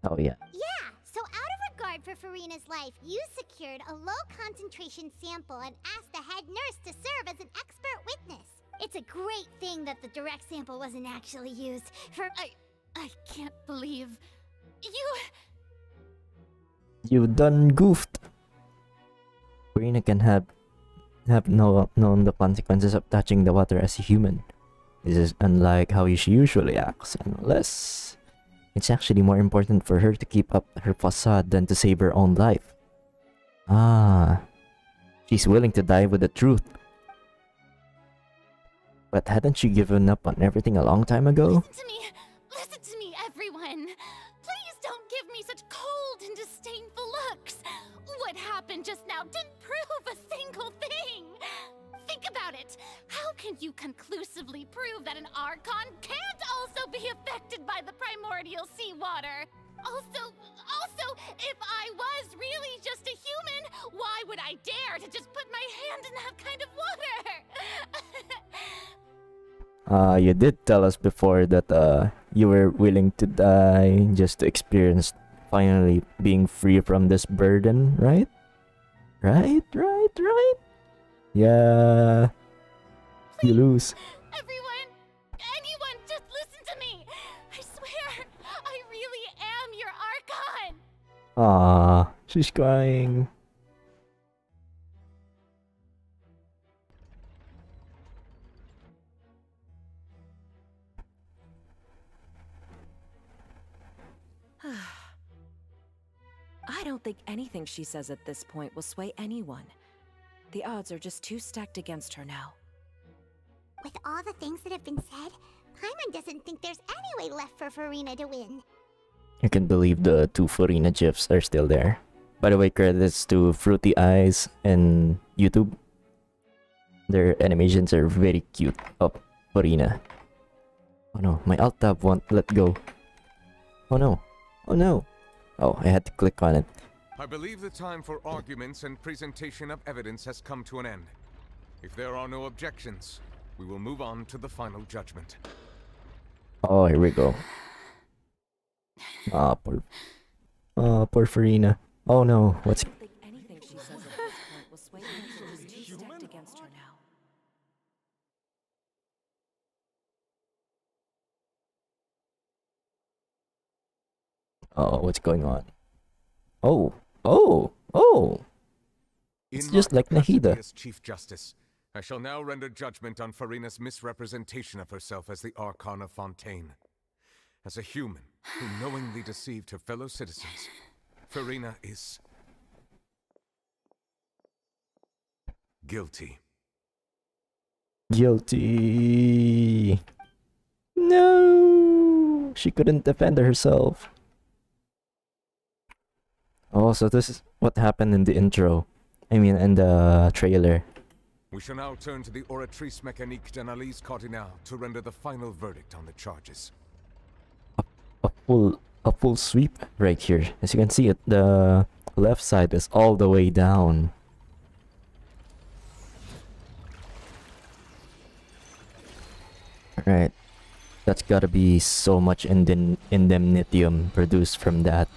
Oh yeah. Yeah, so out of regard for Furina's life, you secured a low concentration sample and asked the head nurse to serve as an expert witness. It's a great thing that the direct sample wasn't actually used for. I can't believe you. You done goofed. Furina can have known the consequences of touching the water as a human. This is unlike how she usually acts, unless it's actually more important for her to keep up her facade than to save her own life. Ah, she's willing to die with the truth. But hadn't she given up on everything a long time ago? Listen to me, everyone. Please don't give me such cold and disdainful looks. What happened just now didn't prove a single thing. Think about it. How can you conclusively prove that an Archon can't also be affected by the primordial seawater? Also, if I was really just a human, why would I dare to just put my hand in that kind of water? You did tell us before that you were willing to die just to experience finally being free from this burden, right? Right? Yeah. You lose. Anyone, just listen to me. I swear, I really am your Archon. Ah, she's crying. I don't think anything she says at this point will sway anyone. The odds are just too stacked against her now. With all the things that have been said, Paimon doesn't think there's any way left for Furina to win. I can believe the two Furina gifs are still there. By the way, credits to Fruity Eyes and YouTube. Their animations are very cute of Furina. Oh no, my alt tab won't let go. Oh no. Oh no. Oh, I had to click on it. I believe the time for arguments and presentation of evidence has come to an end. If there are no objections, we will move on to the final judgment. Oh, here we go. Poor Furina. Oh no, what's... I don't think anything she says at this point will sway anyone. She's too stacked against her now. Oh, what's going on? Oh! It's just like Nahida. As Chief Justice, I shall now render judgment on Furina's misrepresentation of herself as the Archon of Fontaine. As a human who knowingly deceived her fellow citizens, Furina is guilty. Guilty. No! She couldn't defend herself. Oh, so this is what happened in the intro. I mean, in the trailer. We shall now turn to the Oratrice Mécanique d'Analyse Cardinale to render the final verdict on the charges. A full sweep right here. As you can see, the left side is all the way down. Alright. That's gotta be so much indemnitium produced from that.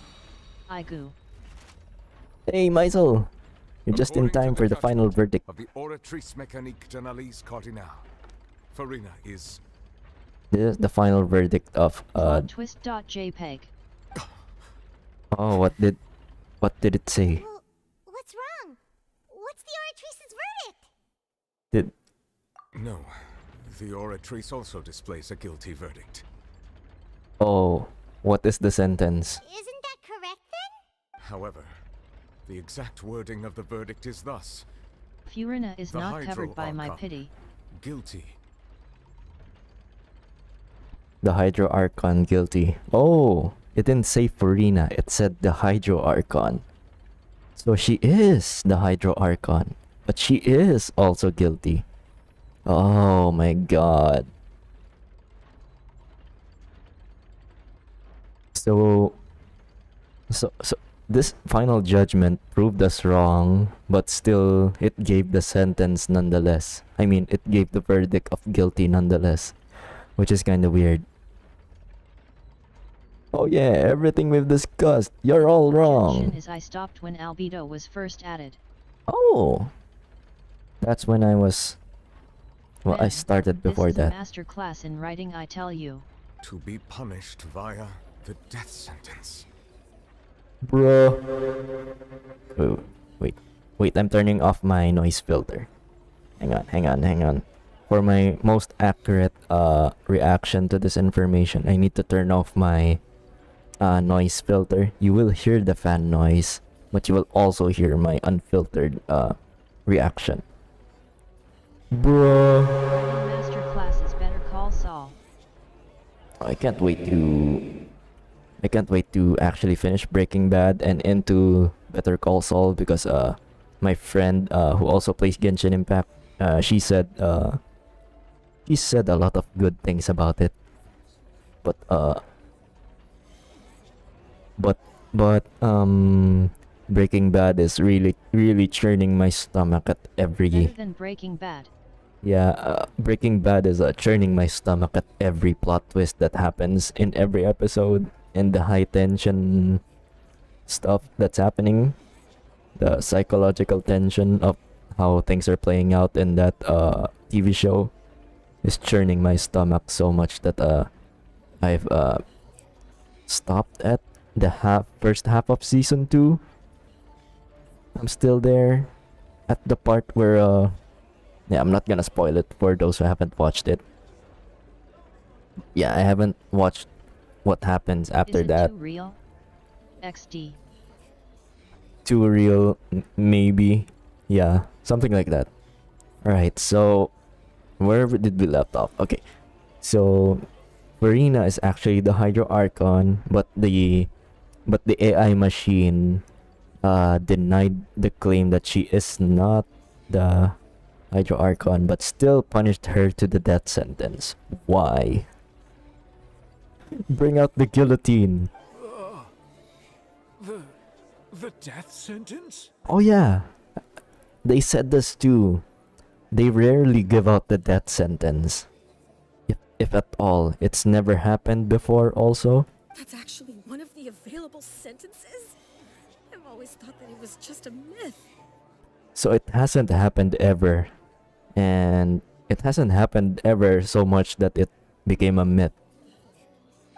Aigu. Hey, Maisel! You're just in time for the final verdict. Of the Oratrice Mécanique d'Analyse Cardinale, Furina is... This is the final verdict of Twist.jpg. Oh, what did it say? Well, what's wrong? What's the Oratrice's verdict? Did... No. The Oratrice also displays a guilty verdict. Oh, what is the sentence? Isn't that correct then? However, the exact wording of the verdict is thus. Furina is The not covered by my Hydro-Archon. pity. Guilty. The Hydro Archon guilty. Oh, it didn't say Furina, it said the Hydro Archon. So she is the Hydro Archon, but she is also guilty. Oh my god. So, so this final judgment proved us wrong, but still it gave the sentence nonetheless. I mean, it gave the verdict of guilty nonetheless, which is kind of weird. Oh yeah, everything we've discussed, you're all wrong. Genshin is I stopped when albedo was first added. Oh, that's when I was. Well, I started before this is that. a master class in writing, I tell you. To be punished via the death sentence. Bro. Wait, I'm turning off my noise filter. Hang on. For my most accurate reaction to this information, I need to turn off my noise filter. You will hear the fan noise, but you will also hear my unfiltered reaction. Bro. Master class is Better Call Saul. I can't wait to actually finish Breaking Bad and into Better Call Saul because my friend who also plays Genshin Impact, she said a lot of good things about it. But Breaking Bad is really churning my stomach at every. Better than Breaking Bad. Yeah, Breaking Bad is churning my stomach at every plot twist that happens in every episode, and the high tension stuff that's happening, the psychological tension of how things are playing out in that TV show is churning my stomach so much that I've stopped at the first half of season 2. I'm still there at the part where yeah, I'm not gonna spoil it for those who haven't watched it. Yeah, I haven't watched what happens after that. Too real? XD. Too real, maybe. Yeah, something like that. Alright, so wherever did we left off? Okay, so Furina is actually the Hydro Archon, but the AI machine denied the claim that she is not the Hydro Archon, but still punished her to the death sentence. Why? Bring out the guillotine. The death sentence? Oh yeah, they said this too. They rarely give out the death sentence, if at all. It's never happened before. Also, That's actually one of the available sentences? I've always thought that it was just a myth. so it hasn't happened ever, and it hasn't happened ever so much that it became a myth.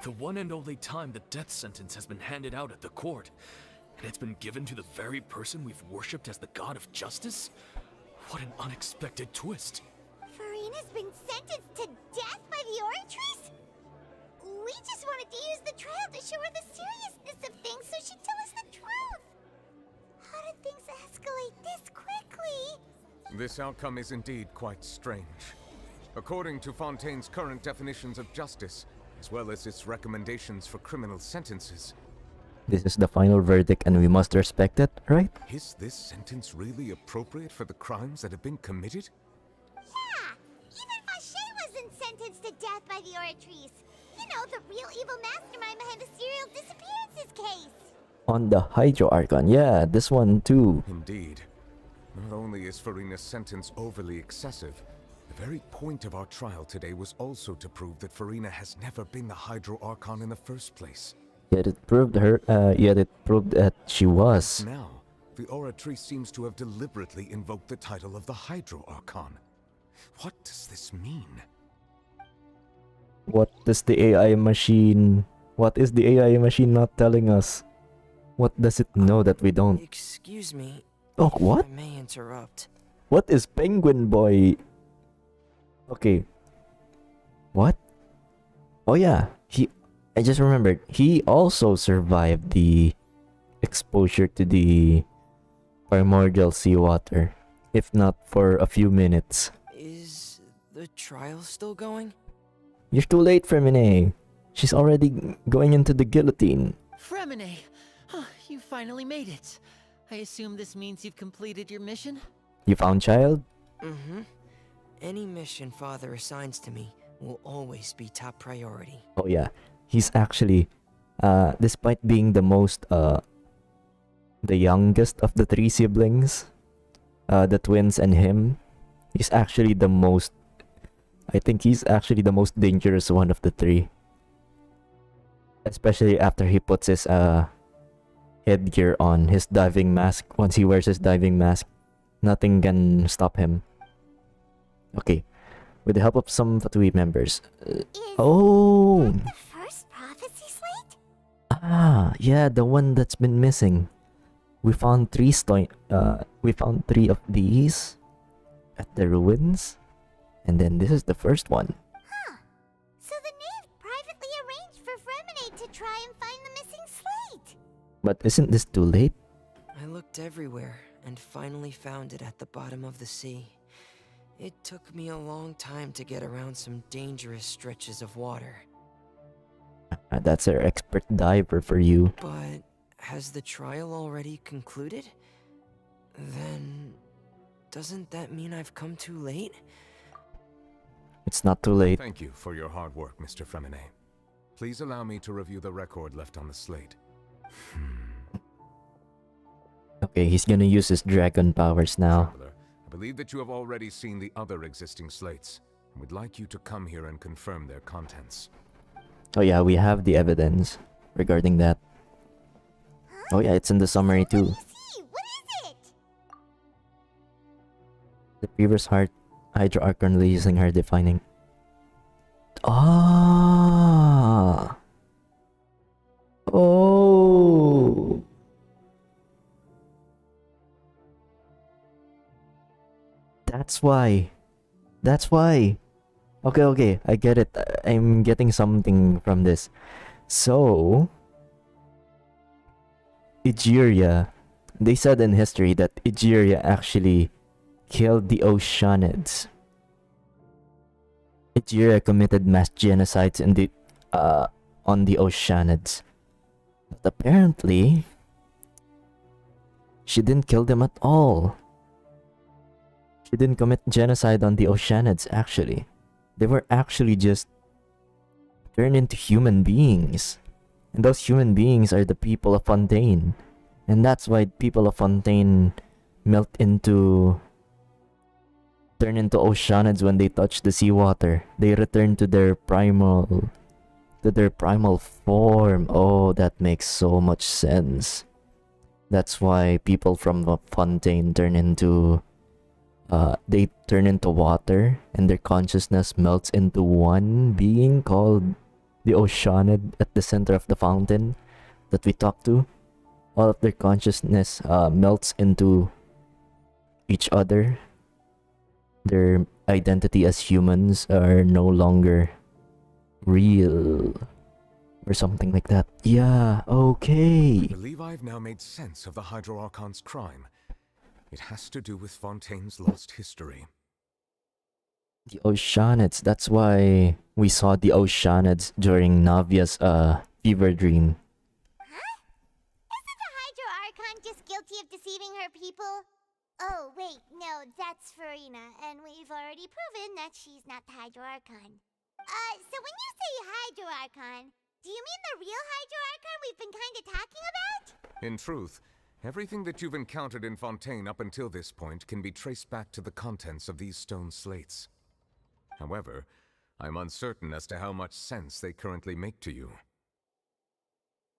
The one and only time the death sentence has been handed out at the court, and it's been given to the very person we've worshipped as the god of justice? What an unexpected twist. Furina's been sentenced to death by the Oratrice? We just wanted to use the trial to show her the seriousness of things so she'd tell us the truth. How did things escalate this quickly? This outcome is indeed quite strange. According to Fontaine's current definitions of justice, as well as its recommendations for criminal sentences, This is the final verdict, and we must respect it, right? is this sentence really appropriate for the crimes that have been committed? Yeah, even Vacher wasn't sentenced to death by the Oratrice. You know, the real evil mastermind behind the serial disappearances case. On the Hydro Archon, yeah, this one too. Indeed. Not only is Furina's sentence overly excessive, the very point of our trial today was also to prove that Furina has never been the Hydro Archon in the first place. Yet it proved that she was. Now, the Oratrice seems to have deliberately invoked the title of the Hydro Archon. What does this mean? What is the AI machine not telling us? What does it know that we don't? Excuse me. Oh, what? I may interrupt. What is Penguin Boy? Okay. What? Oh yeah, I just remembered. He also survived the exposure to the primordial seawater, if not for a few minutes. Is the trial still going? You're too late, Femine. She's already going into the guillotine. Fremine! You finally made it. I assume this means you've completed your mission? You found child? Mm-hmm. Any mission Father assigns to me will always be top priority. Oh yeah, he's actually despite being the youngest of the three siblings, the twins and him, he's actually the most. I think he's actually the most dangerous one of the three. Especially after he puts his headgear on, his diving mask. Once he wears his diving mask, nothing can stop him. Okay, with the help of some Fatui members. Oh! The first prophecy slate? Ah, yeah, the one that's been missing. We found three of these at the ruins, and then this is the first one. Huh. So the knave privately arranged for Fremine to try and find the missing slate. But isn't this too late? I looked everywhere and finally found it at the bottom of the sea. It took me a long time to get around some dangerous stretches of water. That's our expert diver for you. But has the trial already concluded? Then doesn't that mean I've come too late? It's not too late. Thank you for your hard work, Mr. Fremine. Please allow me to review the record left on the slate. Okay, he's gonna use his dragon powers now. Traveler, I believe that you have already seen the other existing slates, and would like you to come here and confirm their contents. Oh yeah, we have the evidence regarding that. Oh yeah, it's in the summary too. What is it? The previous Hydro Archon releasing her defining. Ah. Oh. That's why. That's why. Okay, I get it. I'm getting something from this. So, Egeria, they said in history that Egeria actually killed the Oceanids. Egeria committed mass genocides in the on the Oceanids. But apparently, she didn't kill them at all. She didn't commit genocide on the Oceanids, actually. They were actually just turned into human beings. And those human beings are the people of Fontaine. And that's why people of Fontaine turn into Oceanids when they touch the seawater. They return to their primal form. Oh, that makes so much sense. That's why people from Fontaine turn into water, and their consciousness melts into one being called the Oceanid at the center of the fountain that we talked to. All of their consciousness melts into each other. Their identity as humans are no longer real, or something like that. Yeah, okay. I believe I've now made sense of the Hydro Archon's crime. It has to do with Fontaine's lost history. The Oceanids, that's why we saw the Oceanids during Navia's fever dream. Huh? Isn't the Hydro Archon just guilty of deceiving her people? Oh, wait, no, that's Furina, and we've already proven that she's not the Hydro Archon. So when you say Hydro Archon, do you mean the real Hydro Archon we've been kinda talking about? In truth, everything that you've encountered in Fontaine up until this point can be traced back to the contents of these stone slates. However, I'm uncertain as to how much sense they currently make to you.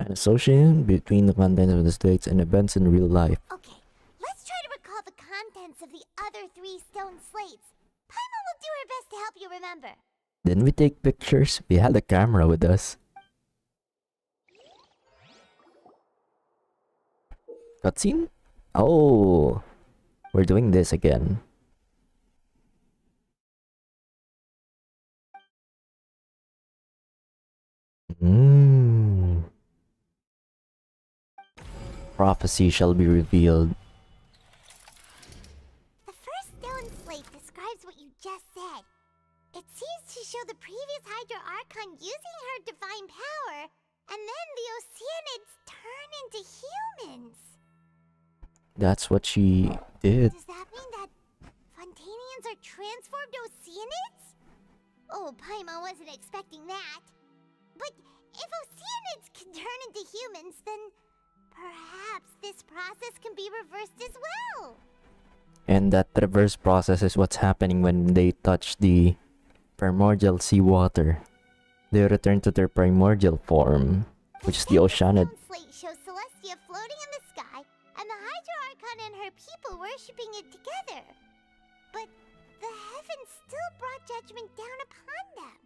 An association between the contents of the slates and events in real life. Okay, let's try to recall the contents of the other 3 stone slates. Paima will do her best to help you remember. Then we take pictures. We had a camera with us. Cutscene? Oh, we're doing this again. Prophecy shall be revealed. The first stone slate describes what you just said. It seems to show the previous Hydro Archon using her divine power, and then the Oceanids turn into humans. That's what she did. Does that mean that Fontainians are transformed Oceanids? Oh, Paima wasn't expecting that. But If Oceanids can turn into humans, then perhaps this process can be reversed as well. And that reverse process is what's happening when they touch the primordial seawater. They return to their primordial form, which is the Oceanid. Slate shows Celestia floating in the sky, and the Hydro Archon and her people worshipping it together. But the heavens still brought judgment down upon them.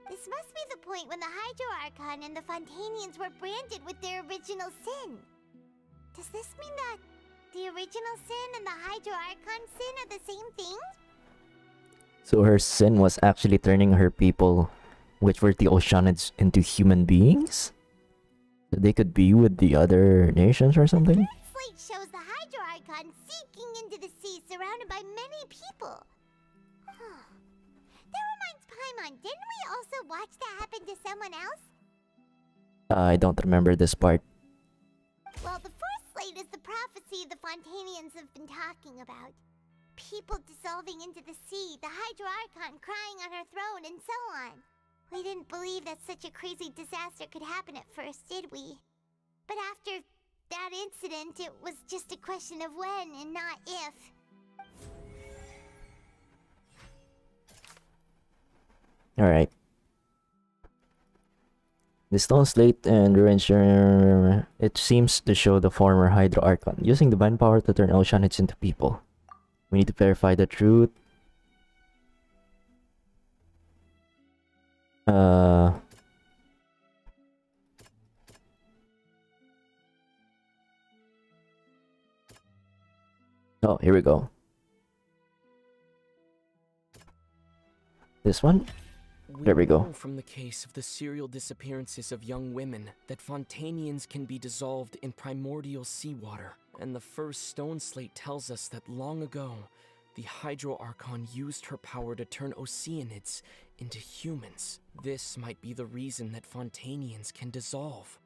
This must be the point when the Hydro Archon and the Fontanians were branded with their original sin. Does this mean that the original sin and the Hydro Archon sin are the same thing? So her sin was actually turning her people, which were the Oceanids, into human beings? So they could be with the other nations or something? The slate shows the Hydro Archon seeking into the sea surrounded by many people. That reminds Paimon, didn't we also watch that happen to someone else? I don't remember this part. Well, the fourth slate is the prophecy the Fontanians have been talking about. People dissolving into the sea, the Hydro Archon crying on her throne, and so on. We didn't believe that such a crazy disaster could happen at first, did we? But after that incident, it was just a question of when and not if. Alright. The stone slate and ruins, it seems to show the former Hydro Archon using divine power to turn Oceanids into people. We need to verify the truth. Oh, here we go. This one? There we go. know from the case of the serial disappearances of young women that Fontanians can be dissolved in primordial seawater. And the first stone slate tells us that long ago, the Hydro Archon used her power to turn Oceanids into humans. This might be the reason that Fontanians can dissolve.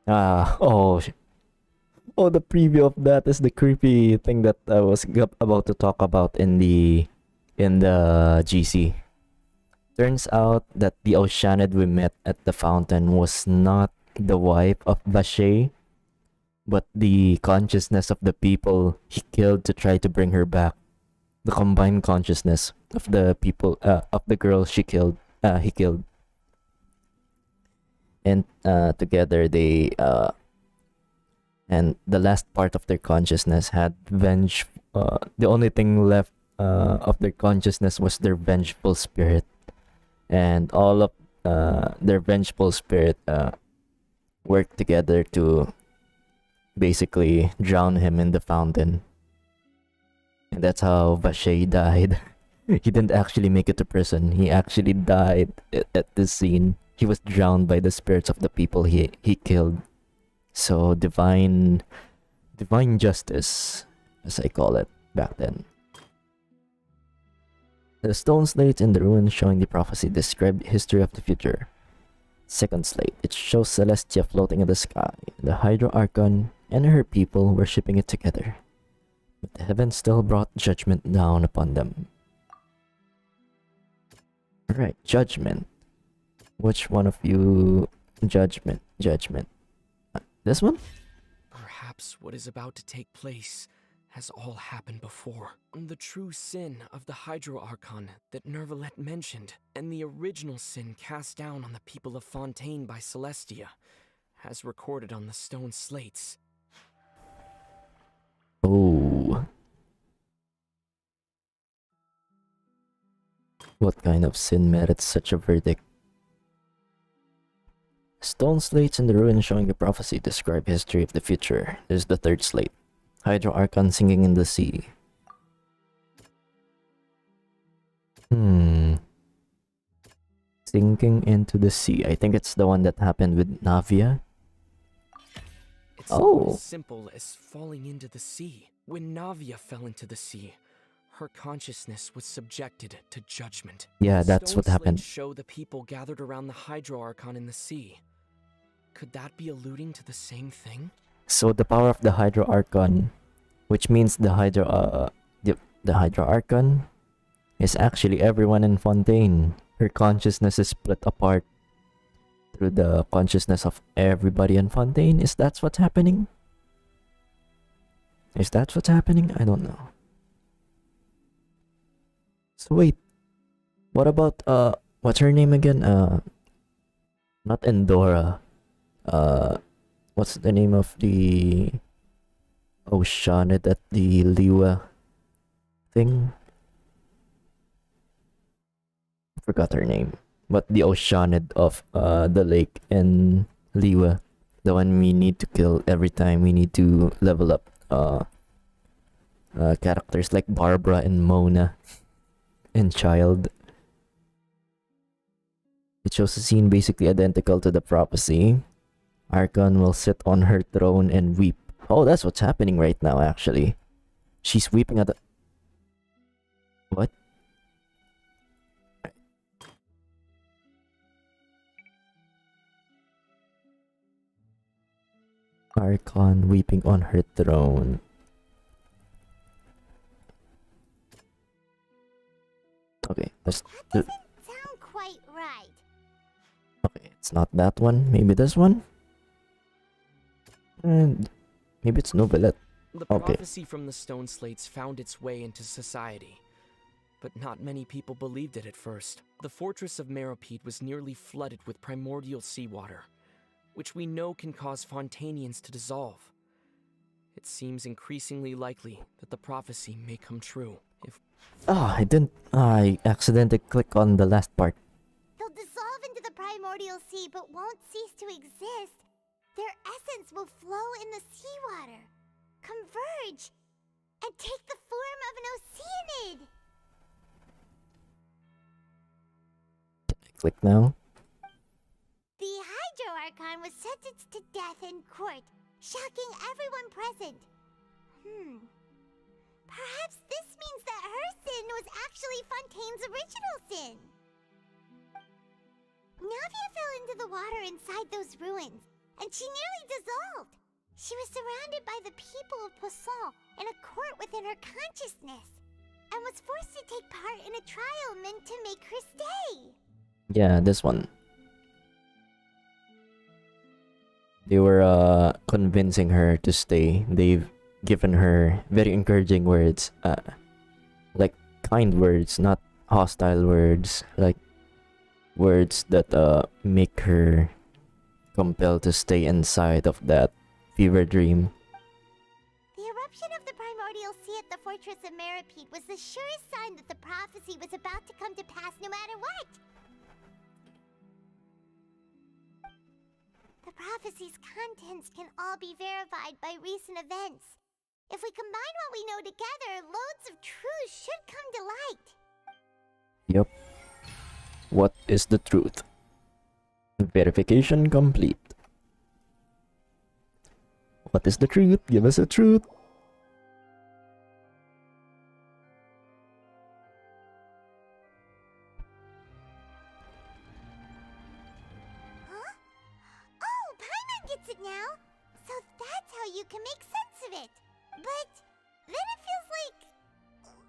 Oh, the preview of that is the creepy thing that I was about to talk about in the GC. Turns out that the Oceanid we met at the fountain was not the wife of Vache, but the consciousness of the people he killed to try to bring her back. The combined consciousness of the people, of the girl he killed. And together they, and the last part of their consciousness had the only thing left of their consciousness was their vengeful spirit. And all of their vengeful spirit worked together to basically drown him in the fountain. And that's how Vache died. He didn't actually make it to prison. He actually died at this scene. He was drowned by the spirits of the people he killed. So divine justice, as I call it back then. The stone slate in the ruins showing the prophecy describe history of the future. Second slate, it shows Celestia floating in the sky, the Hydro Archon and her people worshipping it together. But the heavens still brought judgment down upon them. Alright, judgment. Which one of you... Judgment. This one? Perhaps what is about to take place has all happened before. The true sin of the Hydro Archon that Nervalette mentioned, and the original sin cast down on the people of Fontaine by Celestia, as recorded on the stone slates. Oh. What kind of sin merits such a verdict? Stone slates in the ruins showing the prophecy describe history of the future. This is the third slate. Hydro Archon sinking in the sea. Sinking into the sea. I think it's the one that happened with Navia. It's not as simple as falling into the sea. When Navia fell into the sea, her consciousness was subjected to judgment. Yeah, that's what happened. Show the people gathered around the Hydro Archon in the sea. Could that be alluding to the same thing? So the power of the Hydro Archon, which means the Hydro Archon, is actually everyone in Fontaine. Her consciousness is split apart through the consciousness of everybody in Fontaine. Is that what's happening? Is that what's happening? I don't know. So wait, what about what's her name again? Not Endora. What's the name of the Oceanid at the Liwa thing? Forgot her name. But the Oceanid of the lake in Liwa, the one we need to kill every time we need to level up characters like Barbara and Mona and Child. It shows a scene basically identical to the prophecy. Archon will sit on her throne and weep. Oh, that's what's happening right now, actually. She's weeping at the... What? Archon weeping on her throne. Okay, let's do... Sound quite right. Okay, it's not that one. Maybe this one? And maybe it's Novelette. The Okay. prophecy from the stone slates found its way into society, but not many people believed it at first. The fortress of Meropide was nearly flooded with primordial seawater, which we know can cause Fontainians to dissolve. It seems increasingly likely that the prophecy may come true if... I accidentally clicked on the last part. They'll dissolve into the primordial sea but won't cease to exist. Their essence will flow in the seawater, converge, and take the form of an oceanid. Click now. The Hydro Archon was sentenced to death in court, shocking everyone present. Perhaps this means that her sin was actually Fontaine's original sin. Navia fell into the water inside those ruins, and she nearly dissolved. She was surrounded by the people of Croissant in a court within her consciousness, and was forced to take part in a trial meant to make her stay. Yeah, this one. They were convincing her to stay. They've given her very encouraging words, like kind words, not hostile words, like words that make her compelled to stay inside of that fever dream. The eruption of the primordial sea at the fortress of Meropide was the surest sign that the prophecy was about to come to pass no matter what. The prophecy's contents can all be verified by recent events. If we combine what we know together, loads of truth should come to light. Yep. What is the truth? Verification complete. What is the truth? Give us the truth. Oh, Paimon gets it now! So that's how you can make sense of it. But then it feels like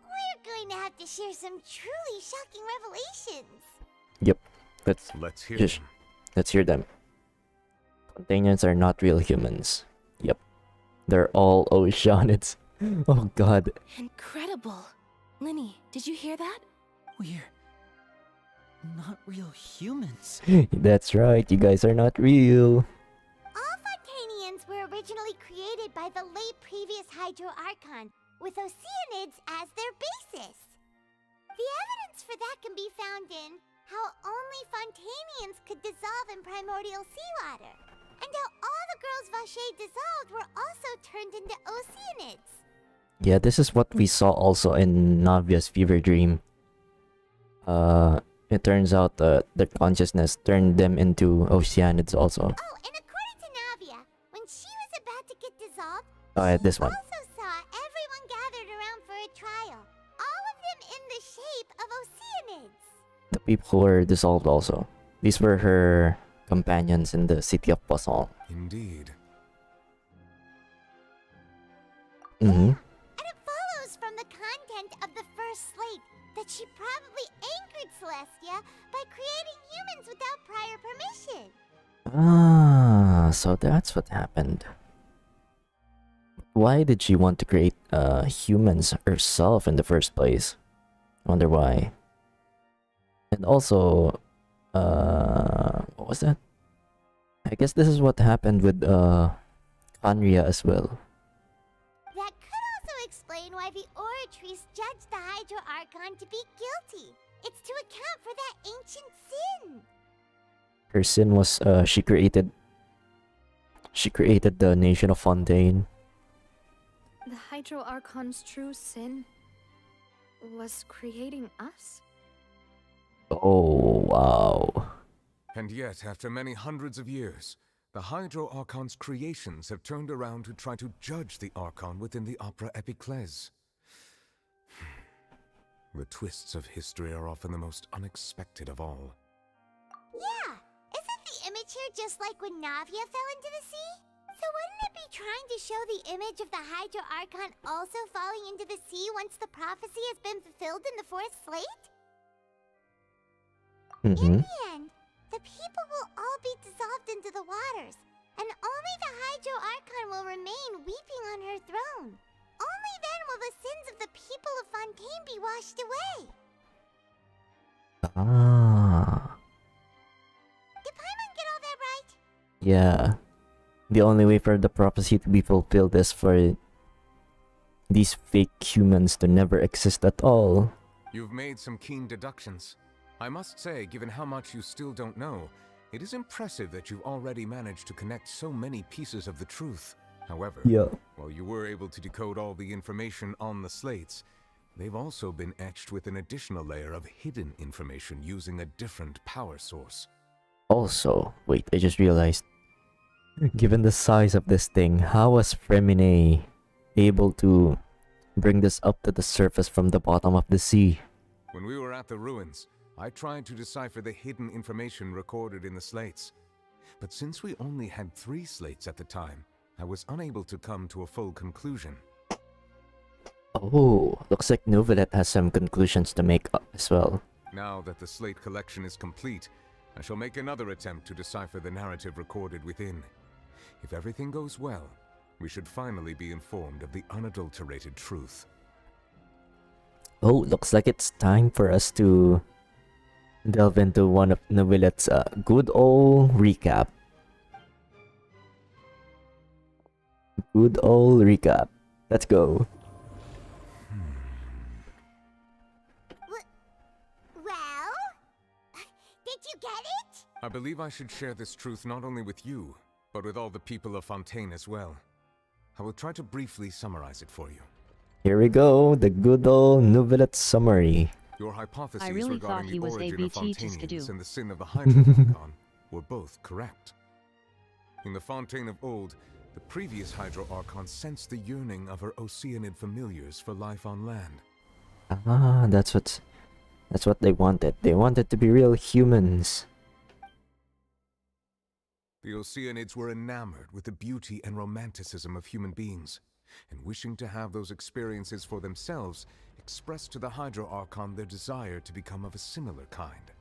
we're going to have to share some truly shocking revelations. Yep. Let's hear them. Let's hear them. Fontainians are not real humans. Yep. They're all Oceanids. Oh god. Incredible. Linny, did you hear that? We're not real humans. That's right, you guys are not real. All Fontainians were originally created by the late previous Hydro Archon, with Oceanids as their basis. The evidence for that can be found in how only Fontainians could dissolve in primordial seawater, and how all the girls Vacher dissolved were also turned into Oceanids. Yeah, this is what we saw also in Navia's fever dream. It turns out their consciousness turned them into Oceanids also. Oh, and according to Navia, when she was about to get dissolved, This one. also saw everyone gathered around for a trial, all of them in the shape of Oceanids. The people who were dissolved also. These were her companions in the city of Croissant. Indeed. Mm-hmm. And it follows from the content of the first slate that she probably anchored Celestia by creating humans without prior permission. Ah, so that's what happened. Why did she want to create humans herself in the first place? I wonder why. And also, what was that? I guess this is what happened with Anria as well. That could also explain why the Oratrice judged the Hydro Archon to be guilty. It's to account for that ancient sin. Her sin was she created the nation of Fontaine. The Hydro Archon's true sin was creating us? Oh, wow. And yet, after many hundreds of years, the Hydro Archon's creations have turned around to try to judge the Archon within the Opera Epiclese. The twists of history are often the most unexpected of all. Yeah, isn't the image here just like when Navia fell into the sea? So wouldn't it be trying to show the image of the Hydro Archon also falling into the sea once the prophecy has been fulfilled in the fourth slate? In the end, the people will all be dissolved into the waters, and only the Hydro Archon will remain weeping on her throne. Only then will the sins of the people of Fontaine be washed away. Ah. Did Paimon get all that right? Yeah. The only way for the prophecy to be fulfilled is for these fake humans to never exist at all. You've made some keen deductions. I must say, given how much you still don't know, it is impressive that you've already managed to connect so many pieces of the truth. However, while you were able to decode all the information on the slates, they've also been etched with an additional layer of hidden information using a different power source. Also, wait, I just realized, given the size of this thing, how was Fremine able to bring this up to the surface from the bottom of the sea? When we were at the ruins, I tried to decipher the hidden information recorded in the slates. But since we only had 3 slates at the time, I was unable to come to a full conclusion. Oh, looks like Novelet has some conclusions to make up as well. Now that the slate collection is complete, I shall make another attempt to decipher the narrative recorded within. If everything goes well, we should finally be informed of the unadulterated truth. Oh, looks like it's time for us to delve into one of Novelet's good old recap. Good old recap. Let's go. Well? Did you get it? I believe I should share this truth not only with you, but with all the people of Fontaine as well. I will try to briefly summarize it for you. Here we go, the good old Novelet summary. Your hypotheses I really thought regarding he the was origin of ABT to Skidoo. Fontanians and the sin of the Hydro Archon were both correct. In the Fontaine of old, the previous Hydro Archon sensed the yearning of her Oceanid familiars for life on land. Ah, that's what they wanted. They wanted to be real humans. The Oceanids were enamored with the beauty and romanticism of human beings, and wishing to have those experiences for themselves, expressed to the Hydro Archon their desire to become of a similar kind.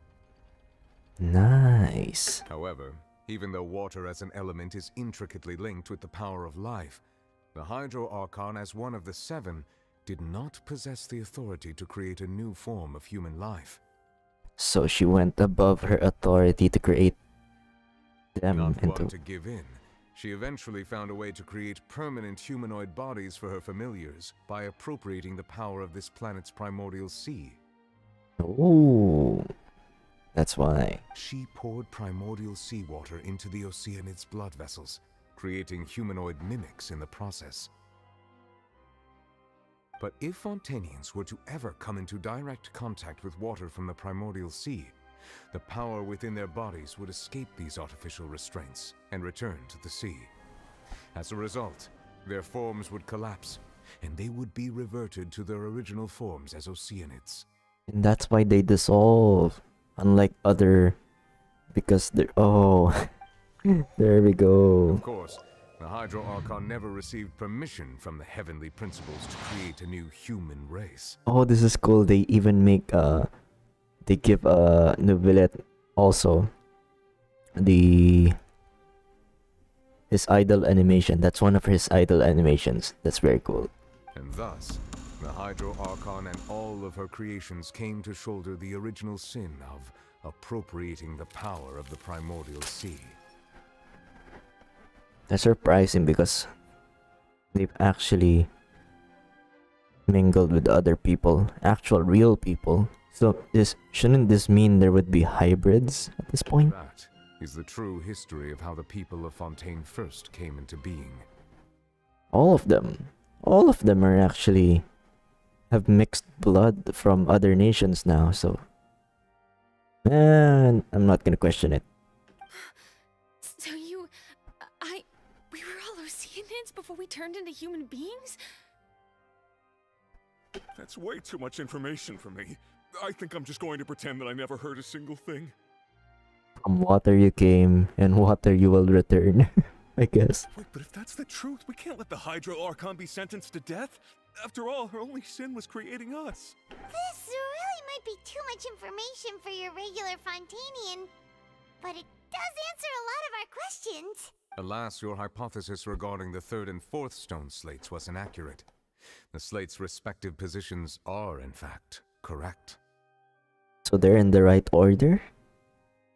Nice. However, even though water as an element is intricately linked with the power of life, the Hydro Archon, as one of the 7, did not possess the authority to create a new form of human life. So she went above her authority to create them Not into... one to give in, she eventually found a way to create permanent humanoid bodies for her familiars by appropriating the power of this planet's primordial sea. Oh, that's why. She poured primordial seawater into the Oceanid's blood vessels, creating humanoid mimics in the process. But if Fontanians were to ever come into direct contact with water from the primordial sea, the power within their bodies would escape these artificial restraints and return to the sea. As a result, their forms would collapse, and they would be reverted to their original forms as Oceanids. And that's why they dissolve. Unlike other... Because they're... Oh... There we go. Of course, the Hydro Archon never received permission from the heavenly principles to create a new human race. Oh, this is cool. They even make they give Novelet also the his idol animation. That's one of his idol animations. That's very cool. And thus, the Hydro Archon and all of her creations came to shoulder the original sin of appropriating the power of the primordial sea. That's surprising because they've actually mingled with other people, actual real people. So shouldn't this mean there would be hybrids at this point? That is the true history of how the people of Fontaine first came into being. All of them are actually have mixed blood from other nations now, so I'm not gonna question it. So we were all Oceanids before we turned into human beings? That's way too much information for me. I think I'm just going to pretend that I never heard a single thing. From water you came, and water you will return, I guess. Wait, but if that's the truth, we can't let the Hydro Archon be sentenced to death. After all, her only sin was creating us. This really might be too much information for your regular Fontainian, but it does answer a lot of our questions. Alas, your hypothesis regarding the third and fourth stone slates was inaccurate. The slates' respective positions are, in fact, correct. So they're in the right order?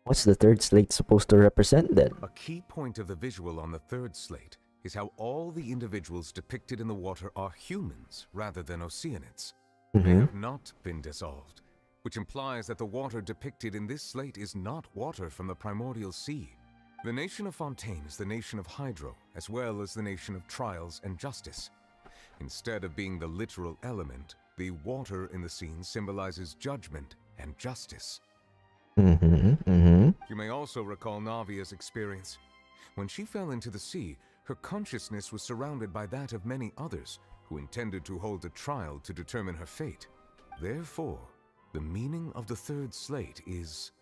What's the third slate supposed to represent then? A key point of the visual on the third slate is how all the individuals depicted in the water are humans rather than Oceanids. They have not been dissolved, which implies that the water depicted in this slate is not water from the primordial sea. The nation of Fontaine is the nation of Hydro, as well as the nation of Trials and Justice. Instead of being the literal element, the water in the scene symbolizes judgment and justice. You may also recall Navia's experience. When she fell into the sea, her consciousness was surrounded by that of many others who intended to hold a trial to determine her fate. Therefore, the meaning of the third slate is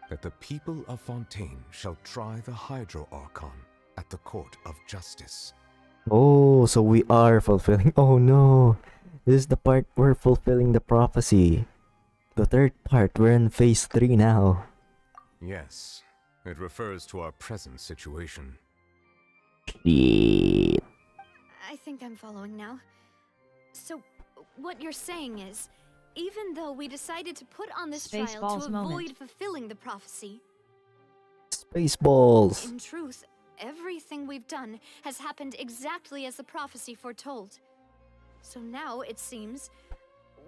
that the people of Fontaine shall try the Hydro Archon at the court of justice. Oh, so we are fulfilling. Oh no, this is the part we're fulfilling the prophecy. The third part, we're in phase 3 now. Yes, it refers to our present situation. Shit. I think I'm following now. So, what you're saying is, even though we decided to put on this trial Spaceballs to moment. avoid fulfilling the prophecy, Spaceballs. in truth, everything we've done has happened exactly as the prophecy foretold. So now, it seems,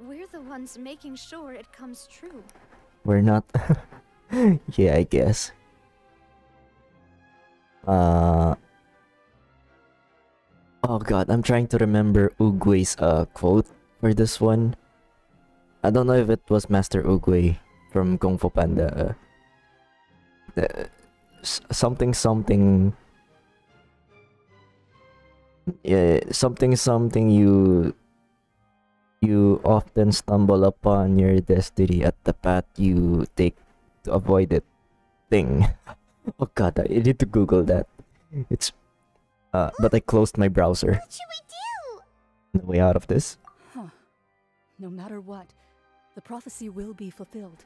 we're the ones making sure it comes true. We're not. Yeah, I guess. Oh god, I'm trying to remember Oogway's quote for this one. I don't know if it was Master Oogway from Kung Fu Panda. Something. Yeah, something you often stumble upon your destiny at the path you take to avoid it thing. Oh god, I need to Google that. It's but I closed my browser. What should we do? No way out of this. Huh. No matter what, the prophecy will be fulfilled.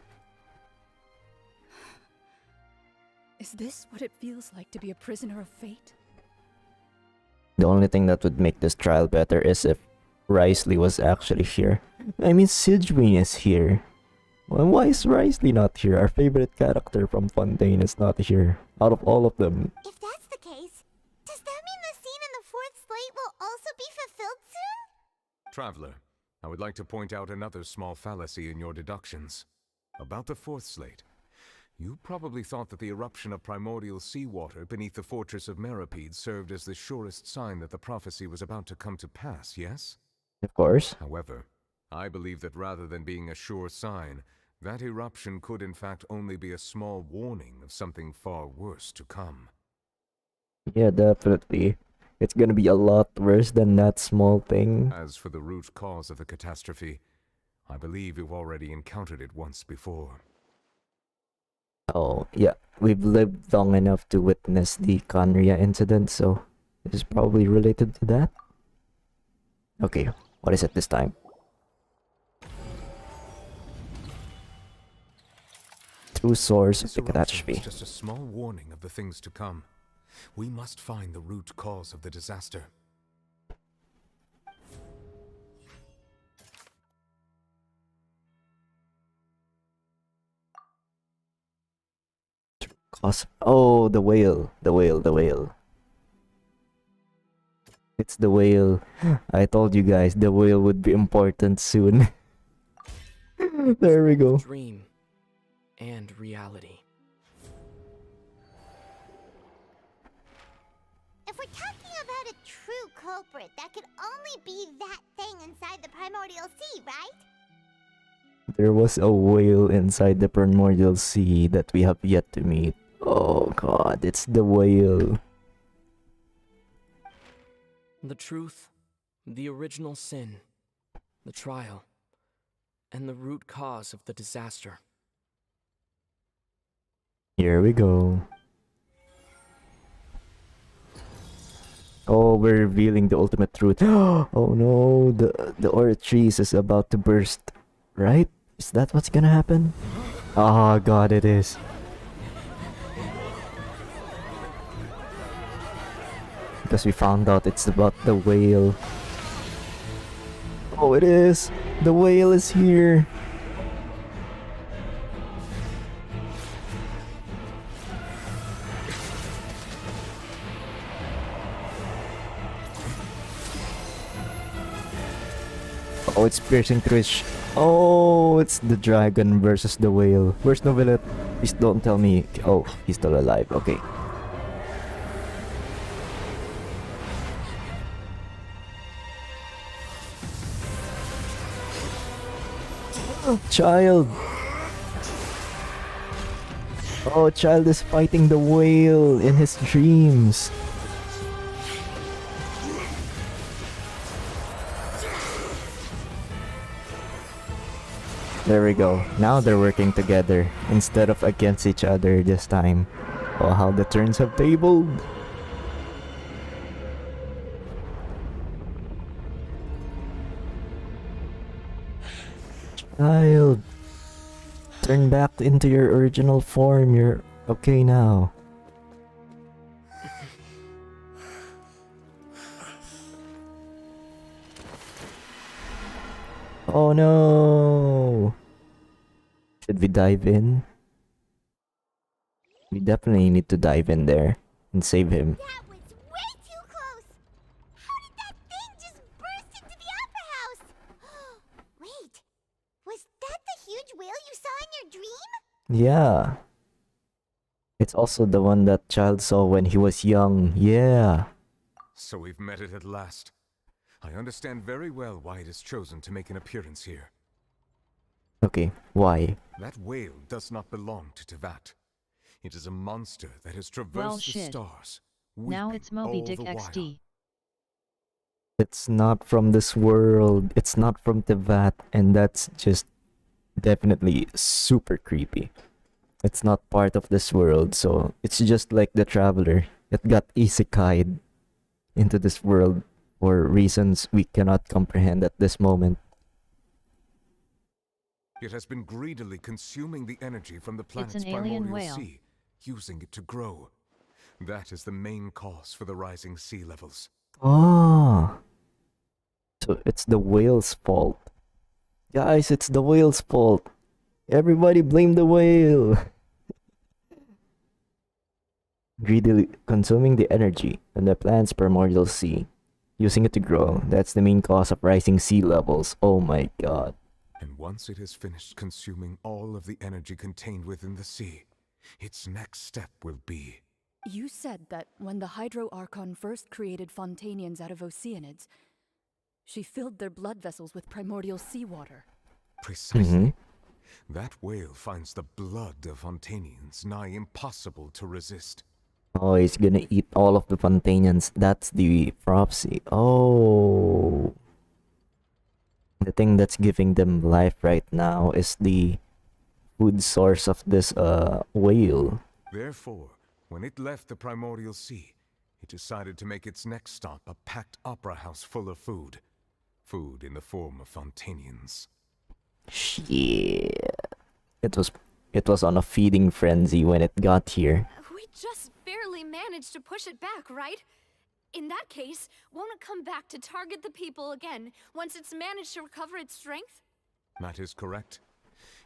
Is this what it feels like to be a prisoner of fate? The only thing that would make this trial better is if Risley was actually here. I mean, Sidgwin is here. Well, why is Risley not here? Our favorite character from Fontaine is not here. Out of all of them. If that's the case, does that mean the scene in the fourth slate will also be fulfilled soon? Traveler, I would like to point out another small fallacy in your deductions. About the fourth slate, you probably thought that the eruption of primordial seawater beneath the fortress of Meripede served as the surest sign that the prophecy was about to come to pass, yes? Of course. However, I believe that rather than being a sure sign, that eruption could in fact only be a small warning of something far worse to come. Yeah, definitely. It's gonna be a lot worse than that small thing. As for the root cause of the catastrophe, I believe you've already encountered it once before. Oh, yeah. We've lived long enough to witness the Conria incident, so this is probably related to that. Okay, what is it this time? True source of the catastrophe. Just a small warning of the things to come. We must find the root cause of the disaster. Oh, the whale. The whale, the whale. It's the whale. I told you guys the whale would be important soon. There we go. Dream and reality. If we're talking about a true culprit, that could only be that thing inside the primordial sea, right? There was a whale inside the primordial sea that we have yet to meet. Oh god, it's the whale. The truth, the original sin, the trial, and the root cause of the disaster. Here we go. Oh, we're revealing the ultimate truth. Oh no, the Orchis is about to burst. Right? Is that what's gonna happen? Oh god, it is. Because we found out it's about the whale. Oh, it is! The whale is here! Oh, it's piercing through his oh, it's the dragon versus the whale. Where's Novelet? Please don't tell me. Oh, he's still alive. Okay. Child! Oh, Child is fighting the whale in his dreams. There we go. Now they're working together instead of against each other this time. Oh, how the turns have tabled. Child, turn back into your original form. You're okay now. Oh no! Should we dive in? We definitely need to dive in there and save him. That was way too close! How did that thing just burst into the opera house? Wait, was that the huge whale you saw in your dream? Yeah. It's also the one that Child saw when he was young. Yeah. So we've met it at last. I understand very well why it is chosen to make an appearance here. Okay, why? That whale does not belong to Tevat. It is a monster that has traversed Well, the shit. stars. Now weeping it's Moby all Dick the while. XD. It's not from this world. It's not from Tevat, and that's just definitely super creepy. It's not part of this world, so it's just like the Traveler. It got isekai'd into this world for reasons we cannot comprehend at this moment. It has been greedily consuming the energy from the planet's an alien primordial whale. sea, using it to grow. That is the main cause for the rising sea levels. Ah. So it's the whale's fault. Guys, it's the whale's fault. Everybody blame the whale. Greedily consuming the energy from the planet's primordial sea, using it to grow. That's the main cause of rising sea levels. Oh my god. And once it has finished consuming all of the energy contained within the sea, its next step will be... You said that when the Hydro Archon first created Fontanians out of Oceanids, she filled their blood vessels with primordial seawater. Precisely. That whale finds the blood of Fontanians nigh impossible to resist. Oh, he's gonna eat all of the Fontanians. That's the prophecy. Oh. The thing that's giving them life right now is the food source of this whale. Therefore, when it left the primordial sea, it decided to make its next stop a packed opera house full of food. Food in the form of Fontanians. Shit. It was on a feeding frenzy when it got here. We just barely managed managed to push it back, right? In that case, won't it come back to target the people again once it's managed to recover its strength? That is correct.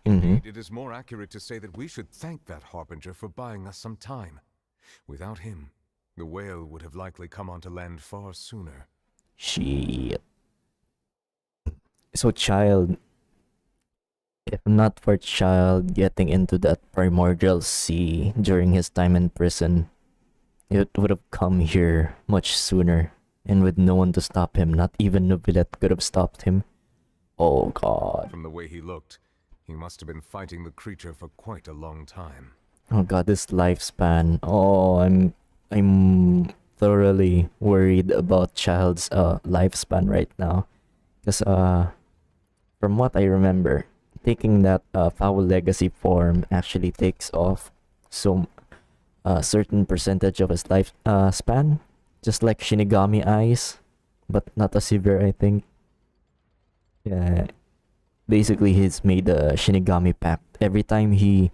Mm-hmm. Indeed, it is more accurate to say that we should thank that Harbinger for buying us some time. Without him, the whale would have likely come onto land far sooner. Shit. So Child, if not for Child getting into that primordial sea during his time in prison, it would have come here much sooner, and with no one to stop him. Not even Nobilette could have stopped him. Oh god. From the way he looked, he must have been fighting the creature for quite a long time. Oh god, this lifespan. Oh, I'm thoroughly worried about Child's lifespan right now. Because from what I remember, taking that foul legacy form actually takes off so a certain percentage of his life span, just like Shinigami eyes, but not as severe, I think. Yeah, basically he's made a Shinigami pact. Every time he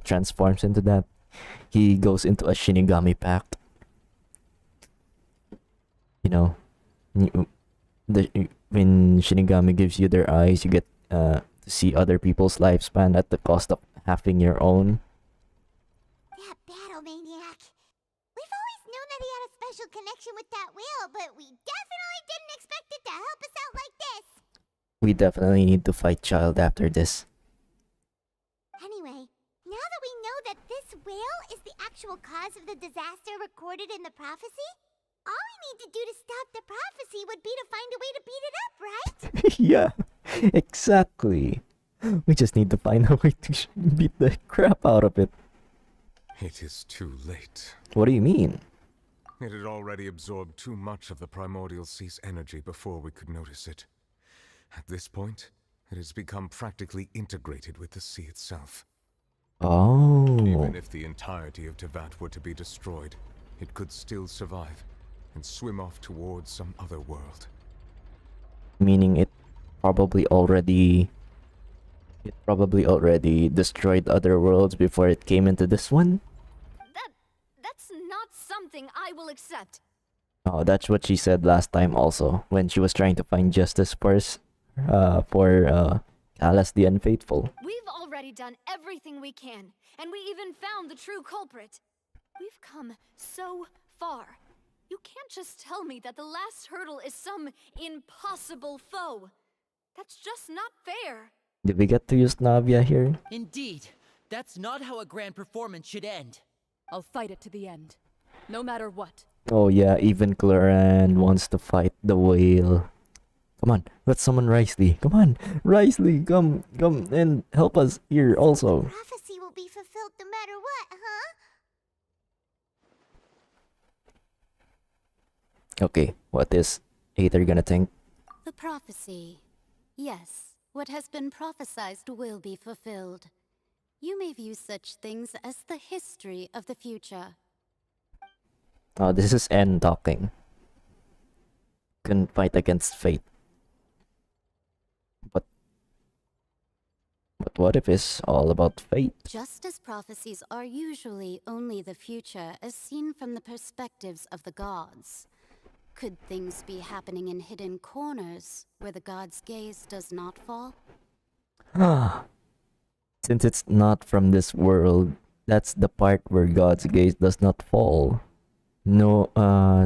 transforms into that, he goes into a Shinigami pact. You know, when Shinigami gives you their eyes, you get to see other people's lifespan at the cost of halving your own. That battle maniac. We've always known that he had a special connection with that whale, but we definitely didn't expect it to help us out like this. We definitely need to fight Child after this. Anyway, now that we know that this whale is the actual cause of the disaster recorded in the prophecy, all we need to do to stop the prophecy would be to find a way to beat it up, right? Yeah, exactly. We just need to find a way to beat the crap out of it. It is too late. What do you mean? It had already absorbed too much of the primordial sea's energy before we could notice it. At this point, it has become practically integrated with the sea itself. Oh. Even if the entirety of Tevat were to be destroyed, it could still survive and swim off towards some other world. Meaning it probably already destroyed other worlds before it came into this one? That's not something I will accept. Oh, that's what she said last time also, when she was trying to find justice for Callus the Unfaithful. We've already done everything we can, and we even found the true culprit. We've come so far. You can't just tell me that the last hurdle is some impossible foe. That's just not fair. Did we get to use Navia here? Indeed. That's not how a grand performance should end. I'll fight it to the end. No matter what. Oh yeah, even Cloran wants to fight the whale. Come on, let's summon Risley. Come on, Risley, come and help us here also. Prophecy will be fulfilled no matter what, huh? Okay, what is Aether gonna think? The prophecy. Yes, what has been prophesied will be fulfilled. You may view such things as the history of the future. Oh, this is N talking. Couldn't fight against fate. But what if it's all about fate? Just as prophecies are usually only the future as seen from the perspectives of the gods, could things be happening in hidden corners where the god's gaze does not fall? Since it's not from this world, that's the part where God's gaze does not fall. No,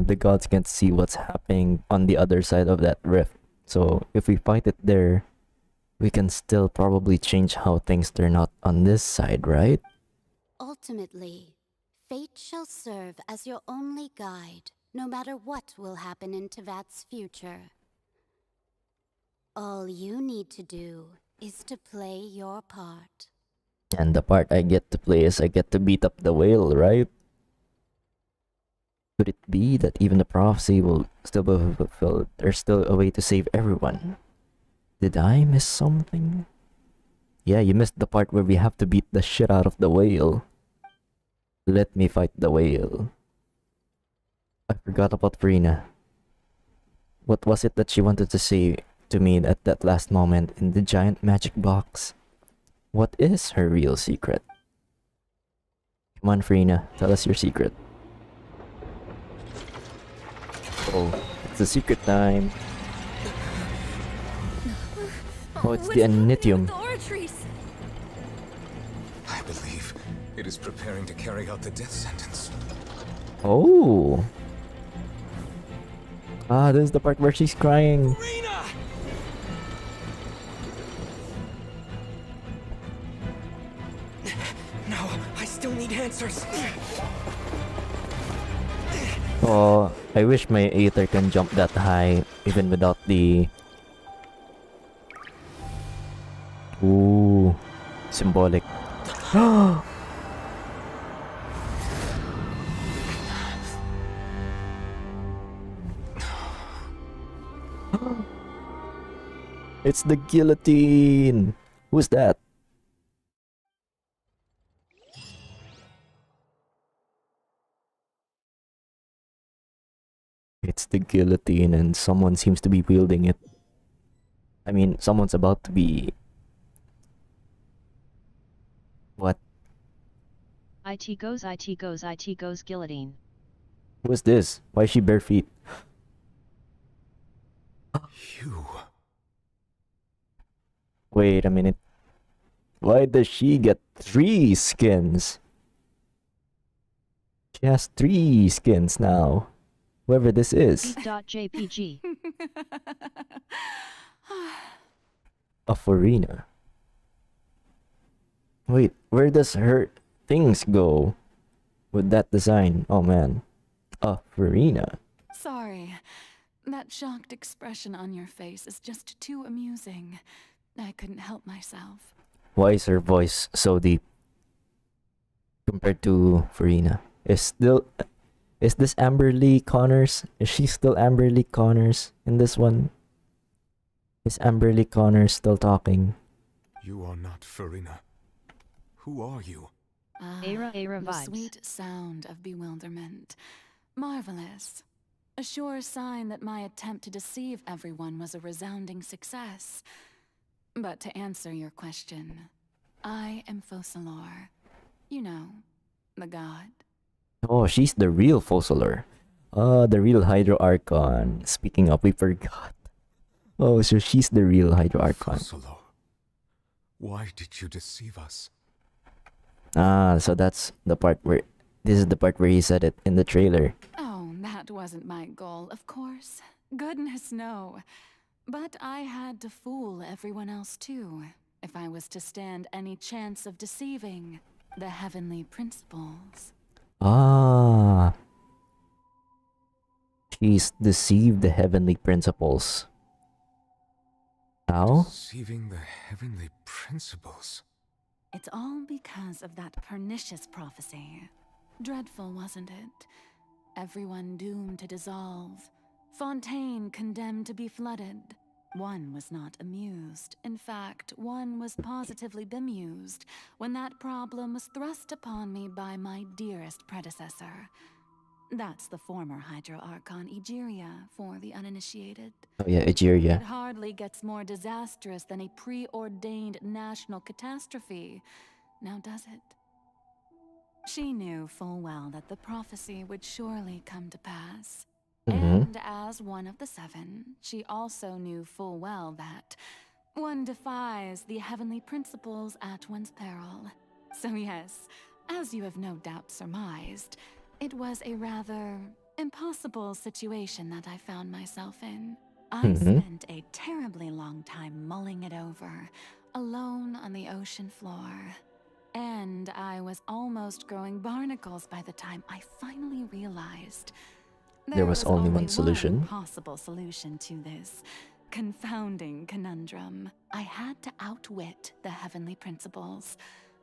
the gods can't see what's happening on the other side of that rift. So if we fight it there, we can still probably change how things turn out on this side, right? Ultimately, fate shall serve as your only guide, no matter what will happen in Tevat's future. All you need to do is to play your part. And the part I get to play is I get to beat up the whale, right? Could it be that even the prophecy will still be fulfilled? There's still a way to save everyone. Did I miss something? Yeah, you missed the part where we have to beat the shit out of the whale. Let me fight the whale. I forgot about Furina. What was it that she wanted to say to me at that last moment in the giant magic box? What is her real secret? Come on, Furina, tell us your secret. Uh-oh. It's the secret time. Oh, it's the Anitium. I believe it is preparing to carry out the death sentence. Oh. Ah, this is the part where she's crying. No, I still need answers. Oh, I wish my Aether can jump that high, even without the... Ooh, symbolic. It's the guillotine! Who's that? It's the guillotine and someone seems to be wielding it. I mean, someone's about to be... What? IT goes guillotine. Who's this? Why is she bare feet? You. Wait a minute. Why does she get 3 skins? She has 3 skins now. Whoever this is. .jpg. A Furina. Wait, where does her things go with that design? Oh man. A Furina. Sorry. That shocked expression on your face is just too amusing. I couldn't help myself. Why is her voice so deep compared to Furina? Is this Amberly Connors? Is she still Amberly Connors in this one? Is Amberly Connors still talking? You are not Furina. Who are you? Era The vibes. sweet sound of bewilderment. Marvelous. A sure sign that my attempt to deceive everyone was a resounding success. But to answer your question, I am Focalor. You know, the god. Oh, she's the real Focalor. The real Hydro Archon. Speaking of, we forgot. Oh, so she's the real Hydro Archon. Focalor, why did you deceive us? Ah, so that's the part where... This is the part where he said it in the trailer. Oh, that wasn't my goal, of course. Goodness, no. But I had to fool everyone else too, if I was to stand any chance of deceiving the heavenly principles. Ah. She's deceived the heavenly principles. How? Deceiving the heavenly principles. It's all because of that pernicious prophecy. Dreadful, wasn't it? Everyone doomed to dissolve. Fontaine condemned to be flooded. One was not amused. In fact, one was positively bemused when that problem was thrust upon me by my dearest predecessor. That's the former Hydro Archon Egeria for the uninitiated. Oh yeah, Egeria. It hardly gets more disastrous than a preordained national catastrophe. Now does it? She knew full well that the prophecy would surely come to pass. And as one of the 7, she also knew full well that one defies the heavenly principles at one's peril. So yes, as you have no doubt surmised, it was a rather impossible situation that I found myself in. I spent a terribly long time mulling it over, alone on the ocean floor. And I was almost growing barnacles by the time I finally realized there was only one solution. One possible solution to this confounding conundrum. I had to outwit the heavenly principles,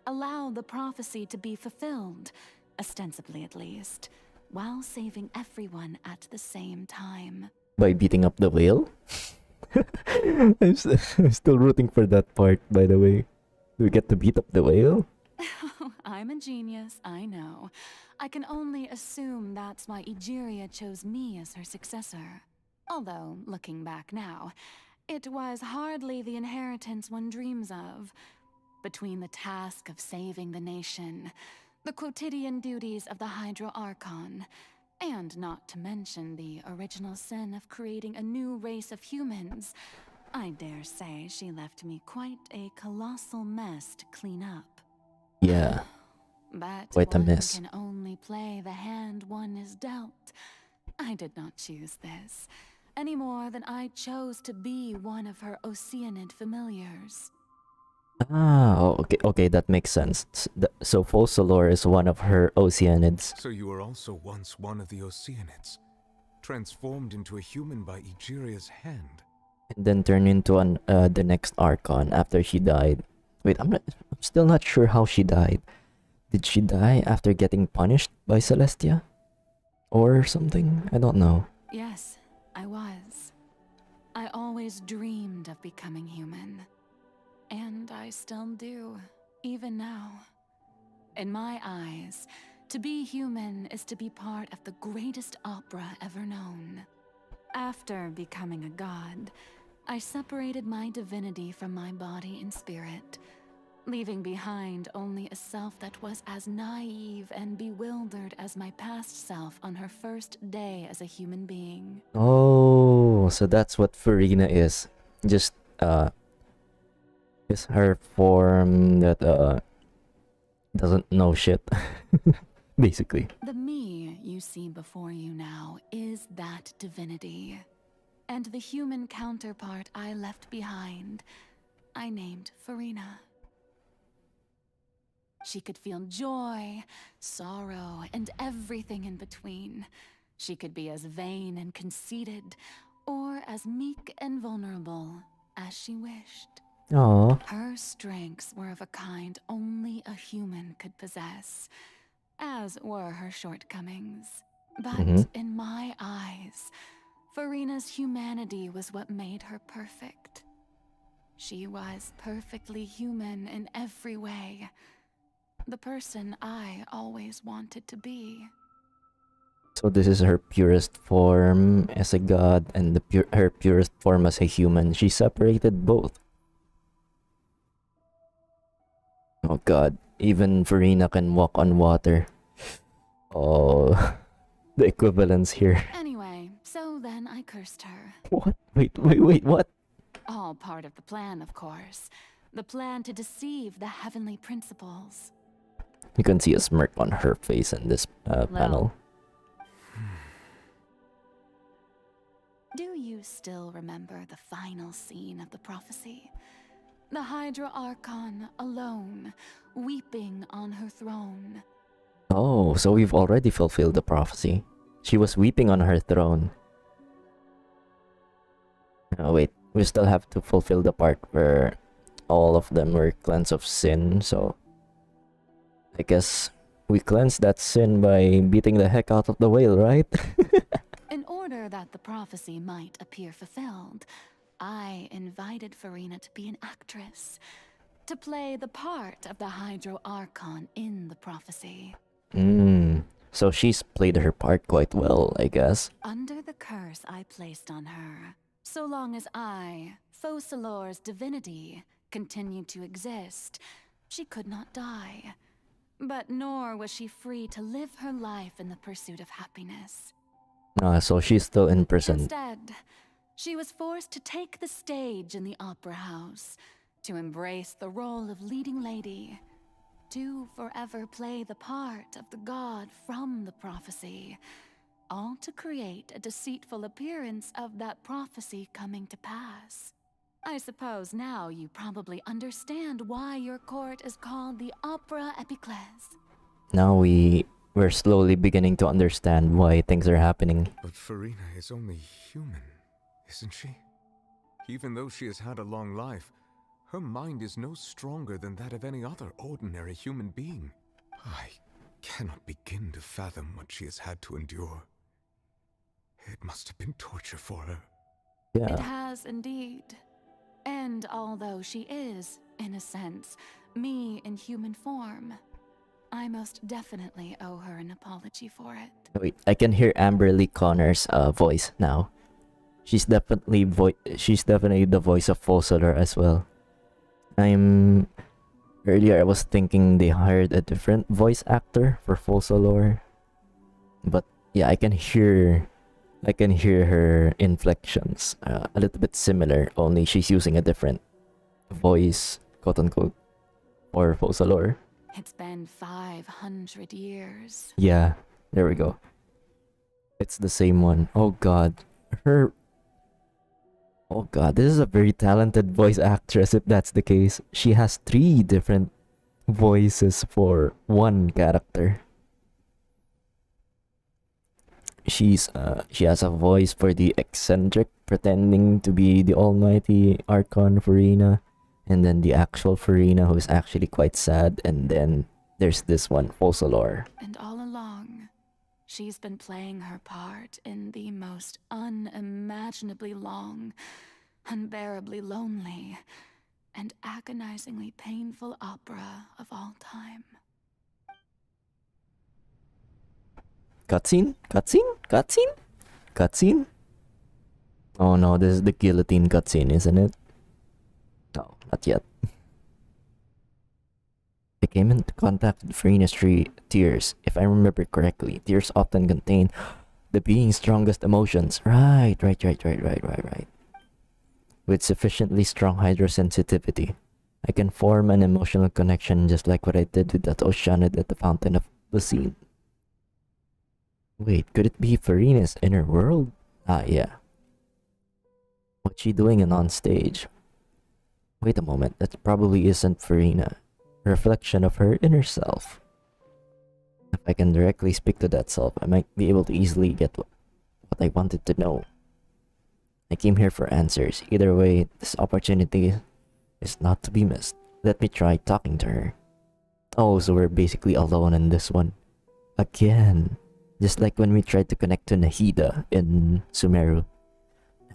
allow the prophecy to be fulfilled, ostensibly at least, while saving everyone at the same time. By beating up the whale? I'm still rooting for that part, by the way. Do we get to beat up the whale? I'm a genius, I know. I can only assume that's why Egeria chose me as her successor. Although, looking back now, it was hardly the inheritance one dreams of. Between the task of saving the nation, the quotidian duties of the Hydro Archon, And not to mention the original sin of creating a new race of humans. I dare say she left me quite a colossal mess to clean up. Yeah. But Quite a one mess. can only play the hand one is dealt. I did not choose this, any more than I chose to be one of her Oceanid familiars. Ah, okay, that makes sense. So Focalor is one of her Oceanids. So you were also once one of the Oceanids, transformed into a human by Egeria's hand. And then turned into the next Archon after she died. Wait, I'm still not sure how she died. Did she die after getting punished by Celestia? Or something? I don't know. Yes, I was. I always dreamed of becoming human. And I still do, even now. In my eyes, to be human is to be part of the greatest opera ever known. After becoming a god, I separated my divinity from my body and spirit, leaving behind only a self that was as naive and bewildered as my past self on her first day as a human being. Oh, so that's what Furina is. Just is her form that doesn't know shit. Basically. The me you see before you now is that divinity. And the human counterpart I left behind, I named Furina. She could feel joy, sorrow, and everything in between. She could be as vain and conceited, or as meek and vulnerable as she wished. Aww. Her strengths were of a kind only a human could possess, as were her shortcomings. But in my eyes, Furina's humanity was what made her perfect. She was perfectly human in every way. The person I always wanted to be. So this is her purest form as a god and her purest form as a human. She separated both. Oh god, even Furina can walk on water. Oh, the equivalence here. Anyway, so then I cursed her. What? Wait, what? All part of the plan, of course. The plan to deceive the heavenly principles. You can see a smirk on her face in this panel. Do you still remember the final scene of the prophecy? The Hydra Archon alone, weeping on her throne. Oh, so we've already fulfilled the prophecy. She was weeping on her throne. Oh wait, we still have to fulfill the part where all of them were cleansed of sin, so I guess we cleanse that sin by beating the heck out of the whale, right? In order that the prophecy might appear fulfilled, I invited Furina to be an actress, to play the part of the Hydro Archon in the prophecy. So she's played her part quite well, I guess. Under the curse I placed on her, so long as I, Focalor's divinity, continued to exist, she could not die. But nor was she free to live her life in the pursuit of happiness. So she's still in prison. Instead, she was forced to take the stage in the opera house, to embrace the role of leading lady, to forever play the part of the god from the prophecy, all to create a deceitful appearance of that prophecy coming to pass. I suppose now you probably understand why your court is called the Opera Epiclese. Now we're slowly beginning to understand why things are happening. But Furina is only human, isn't she? Even though she has had a long life, her mind is no stronger than that of any other ordinary human being. I cannot begin to fathom what she has had to endure. It must have been torture for her. Yeah. It has indeed. And although she is, in a sense, me in human form, I most definitely owe her an apology for it. Wait, I can hear Amberly Connor's voice now. She's definitely the voice of Focalor as well. Earlier I was thinking they hired a different voice actor for Focalor, but Yeah, I can hear her inflections. A little bit similar, only she's using a different voice, quote unquote, or Focalor. It's been 500 years. Yeah, there we go. It's the same one. Oh god. Oh god, this is a very talented voice actress if that's the case. She has 3 different voices for one character. She has a voice for the eccentric pretending to be the almighty Archon Furina, and then the actual Furina who is actually quite sad, and then there's this one, Focalor. And all along, she's been playing her part in the most unimaginably long, unbearably lonely, and agonizingly painful opera of all time. Cutscene? Cutscene? Cutscene? Cutscene? Oh no, this is the guillotine cutscene, isn't it? No, not yet. I came into contact with Furina's tears. If I remember correctly, tears often contain the being's strongest emotions. Right. With sufficiently strong hydrosensitivity, I can form an emotional connection just like what I did with that Oceanid at the Fountain of the Scene. Wait, could it be Furina's inner world? Ah, yeah. What's she doing on stage? Wait a moment, that probably isn't Furina. A reflection of her inner self. If I can directly speak to that self, I might be able to easily get what I wanted to know. I came here for answers. Either way, this opportunity is not to be missed. Let me try talking to her. Oh, so we're basically alone in this one. Again. Just like when we tried to connect to Nahida in Sumeru.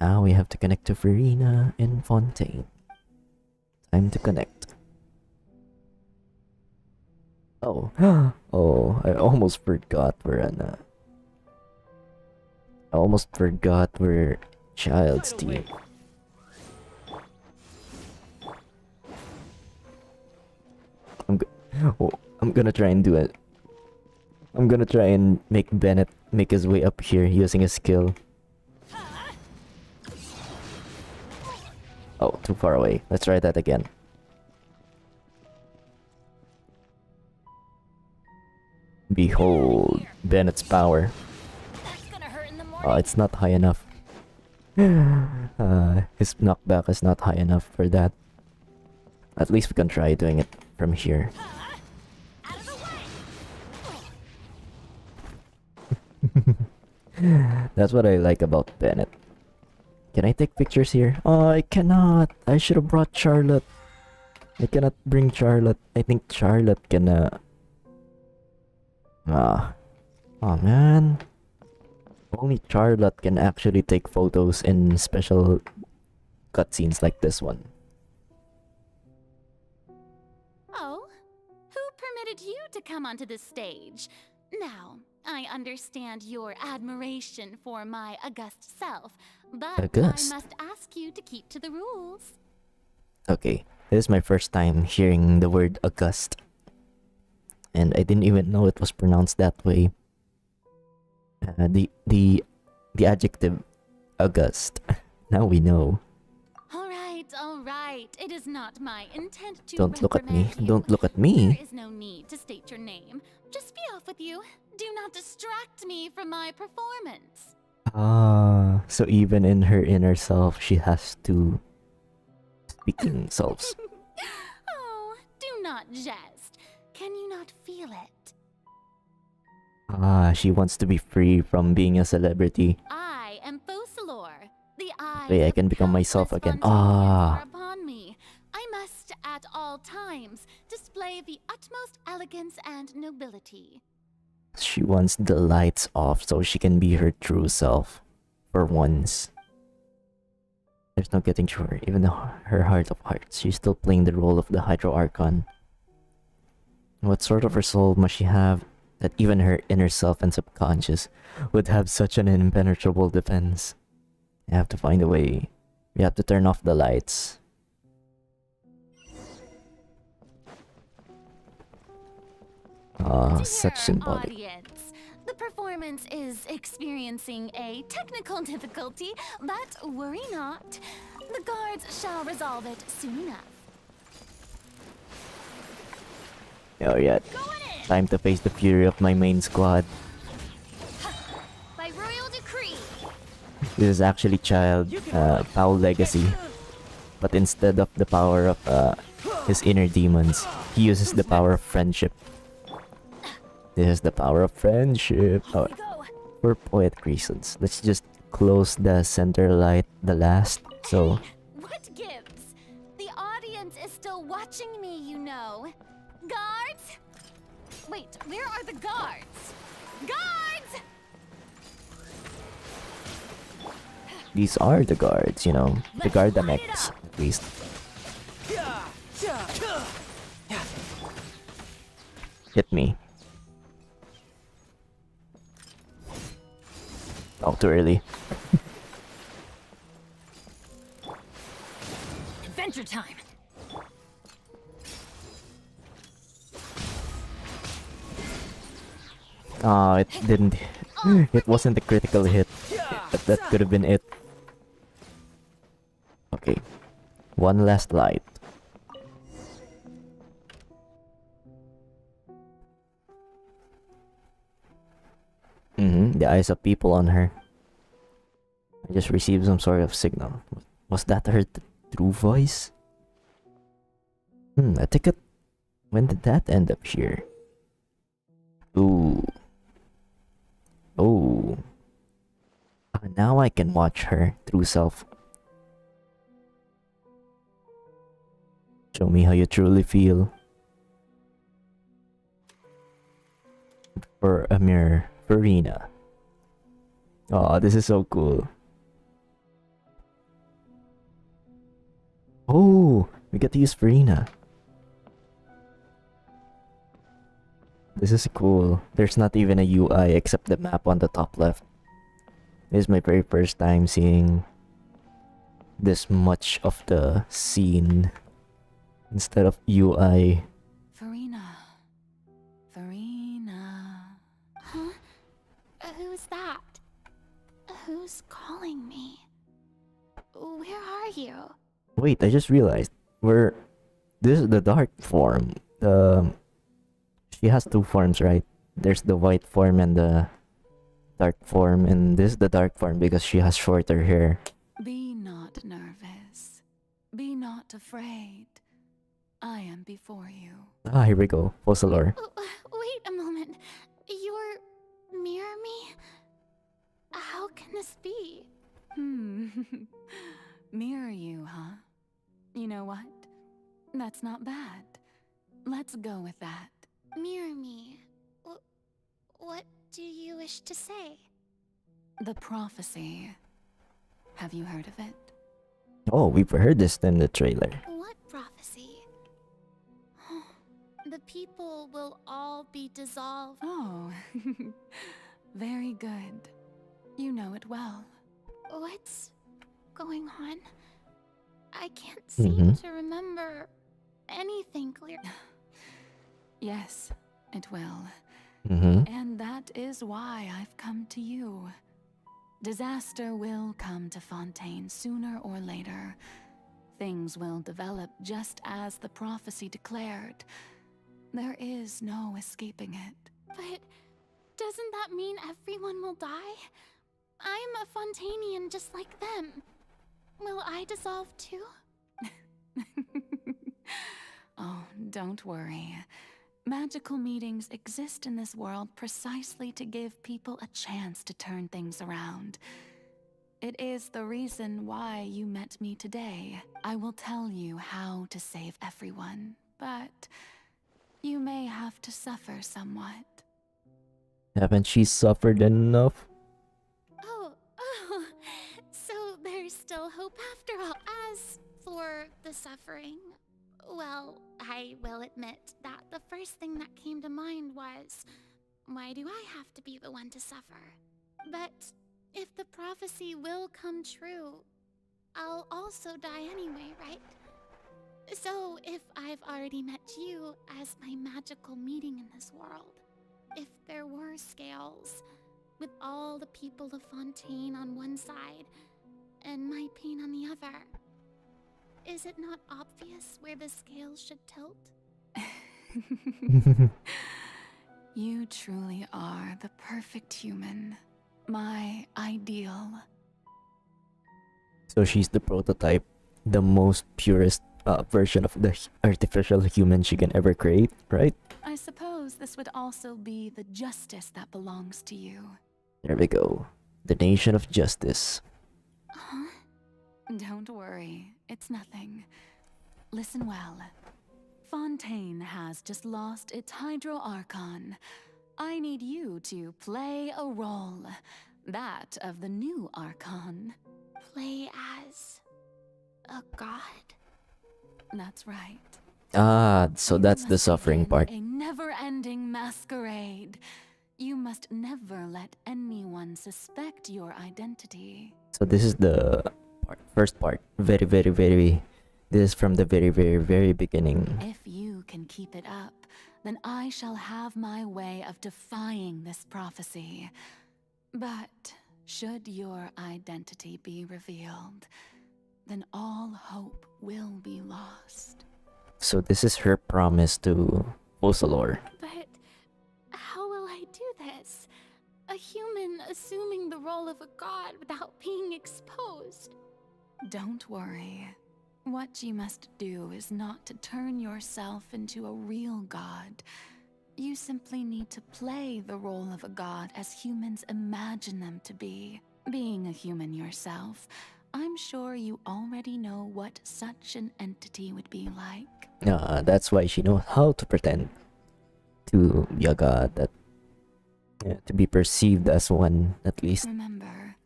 Now we have to connect to Furina in Fontaine. Time to connect. Oh. Oh, I almost forgot we're Child's team. I'm gonna try and do it. I'm gonna try and make Bennett make his way up here using a skill. Oh, too far away. Let's try that again. Behold Bennett's power. It's not high enough. His knockback is not high enough for that. At least we can try doing it from here. That's what I like about Bennett. Can I take pictures here? Oh, I cannot. I should have brought Charlotte. I cannot bring Charlotte. I think Charlotte can oh man. Only Charlotte can actually take photos in special cutscenes like this one. Oh, who permitted you to come onto the stage? Now, I understand your admiration for my august self, but August? I must ask you to keep to the rules. Okay, this is my first time hearing the word august. And I didn't even know it was pronounced that way. The adjective august. Now we know. All right. It is not my intent to Don't look at me. reprimand you. Don't look at me. There is no need to state your name. Just be off with you. Do not distract me from my performance. Ah, so even in her inner self, she has two speaking selves. Oh, do not jest. Can you not feel it? Ah, she wants to be free from being a celebrity. I am Focalor. The eyes Wait, I of can become countless myself again. Fontanians Ah. are upon me. I must, at all times, display the utmost elegance and nobility. She wants the lights off so she can be her true self. For once. There's no getting through her. Even though her heart of hearts, she's still playing the role of the Hydro Archon. What sort of a soul must she have that even her inner self and subconscious would have such an impenetrable defense? You have to find a way. We have to turn off the lights. Ah, such symbolic. Audience, the performance performance is experiencing a technical difficulty, but worry not. The guards shall resolve it soon enough. Oh yeah. Time to face the fury of my main squad. By royal decree. This is actually Foul Legacy. But instead of the power of his inner demons, he uses the power of friendship. This is the power of friendship. Oh, for poetic reasons. Let's just close the center light, the last. So. What gives? The audience is still watching me, you know. Guards? Wait, where are the guards? Guards! These are the guards, you know. The Gardamex, at least. Hit me. Oh, too early. Adventure time. Oh, it didn't. It wasn't a critical hit. But that could have been it. Okay. One last light. The eyes of people on her. I just received some sort of signal. Was that her true voice? A ticket? When did that end up here? Ooh. Oh. Now I can watch her true self. Show me how you truly feel. For a mirror. Furina. Oh, this is so cool. Oh, we get to use Furina. This is cool. There's not even a UI except the map on the top left. This is my very first time seeing this much of the scene instead of UI. Furina. Furina. Huh? Who's that? Who's calling me? Where are you? Wait, I just realized this is the dark form. She has two forms, right? There's the white form and the dark form, and this is the dark form because she has shorter hair. Be not nervous. Be not afraid. I am before you. Ah, here we go. Fossilor. Wait a moment. You're mirror me? How can this be? Mirror you, huh? You know what? That's not bad. Let's go with that. Mirror me. What do you wish to say? The prophecy. Have you heard of it? Oh, we've heard this in the trailer. What prophecy? The people will all be dissolved. Oh, very good. You know it well. What's going on? I can't seem to remember anything clear. Yes, it will. Mm-hmm. And that is why I've come to you. Disaster will come to Fontaine sooner or later. Things will develop just as the prophecy declared. There is no escaping it. But doesn't that mean everyone will die? I'm a Fontainian just like them. Will I dissolve too? Oh, don't worry. Magical meetings exist in this world precisely to give people a chance to turn things around. It is the reason why you met me today. I will tell you how to save everyone, but you may have to suffer somewhat. Haven't she suffered enough? Oh, so there's still hope after all. As for the suffering, well, I will admit that the first thing that came to mind was, why do I have to be the one to suffer? But if the prophecy will come true, I'll also die anyway, right? So if I've already met you as my magical meeting in this world, if there were scales, with all the people of Fontaine on one side and my pain on the other. Is it not obvious where the scales should tilt? You truly are the perfect human. My ideal. So she's the prototype, the most purest version of the artificial human she can ever create, right? I suppose this would also be the justice that belongs to you. There we go. The nation of justice. Huh? Don't worry, it's nothing. Listen well. Fontaine has just lost its Hydro Archon. I need you to play a role. That of the new Archon. Play as a god? That's right. Ah, so that's the suffering part. A never-ending masquerade. You must never let anyone suspect your identity. So this is the first part. Very, very, very. This is from the very, very, very beginning. If you can keep it up, then I shall have my way of defying this prophecy. But should your identity be revealed, then all hope will be lost. So this is her promise to Focalor. But how will I do this? A human assuming the role of a god without being exposed. Don't worry. What you must do is not to turn yourself into a real god. You simply need to play the role of a god as humans imagine them to be. Being a human yourself, I'm sure you already know what such an entity would be like. That's why she knows how to pretend to be a god, that to be perceived as one, at least. Remember,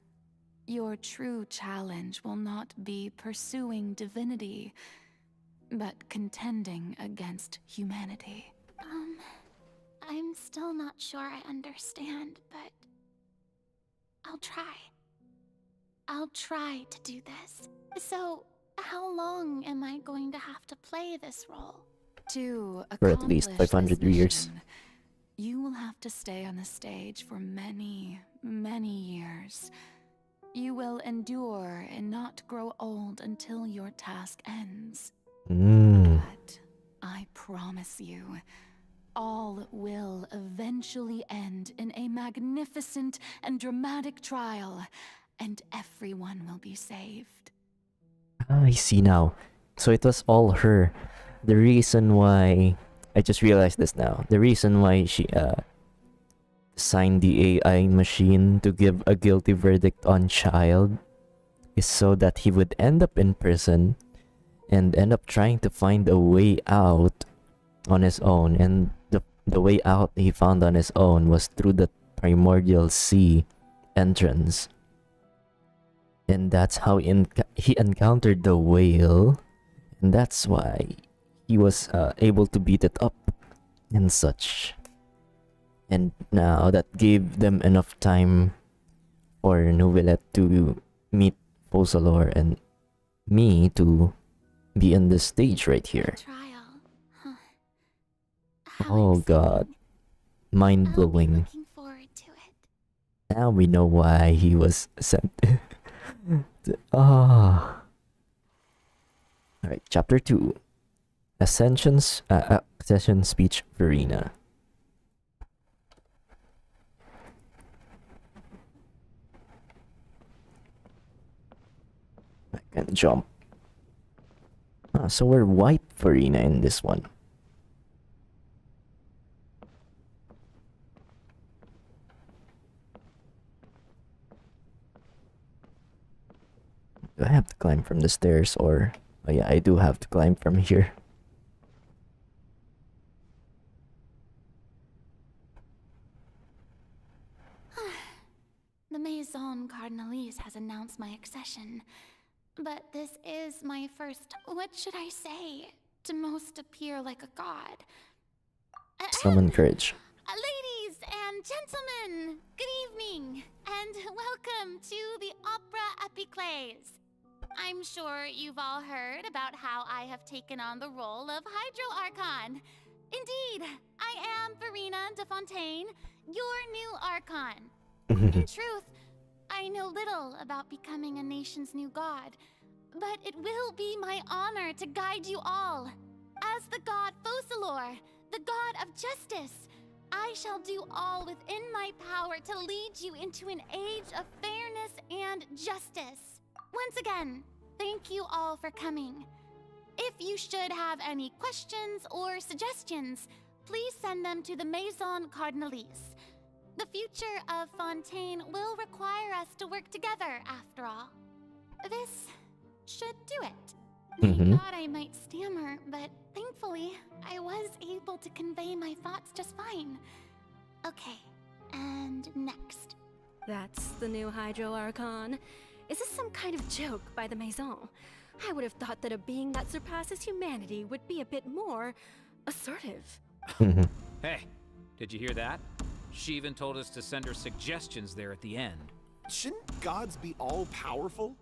your true challenge will not be pursuing divinity, but contending against humanity. I'm still not sure I understand, but I'll try. I'll try to do this. So, how long am I going to have to play this role? To For at least accomplish 500 this years. mission, you will have to stay on the stage for many, many years. You will endure and not grow old until your task ends. But I promise you, all will eventually end in a magnificent and dramatic trial, and everyone will be saved. I see now. So it was all her. The reason why... I just realized this now. The reason why she signed the AI machine to give a guilty verdict on Child is so that he would end up in prison and end up trying to find a way out on his own. And the way out he found on his own was through the Primordial Sea entrance. And that's how he encountered the whale. And that's why he was able to beat it up and such. And now that gave them enough time for Novelette to meet Focalor and me to be on the stage right here. Oh god. Mind-blowing. Now we know why he was sent. Alright, chapter 2. Ascension speech Furina. I can jump. So we're white Furina in this one. Do I have to climb from the stairs or... Oh yeah, I do have to climb from here. The Maison Cardinalise has announced my accession. But this is my first, what should I say, to most appear like a god. Summon courage. Ladies and gentlemen, good evening, and welcome to the Opera Epiclese. I'm sure you've all heard about how I have taken on the role of Hydro Archon. Indeed, I am Furina de Fontaine, your new Archon. In truth, I know little about becoming a nation's new god, but it will be my honor to guide you all. As the god Focalor, the god of justice, I shall do all within my power to lead you into an age of fairness and justice. Once again, thank you all for coming. If you should have any questions or suggestions, please send them to the Maison Cardinalise. The future of Fontaine will require us to work together, after all. This should do it. I thought I might stammer, but thankfully, I was able to convey my thoughts just fine. Okay, and next. That's the new Hydro Archon. Is this some kind of joke by the Maison? I would have thought that a being that surpasses humanity would be a bit more assertive. Hey, did you hear that? She even told us to send her suggestions there at the end. Shouldn't gods be all-powerful?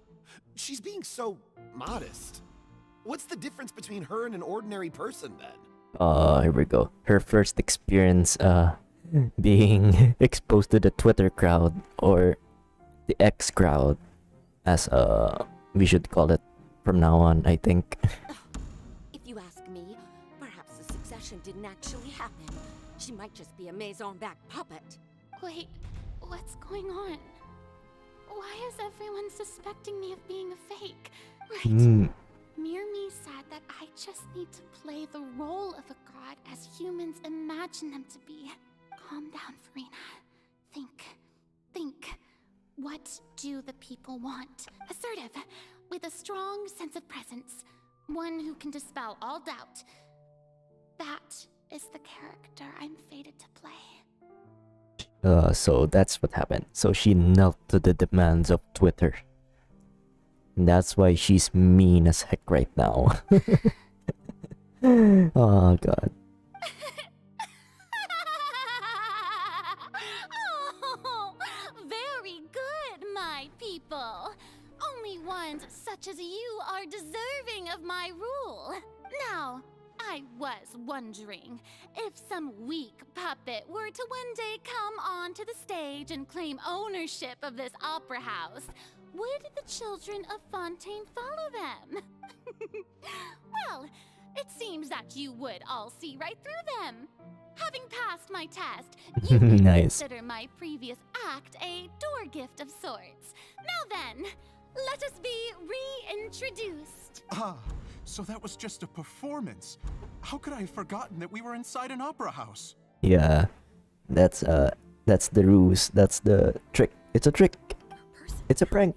She's being so modest. What's the difference between her and an ordinary person, then? Here we go. Her first experience, being exposed to the Twitter crowd, or the X crowd, as, we should call it from now on, I think. If you ask me, perhaps the succession didn't actually happen. She might just be a Maison-back puppet. Wait, what's going on? Why is everyone suspecting me of being a fake? Right. Mirmi said that I just need to play the role of a god as humans imagine them to be. Calm down, Furina. Think. What do the people want? Assertive, with a strong sense of presence. One who can dispel all doubt. That is the character I'm fated to play. So that's what happened. So she knelt to the demands of Twitter. And that's why she's mean as heck right now. Oh god. Oh, very good, my people. Only ones such as you are deserving of my rule. Now, I was wondering, if some weak puppet were to one day come onto the stage and claim ownership of this opera house, would the children of Fontaine follow them? Well, it seems that you would all see right through them. Having passed my test, you can Nice. consider my previous act a door gift of sorts. Now then, let us be reintroduced. Ah, so that was just a performance. How could I have forgotten that we were inside an opera house? Yeah. That's the ruse. That's the trick. It's a trick. It's a prank.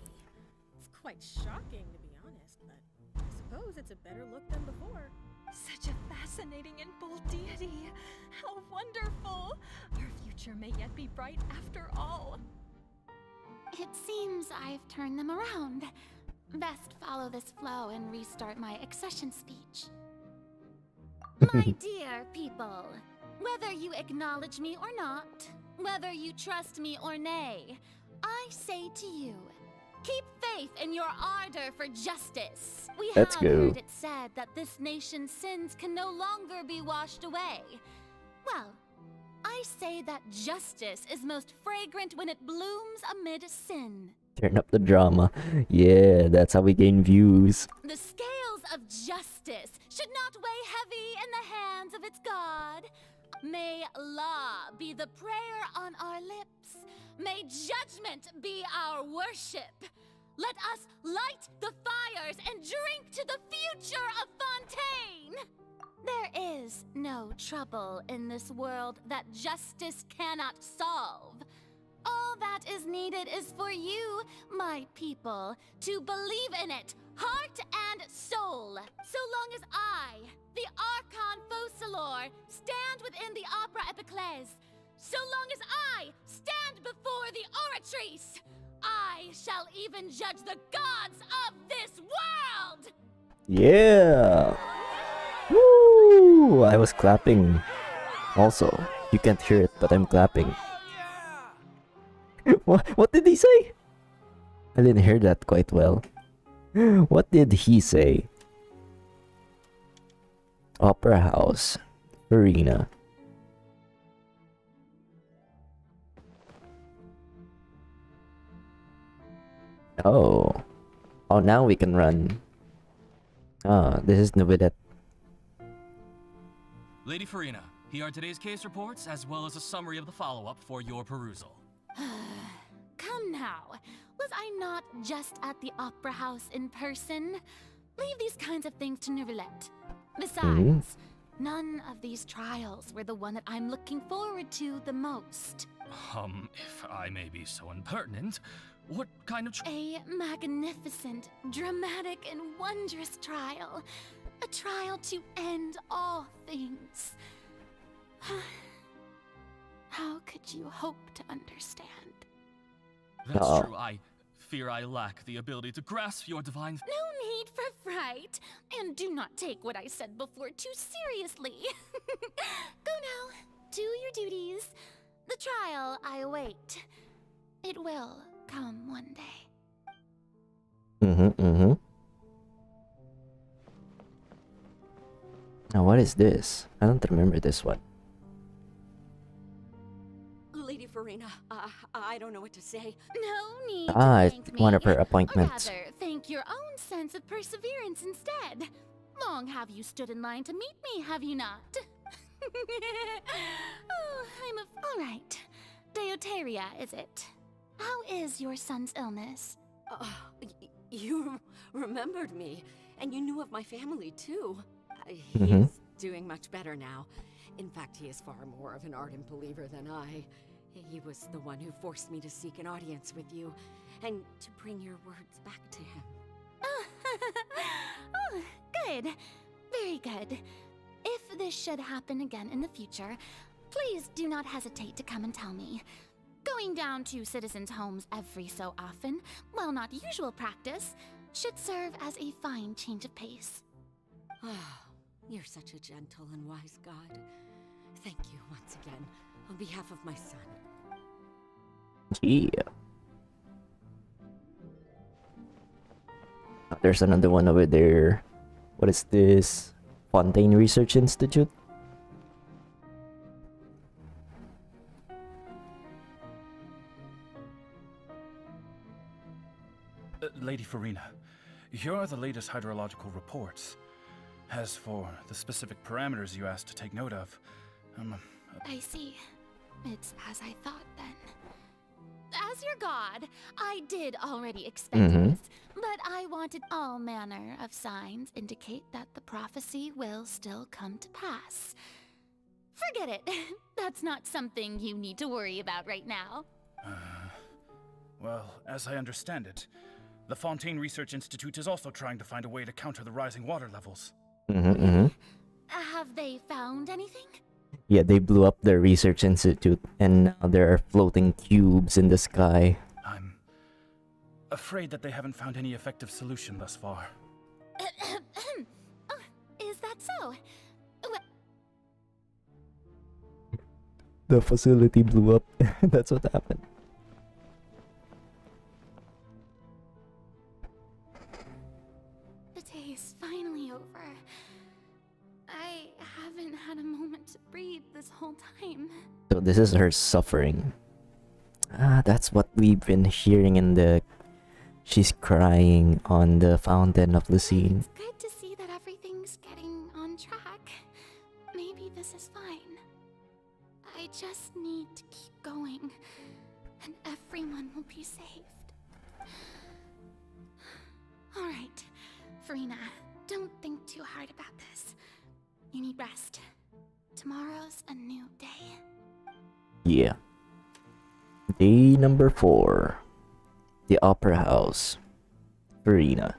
It's quite shocking, to be honest, but I suppose it's a better look than before. Such a fascinating and bold deity. How wonderful! Our future may yet be bright after all. It seems I've turned them around. Best follow this flow and restart my accession speech. My dear people, whether you acknowledge me or not, whether you trust me or nay, I say to you, keep faith in your ardor for justice. We Let's have go. heard it said that this nation's sins can no longer be washed away. Well, I say that justice is most fragrant when it blooms amid sin. Turn up the drama. Yeah, that's how we gain views. The scales of justice should not weigh heavy in the hands of its God. May law be the prayer on our lips. May judgment be our worship. Let us light the fires and drink to the future of Fontaine. There is no trouble in this world that justice cannot solve. All that is needed is for you, my people, to believe in it, heart and soul. So long as I, the Archon Focalor, stand within the Opera Epiclese, so long as I stand before the Oratrice, I shall even judge the gods of this world! Yeah. Woo! I was clapping. Also, you can't hear it, but I'm clapping. What did he say? I didn't hear that quite well. What did he say? Opera House, Furina. Oh. Oh, now we can run. Ah, this is Novedette. Lady Furina, here are today's case reports, as well as a summary of the follow-up for your perusal. Come now. Was I not just at the Opera House in person? Leave these kinds of things to Neuvillette. Besides, none of these trials were the one that I'm looking forward to the most. If I may be so impertinent, what kind of A magnificent, dramatic, and wondrous trial. A trial to end all things. How could you hope to understand? That's true. I fear I lack the ability to grasp your divine... No need for fright. And do not take what I said before too seriously. Go now. Do your duties. The trial I await. It will come one day. Now, what is this? I don't remember this one. Lady Furina, I don't know what to say. No need Ah, to it's thank one me. of her appointments. Or rather, thank your own sense of perseverance instead. Long have you stood in line to meet me, have you not? All right. Deuteria, is it? How is your son's illness? You remembered me, and you knew of my family, too. He's doing much better now. In fact, he is far more of an ardent believer than I. He was the one who forced me to seek an audience with you, and to bring your words back to him. Oh, good. Very good. If this should happen again in the future, please do not hesitate to come and tell me. Going down to citizens' homes every so often, while not usual practice, should serve as a fine change of pace. You're such a gentle and wise god. Thank you once again, on behalf of my son. Yeah. There's another one over there. What is this? Fontaine Research Institute? Lady Furina, here are the latest hydrological reports. As for the specific parameters you asked to take note of, I see. It's as I thought then. As your god, I did already expect this, but I wanted all manner of signs indicate that the prophecy will still come to pass. Forget it. That's not something you need to worry about right now. Well, as I understand it, the Fontaine Research Institute is also trying to find a way to counter the rising water levels. Have they found anything? Yeah, they blew up their research institute, and now there are floating cubes in the sky. I'm afraid that they haven't found any effective solution thus far. Is that so? The facility blew up. That's what happened. The day is finally over. I haven't had a moment to breathe this whole time. So this is her suffering. Ah, that's what we've been hearing in the... She's crying on the fountain of Lucine. It's good to see that everything's getting on track. Maybe this is fine. I just need to keep going, and everyone will be saved. Alright, Furina, don't think too hard about this. You need rest. Tomorrow's a new day. Yeah. Day number 4. The Opera House. Furina.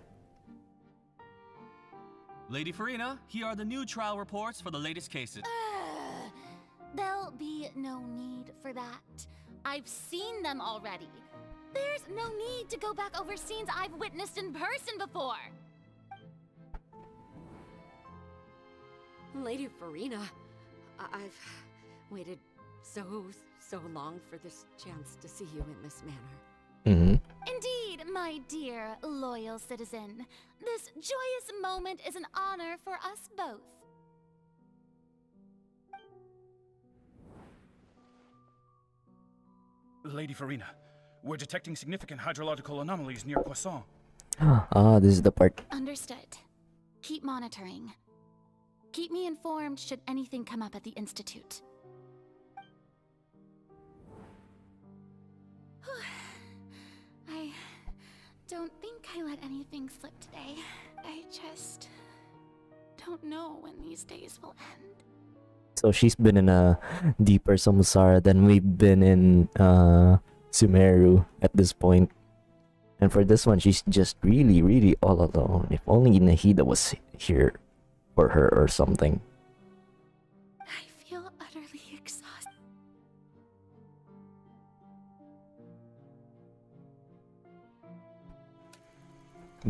Lady Furina, here are the new trial reports for the latest cases. There'll be no need for that. I've seen them already. There's no need to go back over scenes I've witnessed in person before. Lady Furina, I've waited so long for this chance to see you in this manner. Indeed, my dear, loyal citizen. This joyous moment is an honor for us both. Lady Furina, We're detecting significant hydrological anomalies near Croissant. Ah, this is the part. Understood. Keep monitoring. Keep me informed should anything come up at the Institute. I don't think I let anything slip today. I just don't know when these days will end. So she's been in a deeper samsara than we've been in Sumeru at this point. And for this one, she's just really all alone. If only Nahida was here for her or something. I feel utterly exhausted.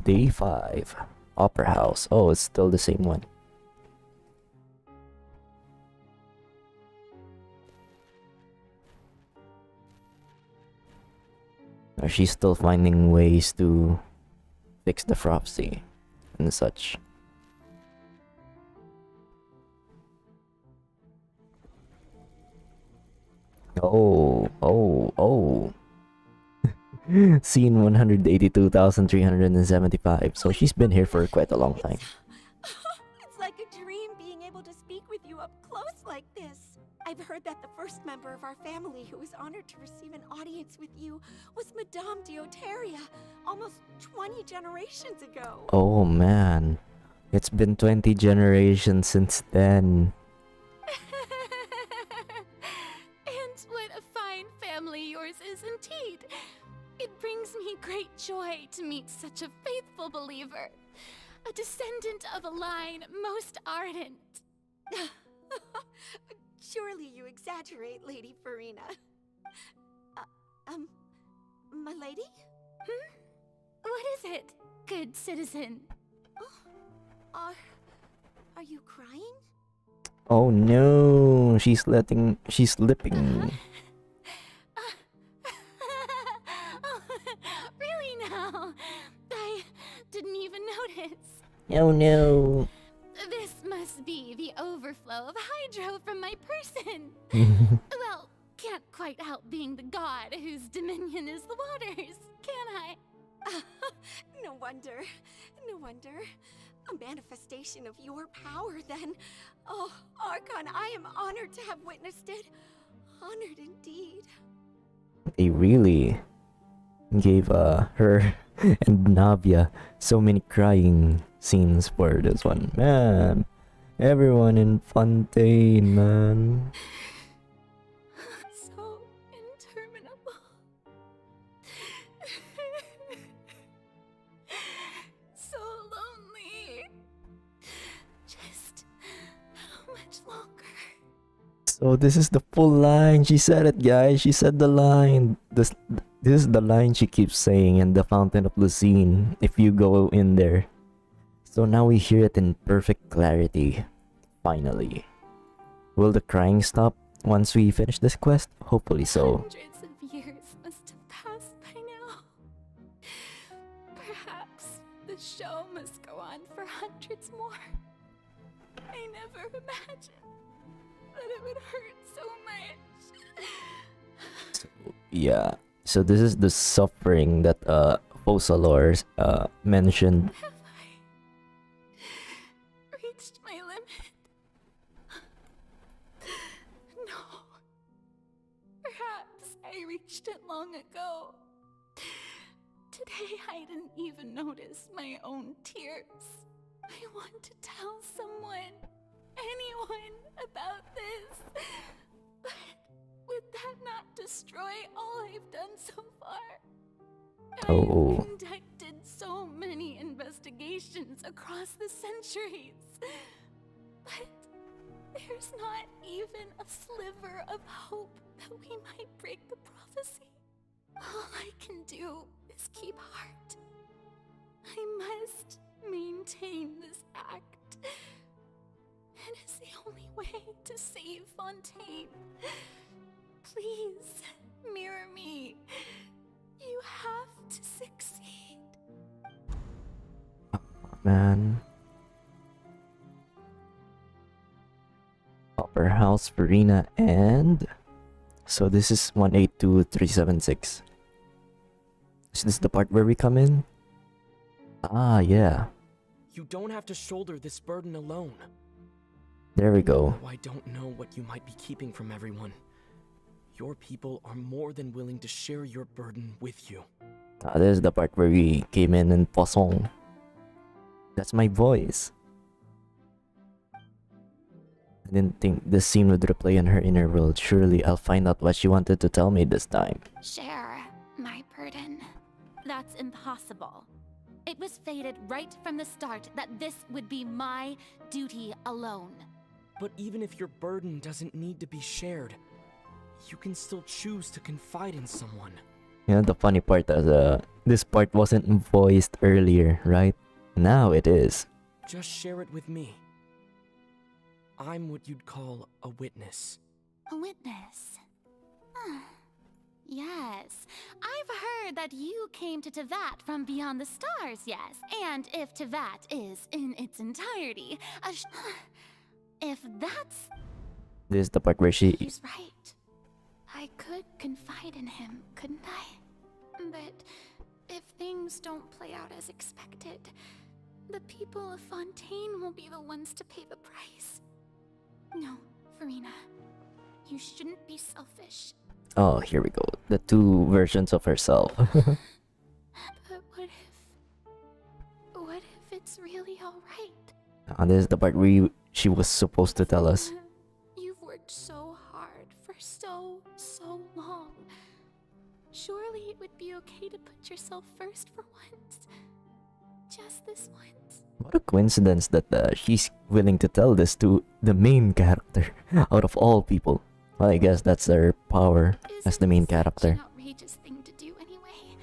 Day 5. Opera House. Oh, it's still the same one. She's still finding ways to fix the prophecy and such. Oh. Scene 182,375. So she's been here for quite a long time. It's like a dream being able to speak with you up close like this. I've heard that the first member of our family who was honored to receive an audience with you was Madame Deoteria, almost 20 generations ago. Oh man. It's been 20 generations since then. And what a fine family yours is indeed. It brings me great joy to meet such a faithful believer, a descendant of a line most ardent. Surely you exaggerate, Lady Furina. My lady? What is it, good citizen? Are you crying? Oh no, she's slipping. Really now? I didn't even notice. Oh no. This must be the overflow of hydro from my person. Well, can't quite help being the god whose dominion is the waters, can I? No wonder. A manifestation of your power, then. Oh, Archon, I am honored to have witnessed it. Honored indeed. They really gave her and Navia so many crying scenes for this one. Man, everyone in Fontaine, man. So interminable. So lonely. Just how much longer? So this is the full line. She said it, guys. She said the line. This is the line she keeps saying in the Fountain of Lucine if you go in there. So now we hear it in perfect clarity. Finally. Will the crying stop once we finish this quest? Hopefully so. Hundreds of years must have passed by now. Perhaps the show must go on for hundreds more. I never imagined that it would hurt so much. Yeah. So this is the suffering that Fossalor mentioned. Have I reached my limit? No. Perhaps I reached it long ago. Today I didn't even notice my own tears. I want to tell someone, anyone, about this. But would that not destroy all I've done so far? Oh. I've conducted so many investigations across the centuries. But there's not even a sliver of hope that we might break the prophecy. All I can do is keep heart. I must maintain this act. It is the only way to save Fontaine. Please, mirror me. You have to succeed. Man. Opera House, Furina, and... So this is 182376. Is this the part where we come in? Ah, yeah. You don't have to shoulder this burden alone. There we go. Oh, I don't know what you might be keeping from everyone. Your people are more than willing to share your burden with you. Ah, this is the part where we came in Croissant. That's my voice. I didn't think this scene would replay in her inner world. Surely I'll find out what she wanted to tell me this time. Share my burden. That's impossible. It was fated right from the start that this would be my duty alone. But even if your burden doesn't need to be shared, you can still choose to confide in someone. You know, the funny part is this part wasn't voiced earlier, right? Now it is. Just share it with me. I'm what you'd call a witness. A witness? Yes, I've heard that you came to Tevat from beyond the stars, yes. And if Tevat is in its entirety, if that's... This is the part where she... He's right. I could confide in him, couldn't I? But if things don't play out as expected, the people of Fontaine will be the ones to pay the price. No, Furina. You shouldn't be selfish. Oh, here we go. The two versions of herself. But what if it's really alright? This is the part where she was supposed to tell us. You've worked so hard for so long. Surely it would be okay to put yourself first for once. Just this once. What a coincidence that she's willing to tell this to the main character out of all people. Well, I guess that's her power as the main character. An outrageous thing to do anyway.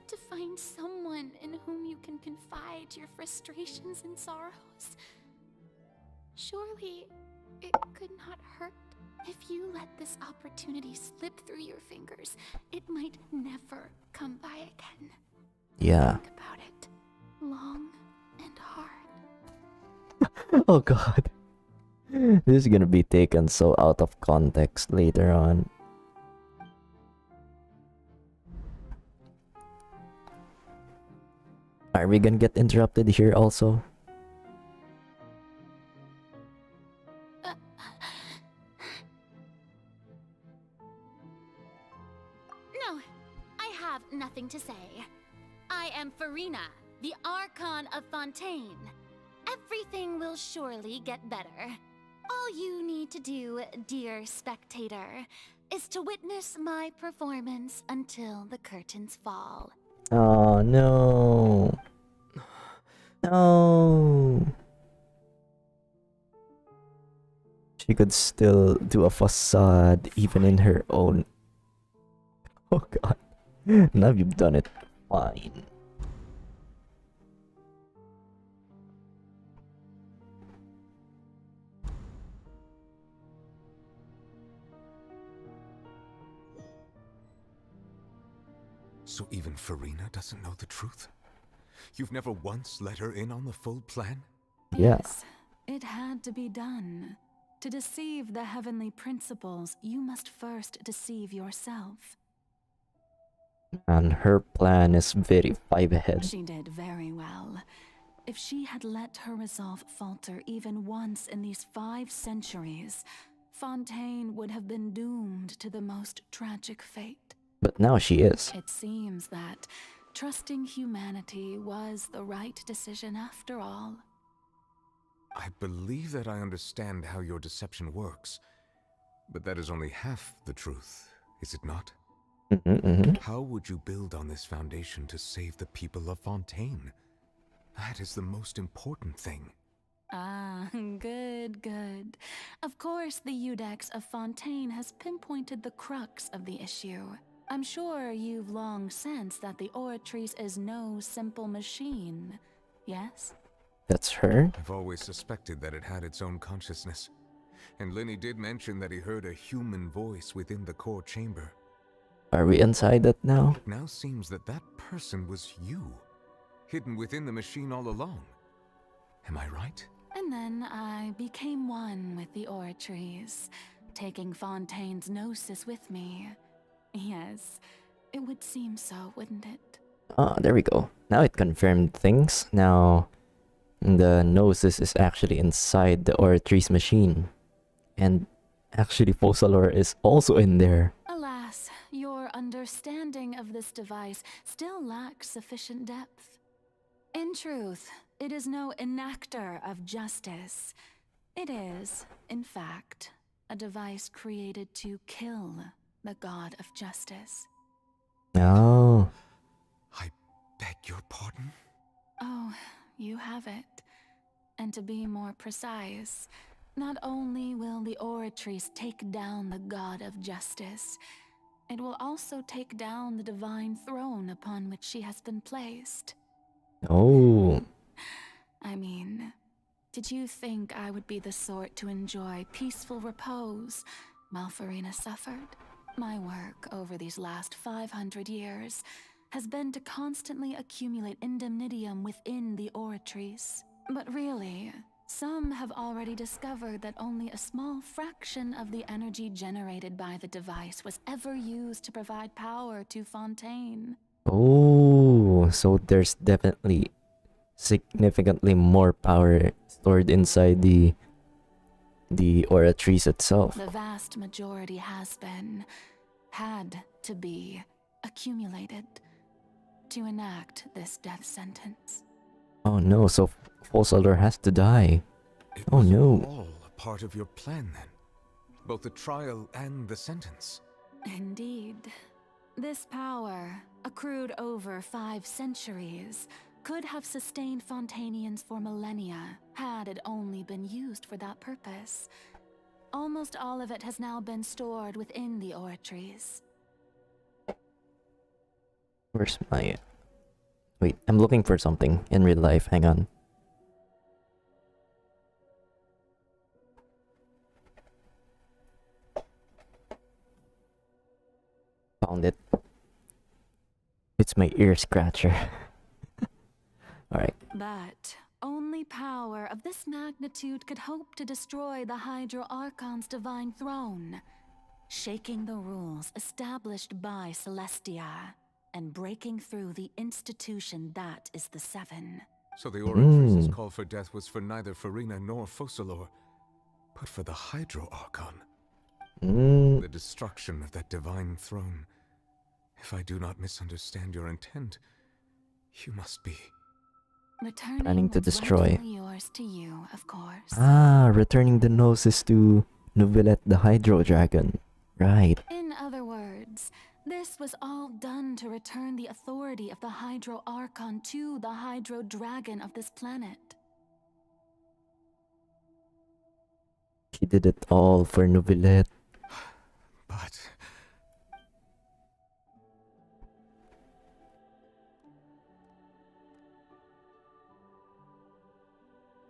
To find someone in whom you can confide your frustrations and sorrows. Surely it could not hurt. If you let this opportunity slip through your fingers, it might never come by again. Yeah. Think about it. Long and hard. Oh god. This is gonna be taken so out of context later on. Are we gonna get interrupted here also? No, I have nothing to say. I am Furina, the Archon of Fontaine. Everything will surely get better. All you need to do, dear spectator, is to witness my performance until the curtains fall. Oh no. No. She could still do a facade even in her own. Oh god. Now you've done it. Fine. So even Furina doesn't know the truth? You've never once let her in on the full plan? Yeah. Yes, it had to be done. To deceive the heavenly principles, you must first deceive yourself. And her plan is very 5 ahead. She did very well. If she had let her resolve falter even once in these 5 centuries, Fontaine would have been doomed to the most tragic fate. But now she is. It seems that trusting humanity was the right decision after all. I believe that I understand how your deception works, but that is only half the truth, is it not? How would you build on this foundation to save the people of Fontaine? That is the most important thing. Ah, good, good. Of course, the Iudex of Fontaine has pinpointed the crux of the issue. I'm sure you've long sensed that the Oratrice is no simple machine, yes? That's her? I've always suspected that it had its own consciousness. And Lenny did mention that he heard a human voice within the core chamber. Are we inside that now? It now seems that that person was you, hidden within the machine all along. Am I right? And then I became one with the Oratrice, taking Fontaine's gnosis with me. Yes, it would seem so, wouldn't it? Ah, there we go. Now it confirmed things. Now the Gnosis is actually inside the Oratrice machine. And actually Focalor is also in there. Alas, your understanding of this device still lacks sufficient depth. In truth, it is no enactor of justice. It is, in fact, a device created to kill the god of justice. Oh. I beg your pardon? Oh, you have it. And to be more precise, not only will the Oratrice take down the god of justice, it will also take down the divine throne upon which she has been placed. Oh. I mean, did you think I would be the sort to enjoy peaceful repose while Furina suffered? My work over these last 500 years has been to constantly accumulate indemnitium within the Oratrice. But really, some have already discovered that only a small fraction of the energy generated by the device was ever used to provide power to Fontaine. Oh, so there's definitely significantly more power stored inside the Oratrice itself. The vast majority had to be accumulated to enact this death sentence. Oh no, so Focalor has to die. Oh no. All a part of your plan then? Both the trial and the sentence? Indeed. This power, accrued over 5 centuries, could have sustained Fontainians for millennia, had it only been used for that purpose. Almost all of it has now been stored within the Oratrice. Where's my... Wait, I'm looking for something in real life. Hang on. Found it. It's my ear scratcher. Alright. But only power of this magnitude could hope to destroy the Hydro Archon's divine throne, shaking the rules established by Celestia, and breaking through the institution that is the Seven. So the Oratrice's call for death was for neither Furina nor Focalor, but for the Hydro Archon. The destruction of that divine throne. If I do not misunderstand your intent, you must be... Planning to destroy. Yours to you, of course. Ah, returning the Gnosis to Neuvillette the Hydro Dragon. Right. In other words, this was all done to return the authority of the Hydro Archon to the Hydro Dragon of this planet. She did it all for Neuvillette. But...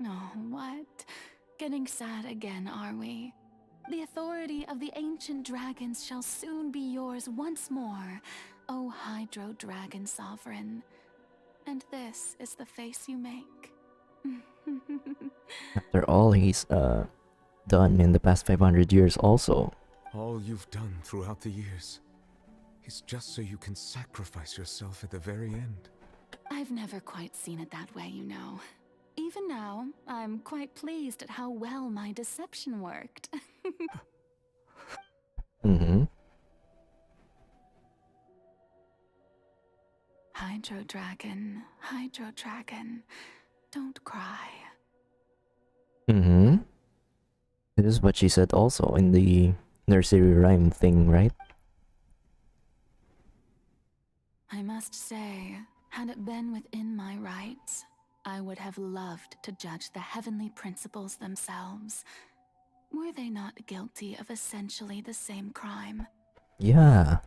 Oh, what? Getting sad again, are we? The authority of the ancient dragons shall soon be yours once more, O Hydro Dragon Sovereign. And this is the face you make. After all he's done in the past 500 years also. All you've done throughout the years is just so you can sacrifice yourself at the very end. I've never quite seen it that way, you know. Even now, I'm quite pleased at how well my deception worked. Hydro Dragon, don't cry. This is what she said also in the nursery rhyme thing, right? I must say, had it been within my rights, I would have loved to judge the heavenly principles themselves. Were they not guilty of essentially the same crime? Yeah.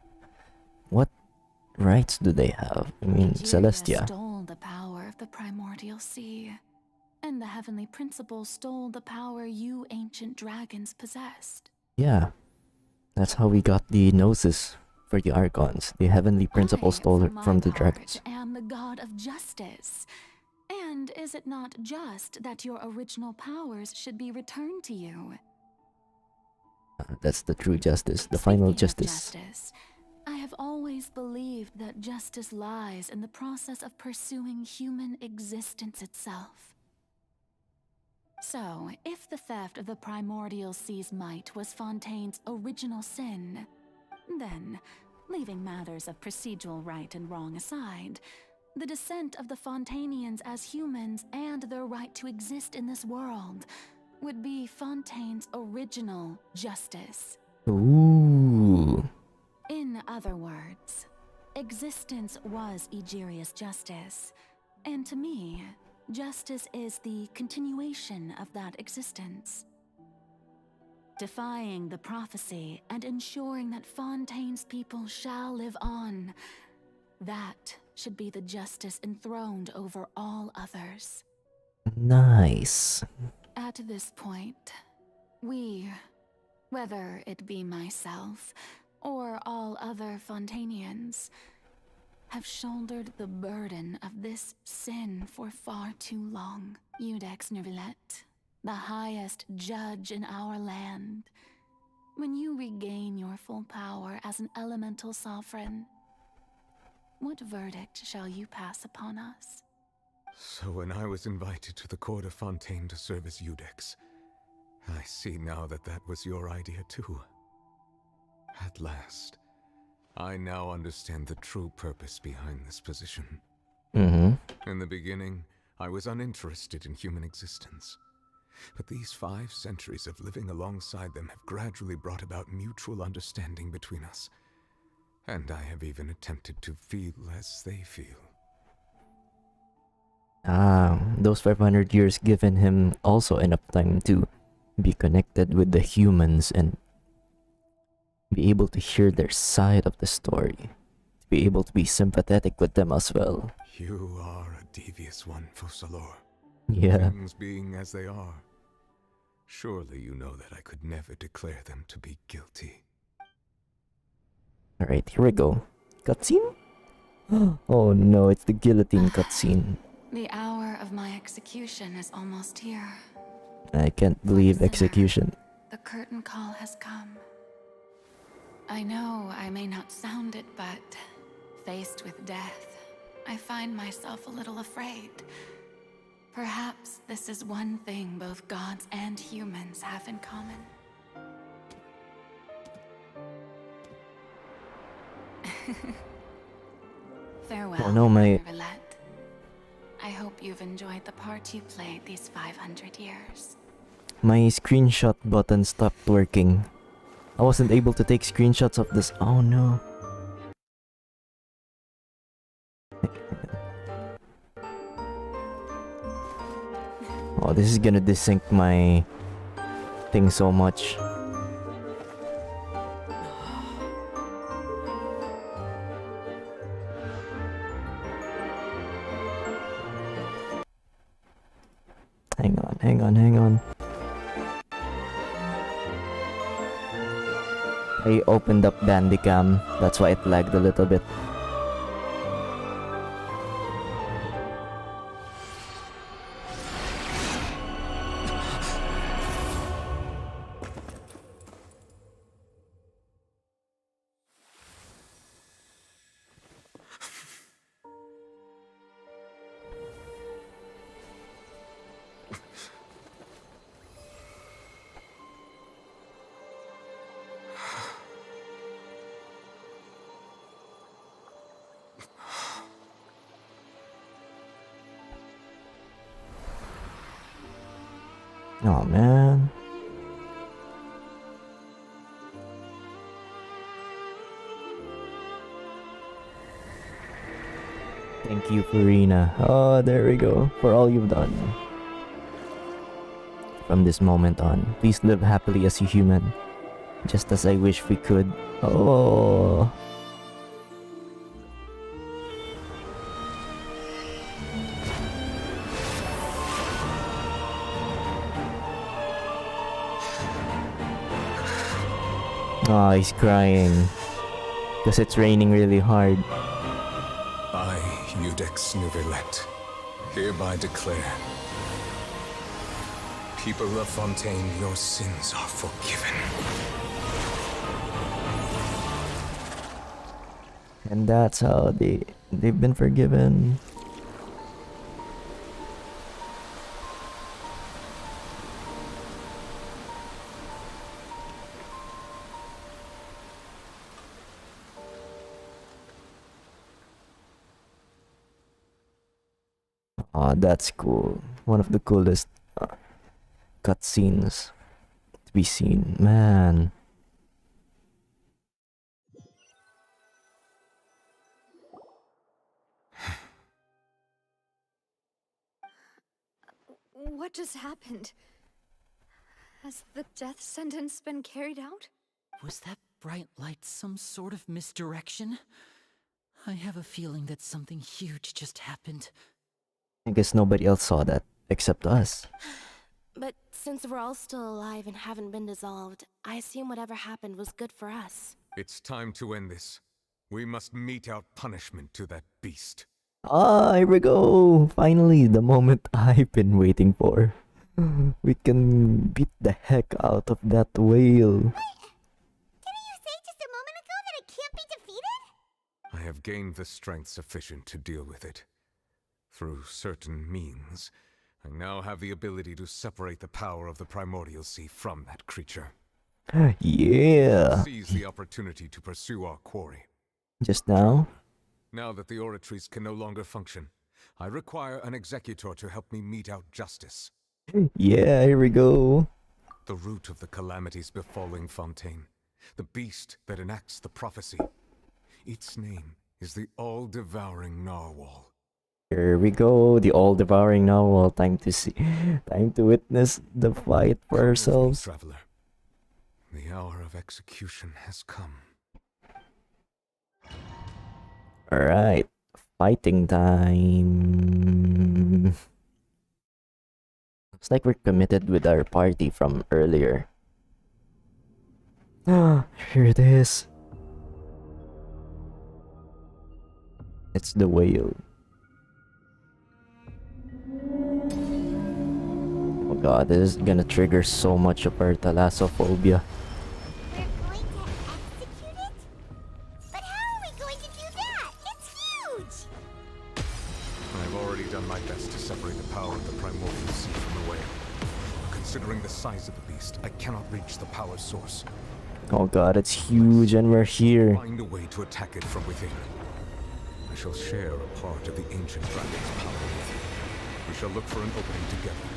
What rights do they have? I mean, Celestia stole the power of the primordial sea, and the heavenly principles stole the power you ancient dragons possessed. Yeah. That's how we got the Gnosis for the Archons. The heavenly principles stole it from the dragons. I am the god of justice. And is it not just that your original powers should be returned to you? That's the true justice, the final justice. I have always believed that justice lies in the process of pursuing human existence itself. So, if the theft of the primordial sea's might was Fontaine's original sin, then, leaving matters of procedural right and wrong aside, the descent of the Fontainians as humans and their right to exist in this world would be Fontaine's original justice. Ooh. In other words, existence was Egeria's justice, and to me, justice is the continuation of that existence. Defying the prophecy and ensuring that Fontaine's people shall live on, that should be the justice enthroned over all others. Nice. At this point, we, whether it be myself or all other Fontainians, have shouldered the burden of this sin for far too long. Iudex Neuvillette, the highest judge in our land, when you regain your full power as an elemental sovereign, what verdict shall you pass upon us? So when I was invited to the court of Fontaine to serve as Iudex, I see now that that was your idea too. At last, I now understand the true purpose behind this position. In the beginning, I was uninterested in human existence. But these 5 centuries of living alongside them have gradually brought about mutual understanding between us. And I have even attempted to feel as they feel. Those 500 years given him also enough time to be connected with the humans and be able to hear their side of the story. To be able to be sympathetic with them as well. You are a devious one, Focalors. Yeah. Things being as they are, surely you know that I could never declare them to be guilty. Alright, here we go. Cutscene? Oh no, it's the guillotine cutscene. The hour of my execution is almost here. I can't believe execution. The curtain call has come. I know I may not sound it, but faced with death, I find myself a little afraid. Perhaps this is one thing both gods and humans have in common. Farewell, Oh no, my... Neuvillette. I hope you've enjoyed the part you played these 500 years. My screenshot button stopped working. I wasn't able to take screenshots of this. Oh no. Oh, this is gonna desync my thing so much. Hang on. I opened up Bandicam, that's why it lagged a little bit. Oh man. Thank you, Furina. Oh, there we go. For all you've done. From this moment on, please live happily as a human. Just as I wish we could. Oh. Oh, he's crying. Because it's raining really hard. I, Iudex Neuvillette, hereby declare, people of Fontaine, your sins are forgiven. And that's how they've been forgiven. Ah, that's cool. One of the coolest cutscenes to be seen. Man. What just happened? Has the death sentence been carried out? Was that bright light some sort of misdirection? I have a feeling that something huge just happened. I guess nobody else saw that except us. But since we're all still alive and haven't been dissolved, I assume whatever happened was good for us. It's time to end this. We must mete out punishment to that beast. Ah, here we go! Finally, the moment I've been waiting for. We can beat the heck out of that whale. Didn't you say just a moment ago that it can't be defeated? I have gained the strength sufficient to deal with it. Through certain means, I now have the ability to separate the power of the Primordial Sea from that creature. Yeah! Seize the opportunity to pursue our quarry. Just now? Now that the oratories can no longer function, I require an executor to help me mete out justice. Yeah, here we go. The root of the calamities befalling Fontaine. The beast that enacts the prophecy. Its name is the all-devouring narwhal. Here we go, the all-devouring narwhal. Time to witness the fight for ourselves. Traveler. The hour of execution has come. Alright, fighting time. Looks like we're committed with our party from earlier. Ah, here it is. It's the whale. Oh god, this is gonna trigger so much of our thalassophobia. Considering the size of the beast, I cannot reach the power source. Oh god, it's huge and we're here. Find a way to attack it from within. I shall share a part of the ancient dragon's power with you. We shall look for an opening together.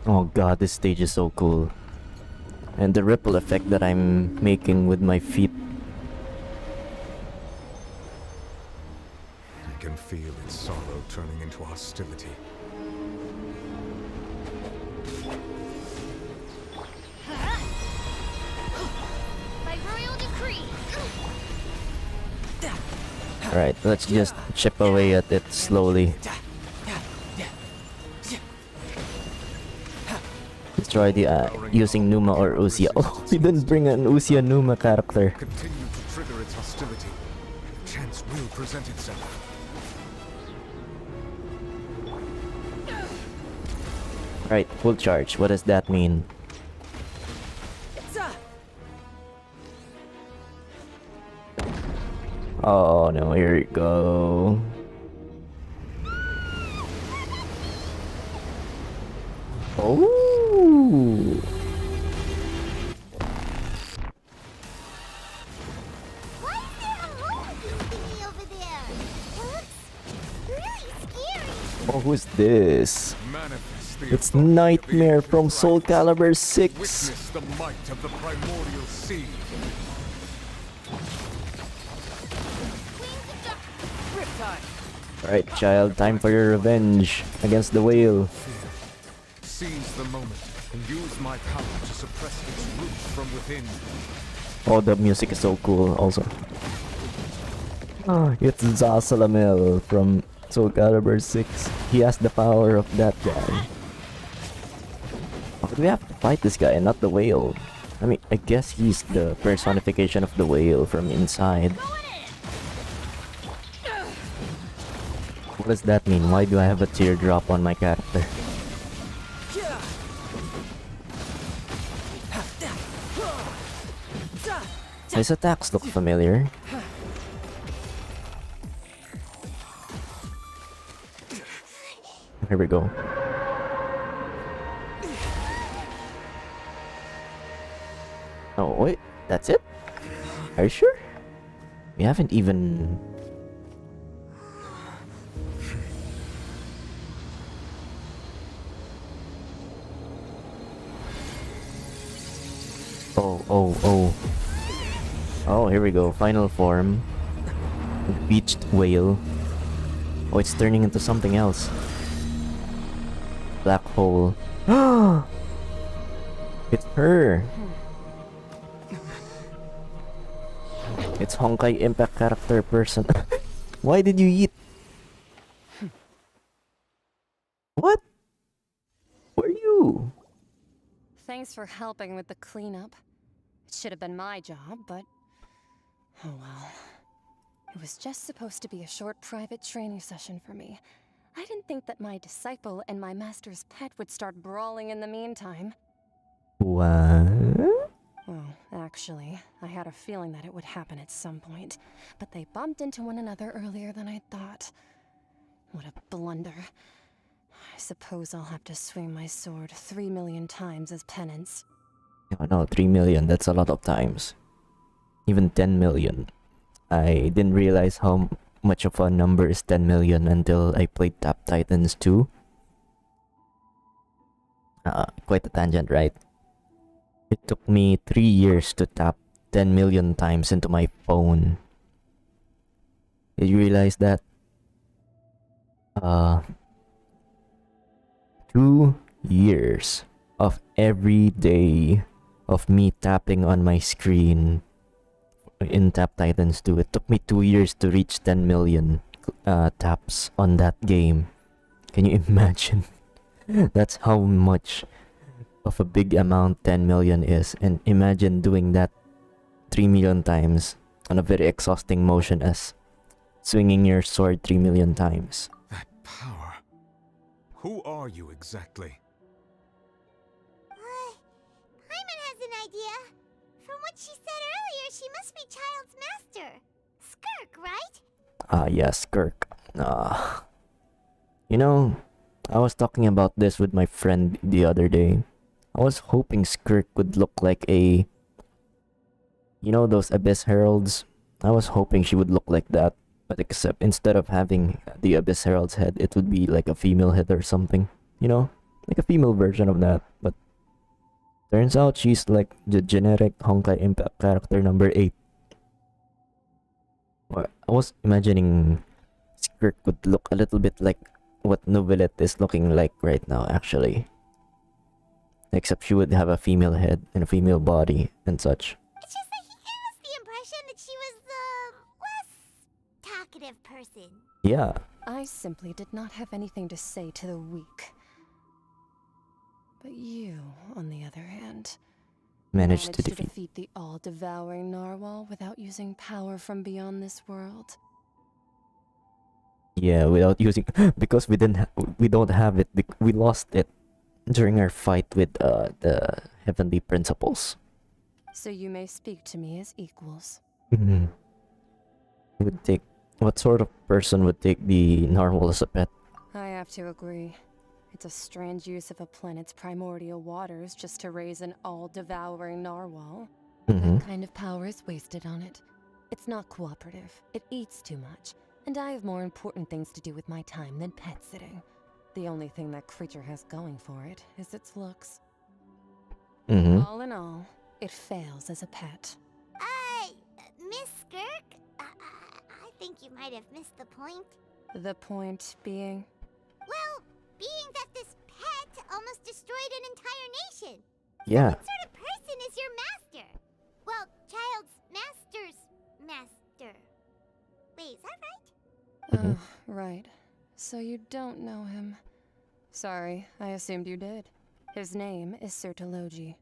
Oh god, this stage is so cool. And the ripple effect that I'm making with my feet. I can feel its sorrow turning into hostility. Alright, let's just chip away at it slowly. Destroy the using Numa or Usia. Oh, we didn't bring an Usia Numa character. Continue to trigger its hostility. Chance will present itself. Right, full charge. What does that mean? Oh no, here we go. Oh! Oh, who's this? It's Nightmare from Soul Calibur 6. Witness the might of the primordial sea. Alright, child, time for your revenge against the whale. Seize the moment and use my power to suppress its roots from within. Oh, the music is so cool also. It's Zasalamel from Soul Calibur 6. He has the power of that guy. But we have to fight this guy and not the whale. I mean, I guess he's the personification of the whale from inside. What does that mean? Why do I have a teardrop on my character? His attacks look familiar. Here we go. Oh, wait, that's it? Are you sure? We haven't even... Oh. Oh, here we go. Final form. Beached whale. Oh, it's turning into something else. Black hole. It's her. It's Honkai Impact character person. Why did you eat? What? Who are you? Thanks for helping with the cleanup. It should have been my job, but... oh well. It was just supposed to be a short private training session for me. I didn't think that my disciple and my master's pet would start brawling in the meantime. What? Well, actually, I had a feeling that it would happen at some point, but they bumped into one another earlier than I thought. What a blunder. I suppose I'll have to swing my sword 3 million times as penance. No, 3 million, that's a lot of times. Even 10 million. I didn't realize how much of a number is 10 million until I played Tap Titans 2. Quite a tangent, right? It took me 3 years to tap 10 million times into my phone. Did you realize that? 2 years of every day of me tapping on my screen in Tap Titans 2. It took me 2 years to reach 10 million taps on that game. Can you imagine? That's how much of a big amount 10 million is. And imagine doing that 3 million times on a very exhausting motion as swinging your sword 3 million times. That power. Who are you exactly? Paimon has an idea. From what she said earlier, she must be Child's master. Skirk, right? Yes, Kirk. You know, I was talking about this with my friend the other day. I was hoping Skirk would look like a... you know those Abyss Heralds? I was hoping she would look like that. But except instead of having the Abyss Herald's head, it would be like a female head or something. You know? Like a female version of that. But turns out she's like the generic Honkai Impact character number 8. I was imagining Skirk would look a little bit like what Novelette is looking like right now, actually. Except she would have a female head and a female body and such. It's just that he gave us the impression that she was the less talkative person. Yeah. I simply did not have anything to say to the weak. But you, on the other hand, managed to defeat the all-devouring narwhal without using power from beyond this world. Yeah, without using... because we don't have it. We lost it during our fight with the Heavenly Principles. So you may speak to me as equals. What sort of person would take the narwhal as a pet? I have to agree. It's a strange use of a planet's primordial waters just to raise an all-devouring narwhal. That kind of power is wasted on it. It's not cooperative. It eats too much. And I have more important things to do with my time than pet sitting. The only thing that creature has going for it is its looks. All in all, it fails as a pet. Miss Skirk? I think you might have missed the point. The point being? Well, being that this pet almost destroyed an entire nation. Yeah. What sort of person is your master? Well, Child's master's master. Wait, is that right? Oh, right. So you don't know him. Sorry, I assumed you did. His name is Sertologi.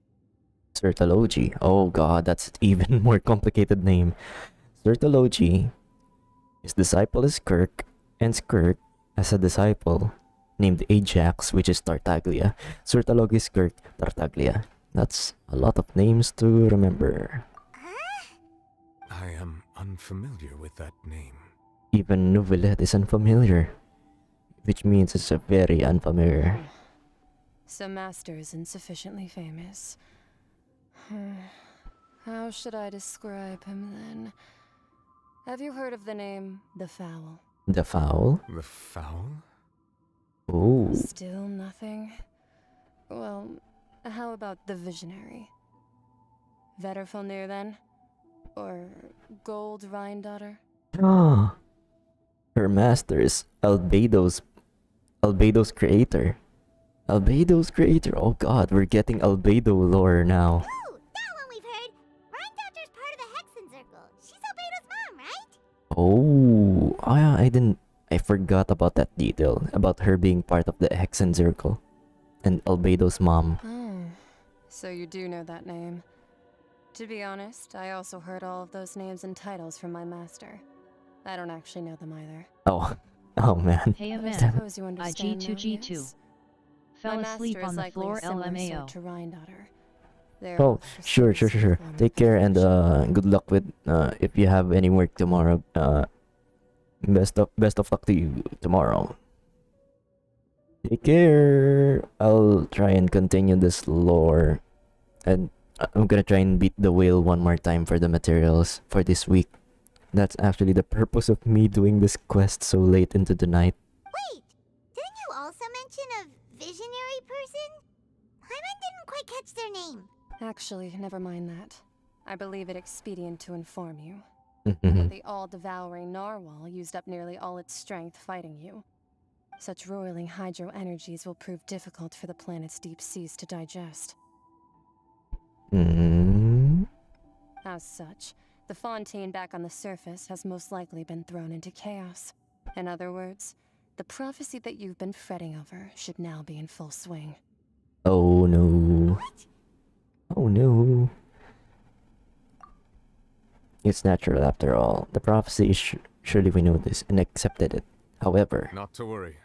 Sertologi. Oh god, that's even more complicated name. Sertologi. His disciple is Skirk, and Skirk has a disciple named Ajax, which is Tartaglia. Sertologi, Skirk, Tartaglia. That's a lot of names to remember. I am unfamiliar with that name. Even Nouvellette is unfamiliar, which means it's a very unfamiliar. So Master is insufficiently famous. How should I describe him then? Have you heard of the name The Fowl? The Fowl? The Fowl? Oh. Still nothing? Well, how about the Visionary? Vetterfilnir then? Or Gold Rhine-daughter? Ah. Her master is Albedo's creator. Albedo's creator. Oh god, we're getting Albedo lore now. Ooh, that one we've heard. Rhine-daughter's part of the Hexen Circle. She's Albedo's mom, right? Oh, yeah, I forgot about that detail, about her being part of the Hexen Circle and Albedo's mom. Oh, so you do know that name. To be honest, I also heard all of those names and titles from my master. I don't actually know them either. Oh man. Hey I Amanda, suppose you understand IG2G2. now, yes? Fell My asleep master is on the likely floor, a similar LMAO. sort to Rhine-daughter. They're Oh, all sure. form Take care and good luck with if you have any work tomorrow. Best of luck to you tomorrow. Take care. I'll try and continue this lore, and I'm gonna try and beat the whale one more time for the materials for this week. That's actually the purpose of me doing this quest so late into the night. Wait, didn't you also mention a visionary person? Hyman didn't quite catch their name. Actually, never mind that. I believe it expedient to inform you. Mhm. The all-devouring narwhal used up nearly all its strength fighting you. Such roiling hydro energies will prove difficult for the planet's deep seas to digest. As such, the Fontaine back on the surface has most likely been thrown into chaos. In other words, the prophecy that you've been fretting over should now be in full swing. Oh no. Oh no. It's natural after all. The prophecy is surely we know this and accepted it. However... Not to worry.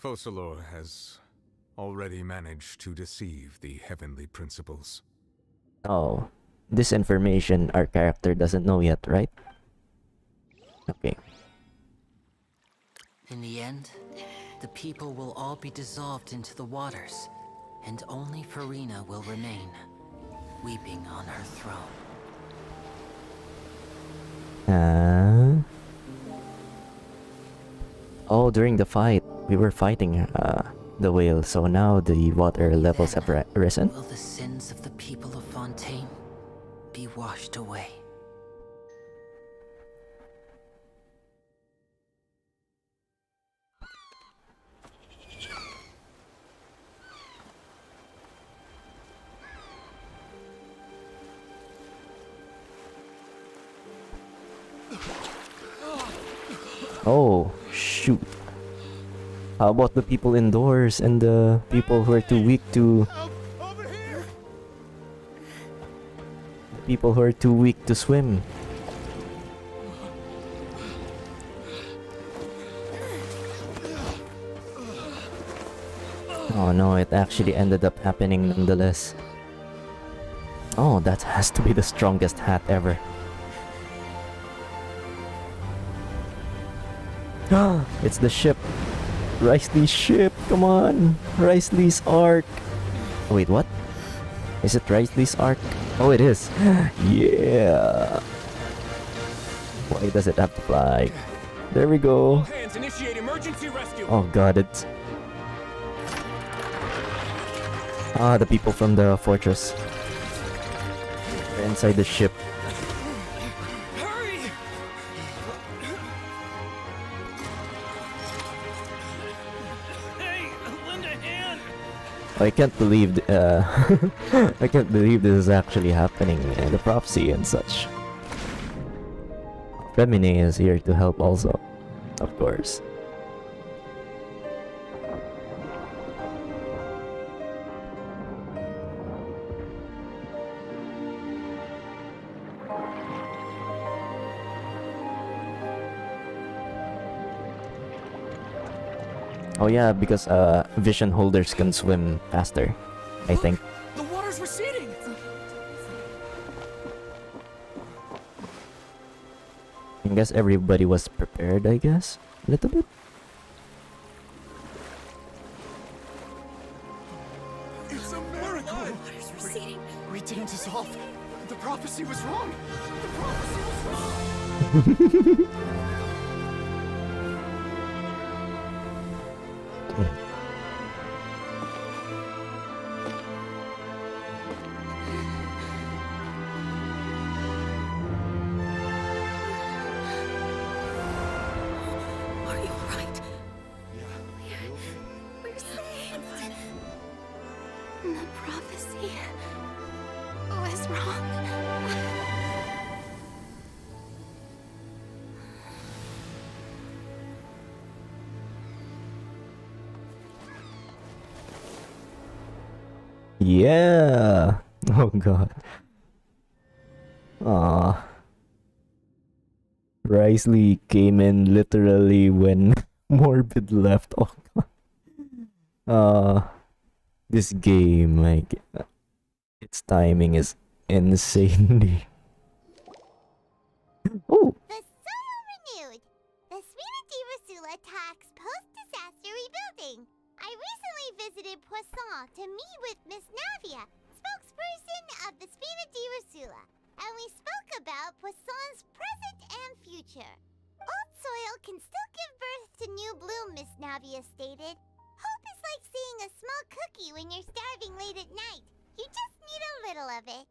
Focalor has already managed to deceive the heavenly principles. Oh, this information our character doesn't know yet, right? Okay. In the end, the people will all be dissolved into the waters, and only Furina will remain, weeping on her throne. Oh, during the fight, we were fighting the whale, so now the water levels have risen. Will the sins of the people of Fontaine be washed away? Oh, shoot. How about the people indoors and the people who are too weak to... The people who are too weak to swim? Oh no, it actually ended up happening nonetheless. Oh, that has to be the strongest hat ever. It's the ship. Riceley's ship, come on. Riceley's Ark. Oh, wait, what? Is it Riceley's Ark? Oh, it is. Yeah. Why does it have to fly? There we go. Hands, initiate emergency rescue. Oh god, it's... Ah, the people from the fortress. They're inside the ship. I can't believe I can't believe this is actually happening, the prophecy and such. Femine is here to help also, of course. Oh yeah, because vision holders can swim faster, I think. The water's receding. I guess everybody was prepared, I guess. A little bit. It's a miracle! We didn't dissolve. The prophecy was wrong. The prophecy was wrong. Are you alright? We're saved. The prophecy was wrong. Yeah. Oh god. Ah. Risley came in literally when Morbid left. Oh god. This game, like, its timing is insanely. Oh. The soil renewed. The Furina di Rasula talks post-disaster rebuilding. I recently visited Croissant to meet with Miss Navia, spokesperson of the Furina di Rasula, and we spoke about Croissant's present and future. Old soil can still give birth to new bloom, Miss Navia stated. Hope is like seeing a small cookie when you're starving late at night. You just need a little of it.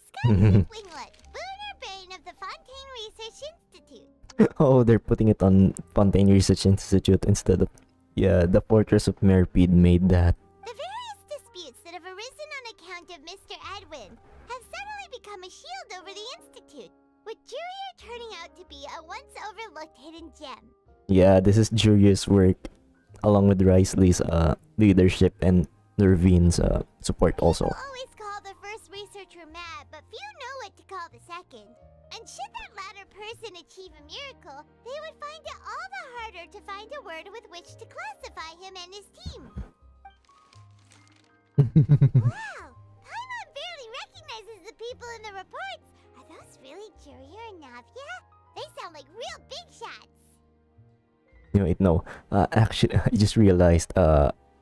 Scarlet Winglet, boon or bane of the Fontaine Research Institute. Oh, they're putting it on Fontaine Research Institute instead of... Yeah, the Fortress of Merpeed made that. The various disputes that have arisen on account of Mr. Edwin have suddenly become a shield over the Institute, with Jurier turning out to be a once overlooked hidden gem. Yeah, this is Julius' work, along with Risley's leadership and Nervine's support also. People always call the first researcher mad, but few know what to call the second. And should that latter person achieve a miracle, they would find it all the harder to find a word with which to classify him and his team. Wow! Paimon barely recognizes the people in the reports. Are those really Jurier and Navia? They sound like real big shots. Wait, no. Actually, I just realized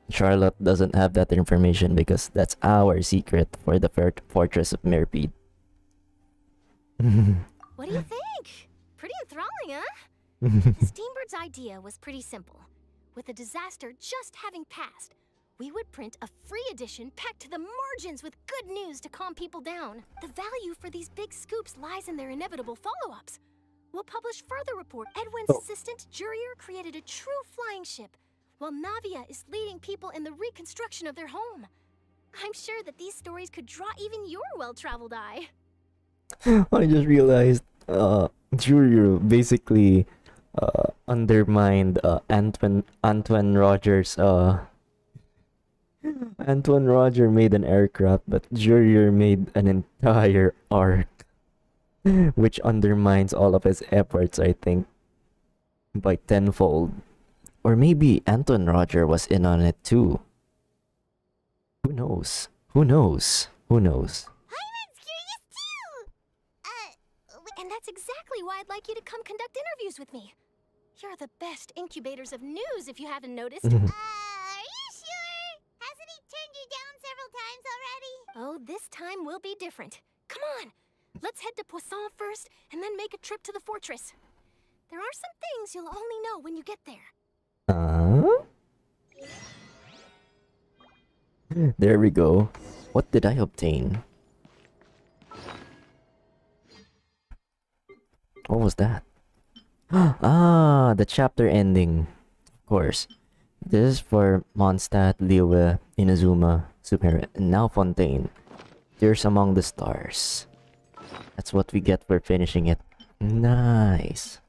Charlotte doesn't have that information because that's our secret for the Fortress of Merpeed. What do you think? Pretty enthralling, huh? The Steambird's idea was pretty simple. With the disaster just having passed, we would print a free edition packed to the margins with good news to calm people down. The value for these big scoops lies in their inevitable follow-ups. We'll publish further report. Edwin's assistant, Jurier, created a true flying ship, while Navia is leading people in the reconstruction of their home. I'm sure that these stories could draw even your well-traveled eye. I just realized Jurier basically undermined Antoine Rogers. Antoine Roger made an aircraft, but Jurier made an entire arc, which undermines all of his efforts, I think, by tenfold. Or maybe Antoine Roger was in on it too. Who knows? Who knows? Who knows? And that's exactly why I'd like you to come conduct interviews with me. You're the best incubators of news, if you haven't noticed. Are you sure? Hasn't he turned you down several times already? Oh, this time will be different. Come on, let's head to Croissant first, and then make a trip to the fortress. There are some things you'll only know when you get there. There we go. What did I obtain? What was that? Ah, the chapter ending. Of course. This is for Mondstadt, Liyue, Inazuma, Super, and now Fontaine. Tears Among the Stars. That's what we get for finishing it. Nice.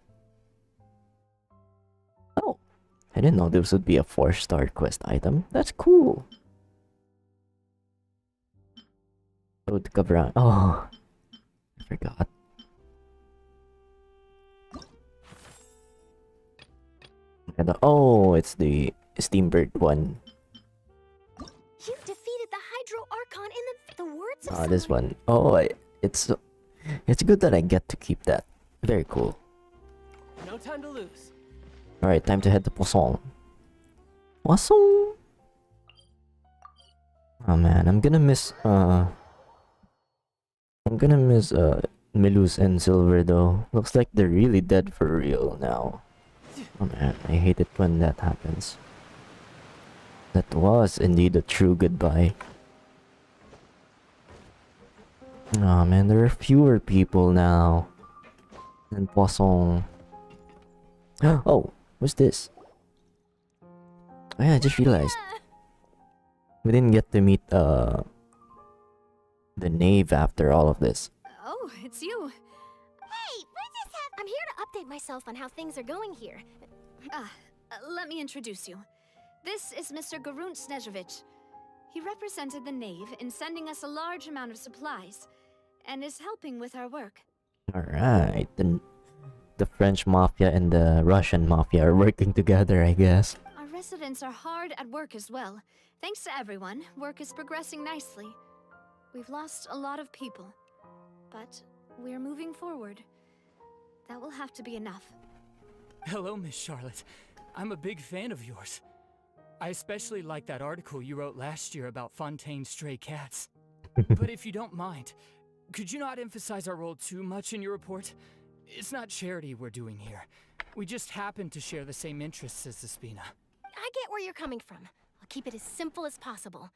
Oh, I didn't know this would be a 4-star quest item. That's cool. Road to Cabran. Oh, I forgot. Oh, it's the Steambird one. You defeated the Hydro Archon in the words of This one. Oh, it's good that I get to keep that. Very cool. No time to lose. Alright, time to head to Croissant. Croissant! Oh man, I'm gonna miss Milus and Silver though. Looks like they're really dead for real now. Oh man, I hate it when that happens. That was indeed a true goodbye. Oh man, there are fewer people now in Poisson. Oh, what's this? Oh yeah, I just realized. We didn't get to meet the knave after all of this. Oh, it's you. Hey, I'm here to update myself on how things are going here. Let me introduce you. This is Mr. Garunt Snezhevich. He represented the knave in sending us a large amount of supplies, and is helping with our work. Alright, the French mafia and the Russian mafia are working together, I guess. Our residents are hard at work as well. Thanks to everyone, work is progressing nicely. We've lost a lot of people, but we're moving forward. That will have to be enough. Hello, Miss Charlotte. I'm a big fan of yours. I especially like that article you wrote last year about Fontaine's stray cats. But if you don't mind, could you not emphasize our role too much in your report? It's not charity we're doing here. We just happen to share the same interests as the Spina. I get where you're coming from. I'll keep it as simple as possible.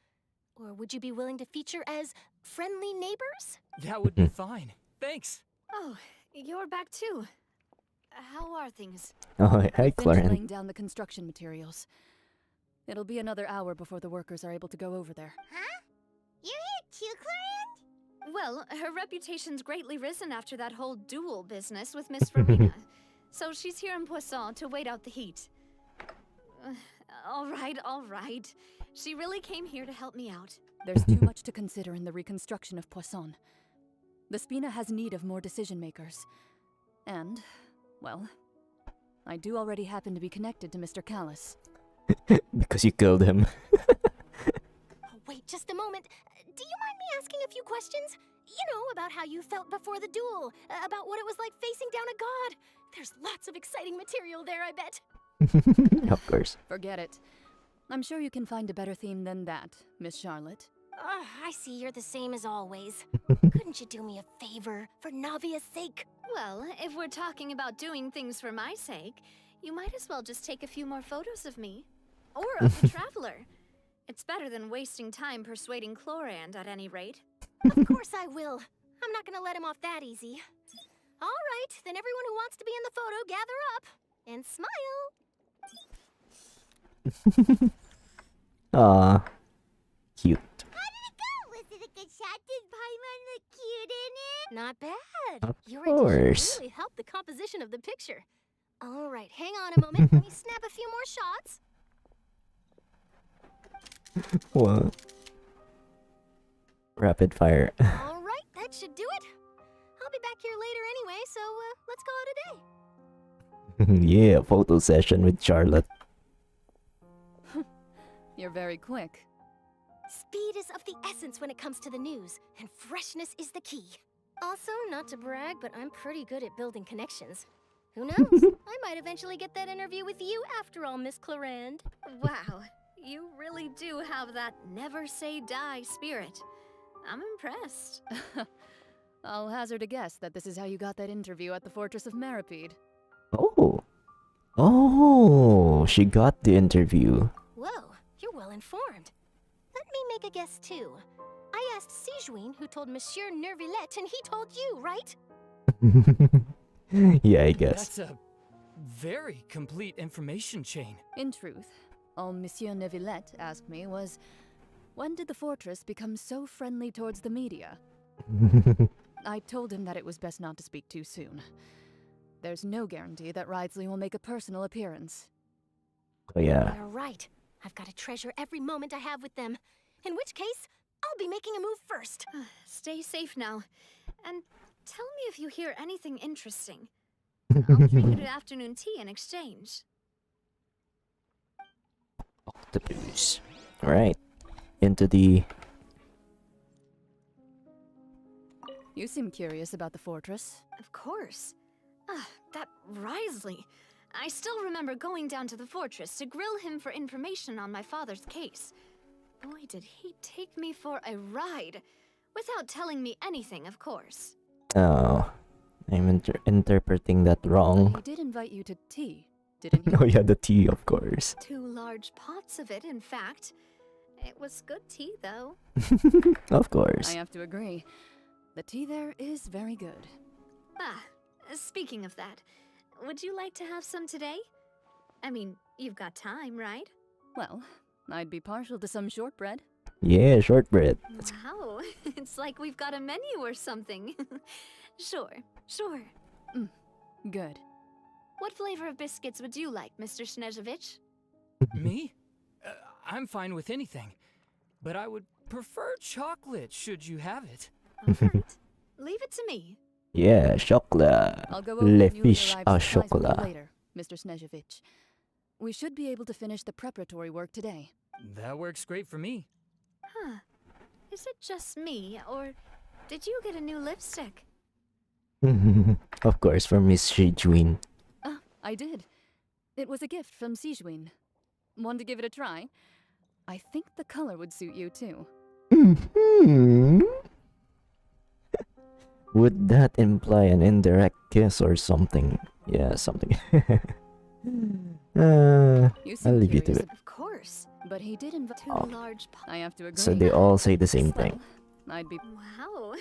Or would you be willing to feature as friendly neighbors? That would be fine. Thanks. Oh, you're back too. How are things? Oh, hi, Finished Clarence. laying down the construction materials. It'll be another hour before the workers are able to go over there. Huh? You're here too, Clarence? Well, her reputation's greatly risen after that whole duel business with Miss Furina. So she's here in Croissant to wait out the heat. All right. She really came here to help me out. There's too much to consider in the reconstruction of Poisson. The Spina has need of more decision makers. And, well, I do already happen to be connected to Mr. Callis. Because you killed him. Oh, wait just a moment. Do you mind me asking a few questions? You know, about how you felt before the duel, about what it was like facing down a god. There's lots of exciting material there, I bet. Of course. Forget it. I'm sure you can find a better theme than that, Miss Charlotte. I see you're the same as always. Couldn't you do me a favor, for Navia's sake? Well, if we're talking about doing things for my sake, you might as well just take a few more photos of me. Or of the Traveler. It's better than wasting time persuading Chlorand at any rate. Of course I will. I'm not gonna let him off that easy. All right, then everyone who wants to be in the photo, gather up. And smile. Aw. Cute. How did it go? Was it a good shot? Did Paimon look cute in it? Not bad. Of Your course. addition really helped the composition of the picture. All right, hang on a moment. Let me snap a few more shots. What? Rapid fire. All right, that should do it. I'll be back here later anyway, so let's call it a day. Yeah, photo session with Charlotte. You're very quick. Speed is of the essence when it comes to the news, and freshness is the key. Also, not to brag, but I'm pretty good at building connections. Who knows? I might eventually get that interview with you after all, Miss Chlorand. Wow, you really do have that never say die spirit. I'm impressed. I'll hazard a guess that this is how you got that interview at the Fortress of Maripede. Oh. Oh, she got the interview. Whoa, you're well informed. Let me make a guess too. I asked Sijuin who told Monsieur Nervillette, and he told you, right? Yeah, I guess. That's a very complete information chain. In truth, all Monsieur Neuvillette asked me was, when did the fortress become so friendly towards the media? I told him that it was best not to speak too soon. There's no guarantee that Ridesley will make a personal appearance. Oh yeah. You're right. I've got to treasure every moment I have with them. In which case, I'll be making a move first. Stay safe now. And tell me if you hear anything interesting. I'll treat you to afternoon tea in exchange. Octopus. Alright. Into the... You seem curious about the fortress. Of course. That Risley. I still remember going down to the fortress to grill him for information on my father's case. Boy, did he take me for a ride. Without telling me anything, of course. Oh, I'm interpreting that wrong. He did invite you to tea, didn't he? Oh yeah, the tea, of course. 2 large pots of it, in fact. It was good tea, though. Of course. I have to agree. The tea there is very good. Speaking of that, would you like to have some today? I mean, you've got time, right? Well, I'd be partial to some shortbread. Yeah, shortbread. Wow, it's like we've got a menu or something. Sure. Good. What flavor of biscuits would you like, Mr. Snezhevich? Me? I'm fine with anything. But I would prefer chocolate, should you have it. Alright, leave it to me. Yeah, chocolat. I'll go over Le the newly fiche arrived au supplies with you chocolat. later, Mr. Snezhevich. We should be able to finish the preparatory work today. That works great for me. Huh. Is it just me, or did you get a new lipstick? Of course, from Miss Shijuin. I did. It was a gift from Sijuin. Want to give it a try? I think the color would suit you too. Would that imply an indirect kiss or something? Yeah, something. I'll leave you to it. Of course. But he did invite 2 large pots. I have to agree. So they all say the same thing. I'd be... Wow.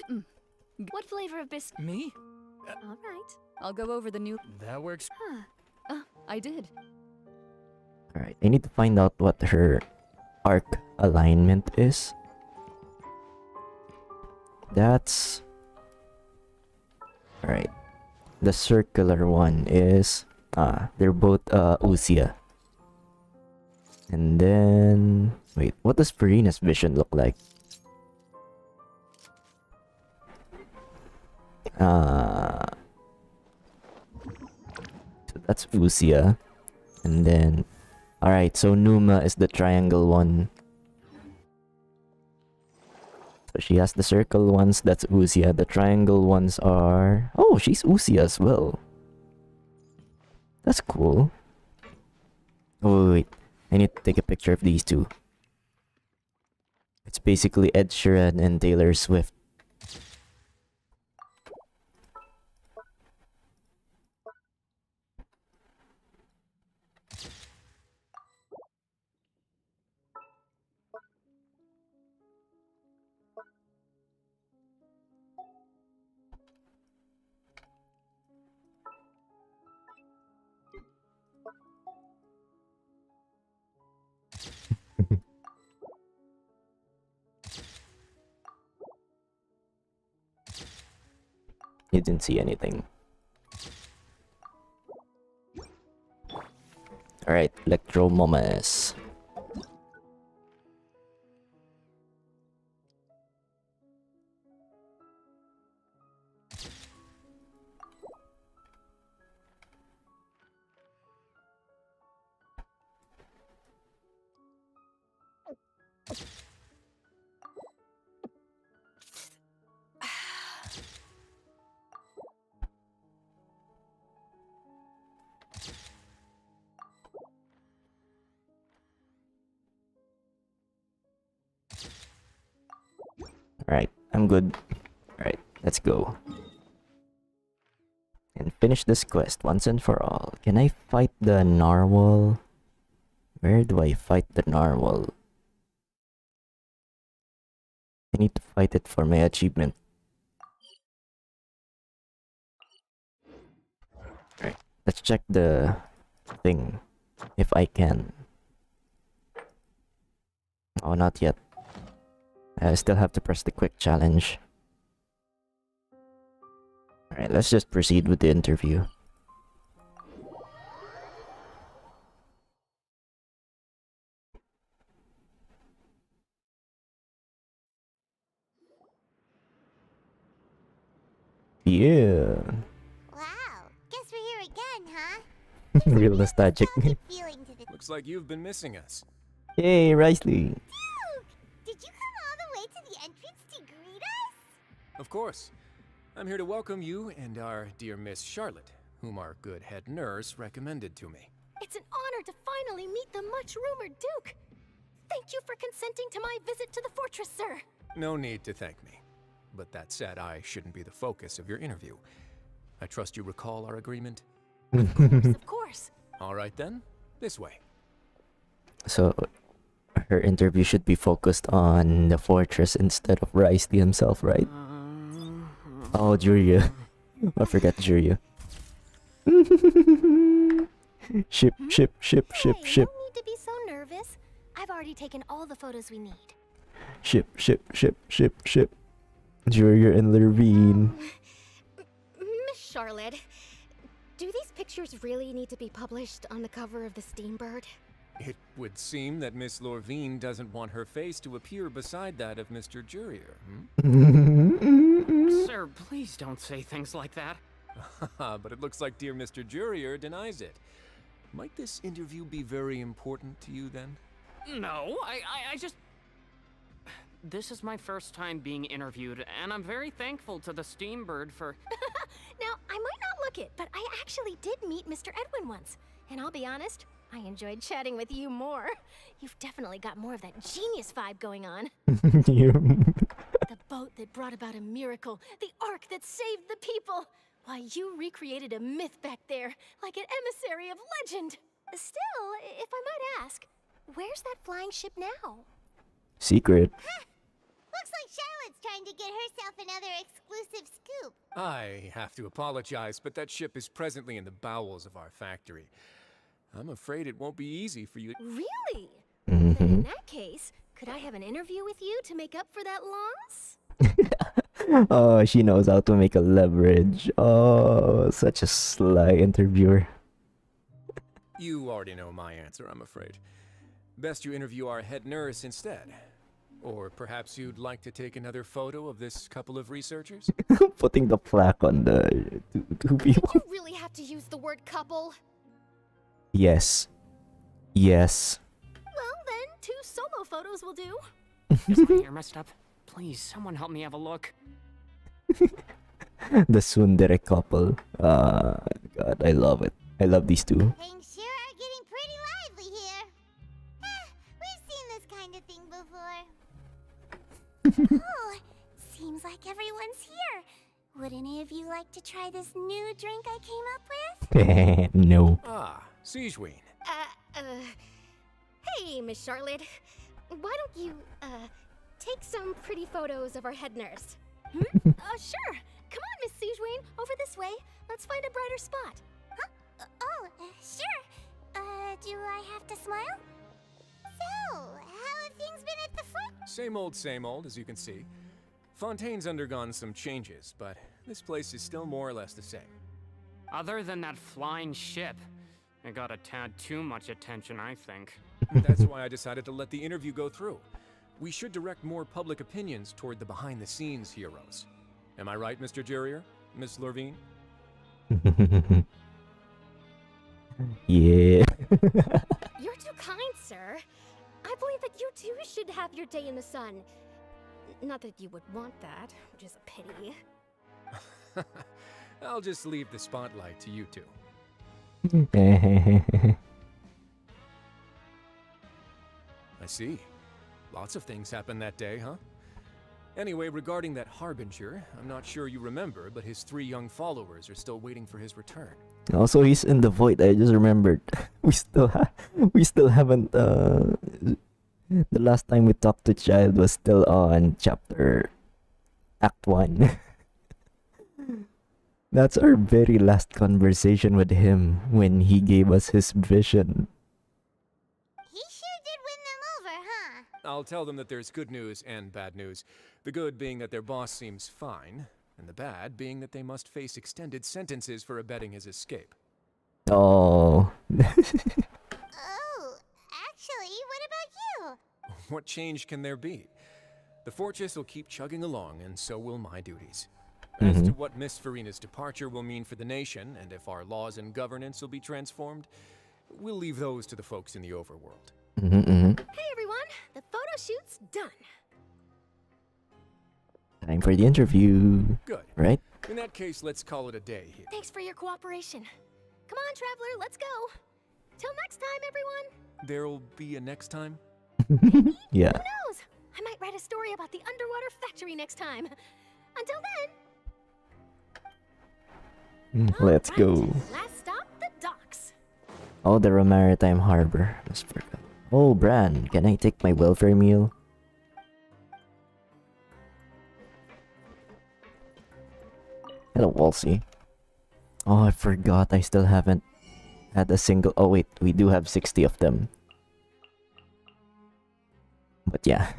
What flavor of biscuit? Me? Alright. I'll go over the new... That works. I did. Alright, I need to find out what her arc alignment is. That's... Alright. The circular one is... they're both Usia. And then... Wait, what does Furina's vision look like? So that's Usia. And then... Alright, so Numa is the triangle one. So she has the circle ones, that's Usia. The triangle ones are... Oh, she's Usia as well. That's cool. Oh, wait. I need to take a picture of these two. It's basically Ed Sheeran and Taylor Swift. You didn't see anything. Alright, Electromomus. Alright, I'm good. Alright, let's go. And finish this quest once and for all. Can I fight the narwhal? Where do I fight the narwhal? I need to fight it for my achievement. Alright, let's check the thing. If I can. Oh, not yet. I still have to press the quick challenge. Alright, let's just proceed with the interview. Yeah. Wow, guess we're here again, huh? Real nostalgic. Looks like you've been missing us. Yay, Risley. Did you come all the way to the entrance to greet us? Of course. I'm here to welcome you and our dear Miss Charlotte, whom our good head nurse recommended to me. It's an honor to finally meet the much-rumored Duke. Thank you for consenting to my visit to the fortress, sir. No need to thank me. But that said, I shouldn't be the focus of your interview. I trust you recall our agreement? Of course. All right then, this way. So, her interview should be focused on the fortress instead of Raisty himself, right? Oh, Juria. I forgot Juria. Ship. No need to be so nervous. I've already taken all the photos we need. Ship. Juria and Lurvine. Miss Charlotte, do these pictures really need to be published on the cover of the Steambird? It would seem that Miss Lorvine doesn't want her face to appear beside that of Mr. Jurier. Sir, please don't say things like that. But it looks like dear Mr. Jurier denies it. Might this interview be very important to you then? No, I just... This is my first time being interviewed, and I'm very thankful to the Steambird for... Now, I might not look it, but I actually did meet Mr. Edwin once. And I'll be honest, I enjoyed chatting with you more. You've definitely got more of that genius vibe going on. The boat that brought about a miracle, the ark that saved the people. Why, you recreated a myth back there, like an emissary of legend. Still, if I might ask, where's that flying ship now? Secret. Looks like Charlotte's trying to get herself another exclusive scoop. I have to apologize, but that ship is presently in the bowels of our factory. I'm afraid it won't be easy for you. Really? Then in that case, could I have an interview with you to make up for that loss? Oh, she knows how to make a leverage. Oh, such a sly interviewer. You already know my answer, I'm afraid. Best you interview our head nurse instead. Or perhaps you'd like to take another photo of this couple of researchers? Putting the plaque on the two people. Did you really have to use the word couple? Yes. Well, then, 2 solo photos will do. Is my hair messed up? Please, someone help me have a look. The tsundere couple. God, I love it. I love these two. Things sure are getting pretty lively here. We've seen this kind of thing before. Oh, seems like everyone's here. Would any of you like to try this new drink I came up with? No. Ah, Siegeween. Hey, Miss Charlotte. Why don't you, take some pretty photos of our head nurse? Sure. Come on, Miss Siegeween. Over this way. Let's find a brighter spot. Huh? Sure. Do I have to smile? So, how have things been at the front? Same old, as you can see. Fontaine's undergone some changes, but this place is still more or less the same. Other than that flying ship, it got a tad too much attention, I think. That's why I decided to let the interview go through. We should direct more public opinions toward the behind-the-scenes heroes. Am I right, Mr. Jurier? Miss Lorvine? Yeah. You're too kind, sir. I believe that you too should have your day in the sun. Not that you would want that, which is a pity. I'll just leave the spotlight to you two. I see. Lots of things happened that day, huh? Anyway, regarding that Harbinger, I'm not sure you remember, but his 3 young followers are still waiting for his return. Also, he's in the void. I just remembered. We still haven't. The last time we talked to Child was still on Act 1. That's our very last conversation with him when he gave us his vision. He sure did win them over, huh? I'll tell them that there's good news and bad news. The good being that their boss seems fine, and the bad being that they must face extended sentences for abetting his escape. Oh. Oh, actually, what about you? What change can there be? The fortress will keep chugging along, and so will my duties. As to what Miss Furina's departure will mean for the nation, and if our laws and governance will be transformed, we'll leave those to the folks in the overworld. Hey everyone, the photo shoot's done. Time for the interview. Good. Right? In that case, let's call it a day here. Thanks for your cooperation. Come on, Traveler, let's go. Till next time, everyone. There'll be a next time? Yeah. Who knows? I might write a story about the underwater factory next time. Until then. Let's go. Last stop, the docks. Oh, the Maritime Harbor. Oh, Bran, can I take my welfare meal? Hello, Wolsey. Oh, I forgot I still haven't had a single... Oh wait, we do have 60 of them. But yeah.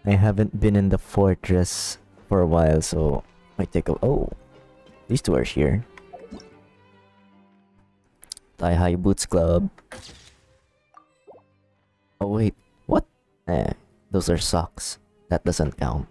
I haven't been in the fortress for a while, so I take a... Oh, these two are here. Thigh High Boots Club. Oh wait, what? Those are socks. That doesn't count.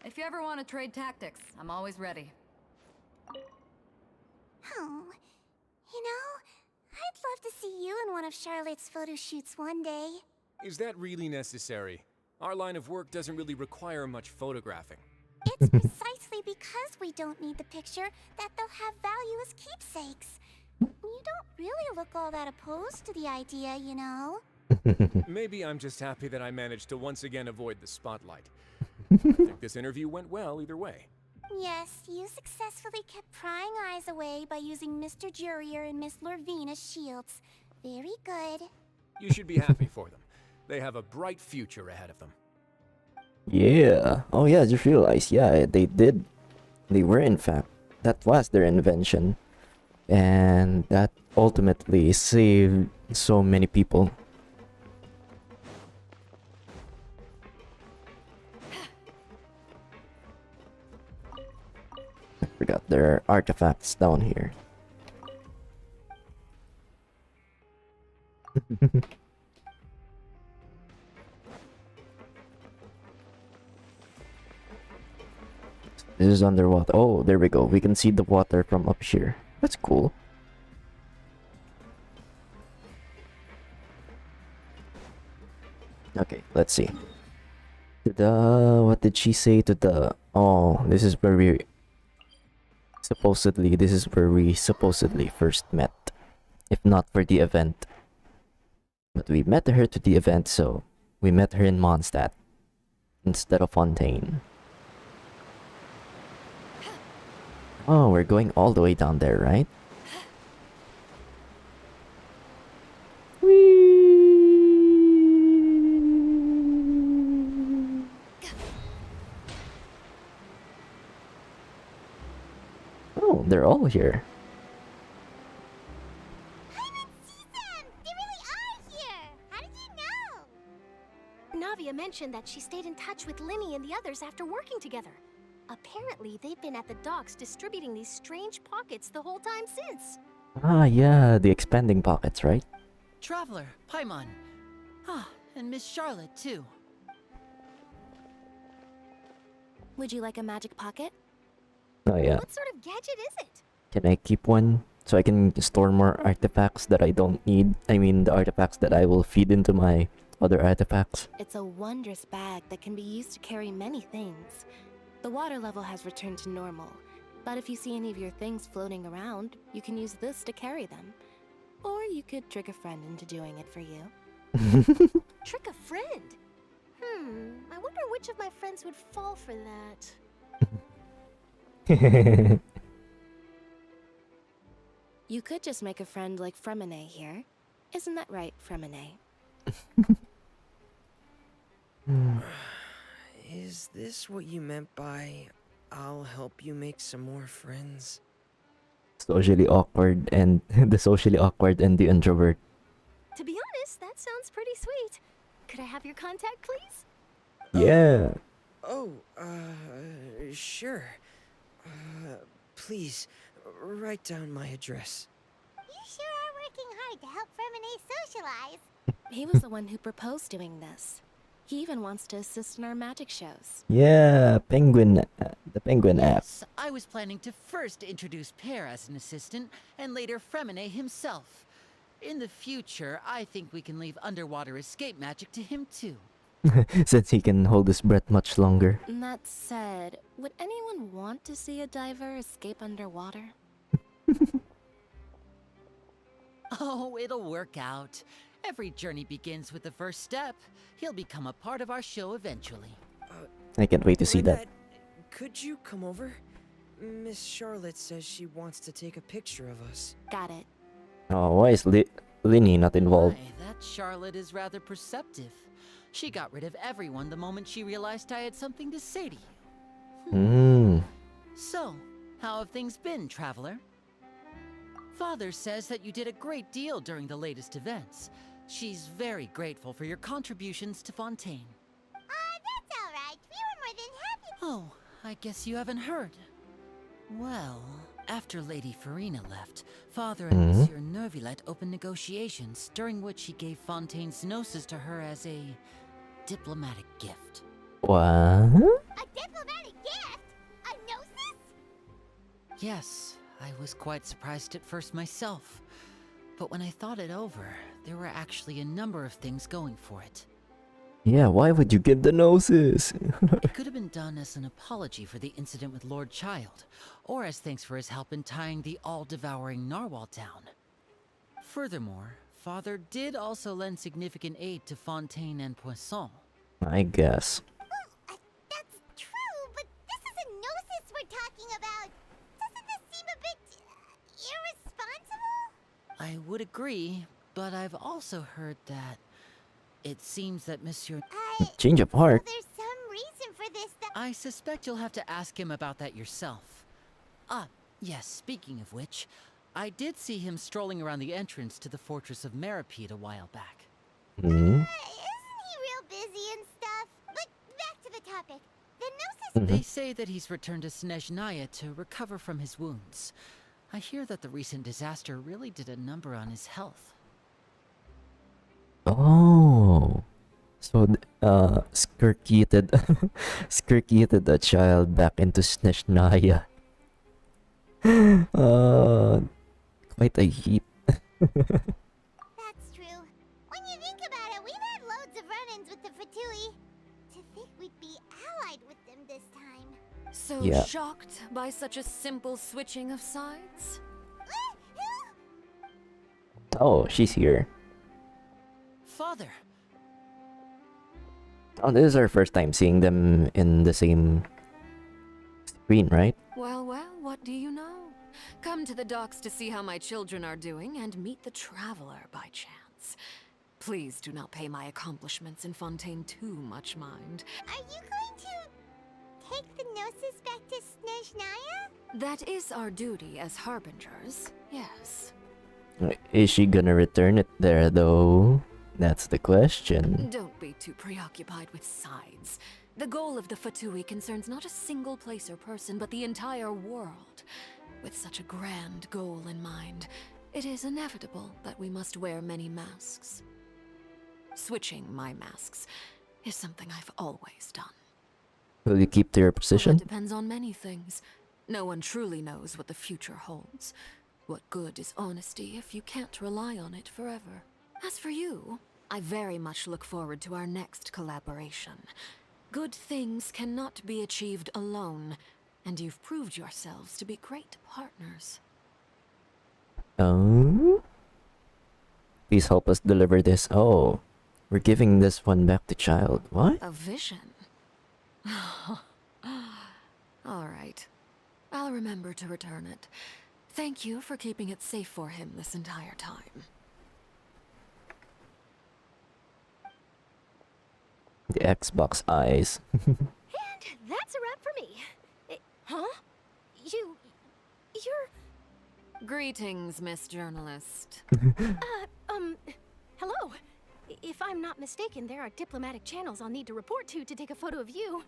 If you ever want to trade tactics, I'm always ready. Oh, you know, I'd love to see you in one of Charlotte's photo shoots one day. Is that really necessary? Our line of work doesn't really require much photographing. It's precisely because we don't need the picture that they'll have value as keepsakes. You don't really look all that opposed to the idea, you know? Maybe I'm just happy that I managed to once again avoid the spotlight. I think this interview went well either way. Yes, you successfully kept prying eyes away by using Mr. Jurier and Miss Lorvine as shields. Very good. You should be happy for them. They have a bright future ahead of them. Yeah. Oh yeah, I just realized. Yeah, they did. They were, in fact. That was their invention. And that ultimately saved so many people. I forgot there are artifacts down here. This is underwater. Oh, there we go. We can see the water from up here. That's cool. Okay, let's see. To the... What did she say to the... Oh, this is where we... Supposedly, this is where we supposedly first met. If not for the event. But we met her to the event, so... We met her in Mondstadt. Instead of Fontaine. Oh, we're going all the way down there, right? Oh, they're all here. Navia mentioned that she stayed in touch with Linny and the others after working together. Apparently, they've been at the docks distributing these strange pockets the whole time since. Ah, yeah, the expanding pockets, right? Traveler, Paimon. Ah, and Miss Charlotte, too. Would you like a magic pocket? Oh, yeah. What sort of gadget is it? Can I keep one? So I can store more artifacts that I don't need? I mean, the artifacts that I will feed into my other artifacts. It's a wondrous bag that can be used to carry many things. The water level has returned to normal, but if you see any of your things floating around, you can use this to carry them. Or you could trick a friend into doing it for you. Trick a friend? I wonder which of my friends would fall for that. You could just make a friend like Fremine here. Isn't that right, Fremine? Is this what you meant by, I'll help you make some more friends? Socially awkward and the socially awkward and the introvert. To be honest, that sounds pretty sweet. Could I have your contact, please? Yeah. Oh, sure. Please, write down my address. You sure are working hard to help Furina socialize. He was the one who proposed doing this. He even wants to assist in our magic shows. Yeah, Penguin, the Penguin app. I was planning to first introduce Pear as an assistant, and later Fremine himself. In the future, I think we can leave underwater escape magic to him too. Since he can hold his breath much longer. That said, would anyone want to see a diver escape underwater? Oh, it'll work out. Every journey begins with the first step. He'll become a part of our show eventually. I can't wait to see that. Could you come over? Miss Charlotte says she wants to take a picture of us. Got it. Oh, why is Linny not involved? That Charlotte is rather perceptive. She got rid of everyone the moment she realized I had something to say to you. So, how have things been, Traveler? Father says that you did a great deal during the latest events. She's very grateful for your contributions to Fontaine. That's alright. We were more than happy. Oh, I guess you haven't heard. Well, after Lady Furina left, Father and Monsieur Neuvillette opened negotiations, during which he gave Fontaine's gnosis to her as a diplomatic gift. What? A diplomatic gift? A gnosis? Yes, I was quite surprised at first myself. But when I thought it over, there were actually a number of things going for it. Yeah, why would you give the gnosis? It could have been done as an apology for the incident with Lord Child, or as thanks for his help in tying the all-devouring narwhal down. Furthermore, Father did also lend significant aid to Fontaine and Poisson. I guess. That's true, but this is a gnosis we're talking about. Doesn't this seem a bit irresponsible? I would agree, but I've also heard that it seems that Monsieur... Change of heart. There's some reason for this that... I suspect you'll have to ask him about that yourself. Yes, speaking of which, I did see him strolling around the entrance to the Fortress of Meripede a while back. Isn't he real busy and stuff? But back to the topic. The gnosis... They say that he's returned to Snezhnaya to recover from his wounds. I hear that the recent disaster really did a number on his health. Oh. So, skirkeated the child back into Snezhnaya. Quite a heap. That's true. When you think about it, we've had loads of run-ins with the Fatui. To think we'd be allied with them this time. So Yeah. shocked by such a simple switching of sides? Oh, she's here. Father! Oh, this is our first time seeing them in the same screen, right? Well, what do you know? Come to the docks to see how my children are doing and meet the Traveler by chance. Please do not pay my accomplishments in Fontaine too much mind. Are you going to take the gnosis back to Snezhnaya? That is our duty as harbingers, yes. Is she gonna return it there, though? That's the question. Don't be too preoccupied with sides. The goal of the Fatui concerns not a single place or person, but the entire world. With such a grand goal in mind, it is inevitable that we must wear many masks. Switching my masks is something I've always done. Will you keep to your Well, position? that depends on many things. No one truly knows what the future holds. What good is honesty if you can't rely on it forever? As for you, I very much look forward to our next collaboration. Good things cannot be achieved alone, and you've proved yourselves to be great partners. Oh? Please help us deliver this. Oh, we're giving this one back to Child. What? A vision? All right. I'll remember to return it. Thank you for keeping it safe for him this entire time. The Xbox eyes. And that's a wrap for me. Huh? You're... Greetings, Miss Journalist. Hello. If I'm not mistaken, there are diplomatic channels I'll need to report to take a photo of you.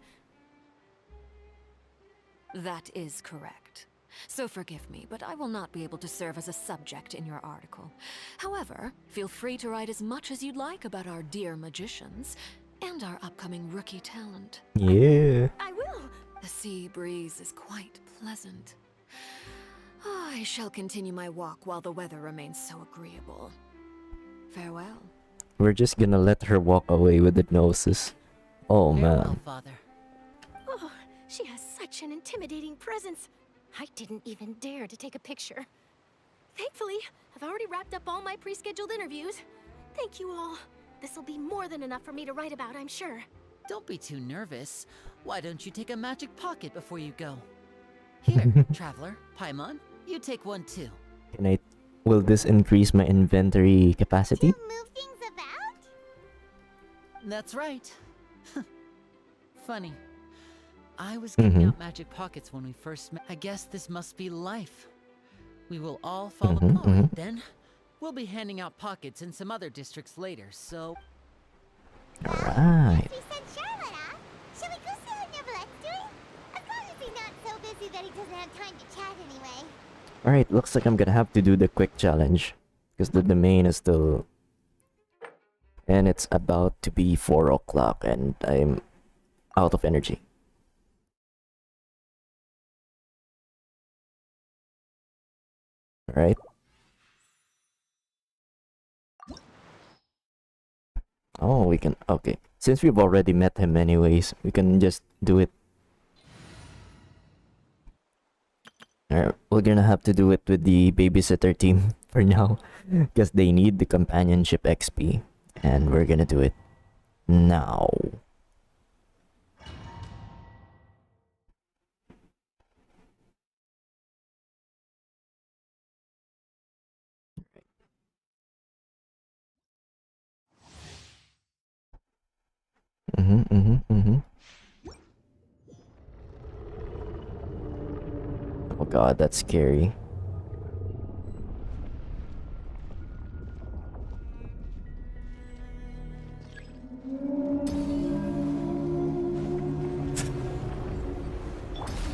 That is correct. So forgive me, but I will not be able to serve as a subject in your article. However, feel free to write as much as you'd like about our dear magicians and our upcoming rookie talent. Yeah. I will! The sea breeze is quite pleasant. I shall continue my walk while the weather remains so agreeable. Farewell. We're just gonna let her walk away with hypnosis. Oh Farewell, man. Father. Oh, she has such an intimidating presence. I didn't even dare to take a picture. Thankfully, I've already wrapped up all my pre-scheduled interviews. Thank you all. This'll be more than enough for me to write about, I'm sure. Don't be too nervous. Why don't you take a magic pocket before you go? Here, Traveler, Paimon, you take one too. Can I? Will this increase my inventory capacity? Move things about? That's right. Funny. I was giving out magic pockets when we first met. I guess this must be life. We will all fall apart then. We'll be handing out pockets in some other districts later, so... Alright. We sent Charlotte off. Shall we go see how Neverlette's doing? As long as he's not so busy that he doesn't have time to chat anyway. Alright, looks like I'm gonna have to do the quick challenge. Because the domain is still... And it's about to be 4 o'clock and I'm out of energy. Alright. Oh, we can... Okay. Since we've already met him anyways, we can just do it. Alright, we're gonna have to do it with the babysitter team for now. Because they need the companionship XP. And we're gonna do it now. Oh god, that's scary.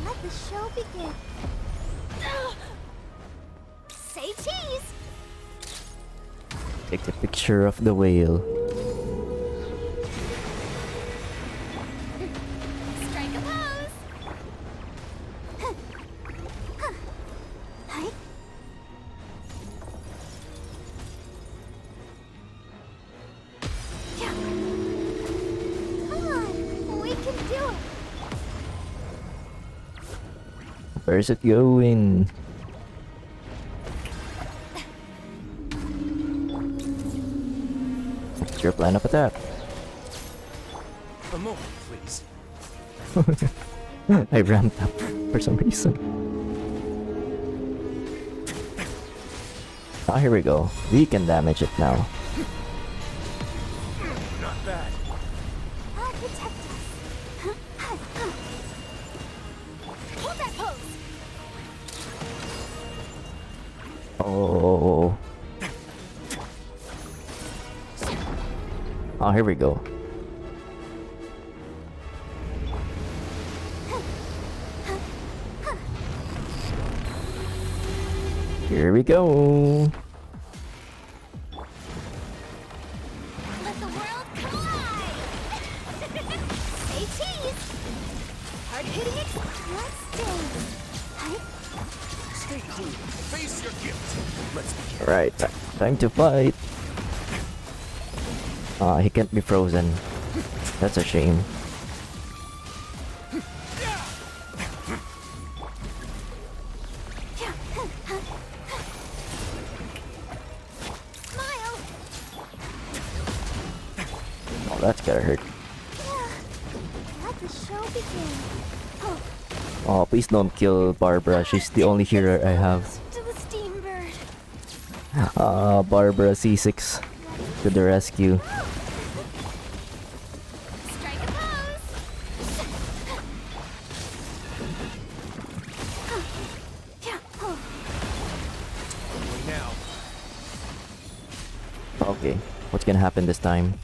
Let the show begin. Say cheese! Take a picture of the whale. Strike a pose! Hi. Yeah. Come on, we can do it. Where's it going? What's your plan of attack? A moment, please. I ramped up for some reason. Ah, here we go. We can damage it now. Not bad. I'll protect us. Hold that pose. Oh. Oh, here we go. Here we go. Let the world collide. Say cheese. Hard hitting it. Let's Stay cool. Face your gift. Let's begin. Alright, time to fight. Ah, he can't be frozen. That's a shame. Smile. Oh, that's gotta hurt. Let the show begin. Oh, Oh, please don't kill Barbara. She's the only hero I have. to the steam bird. Ah, Barbara C6 to the rescue. Strike a pose. Yeah. Oh. Only now. Okay, what's gonna happen this time?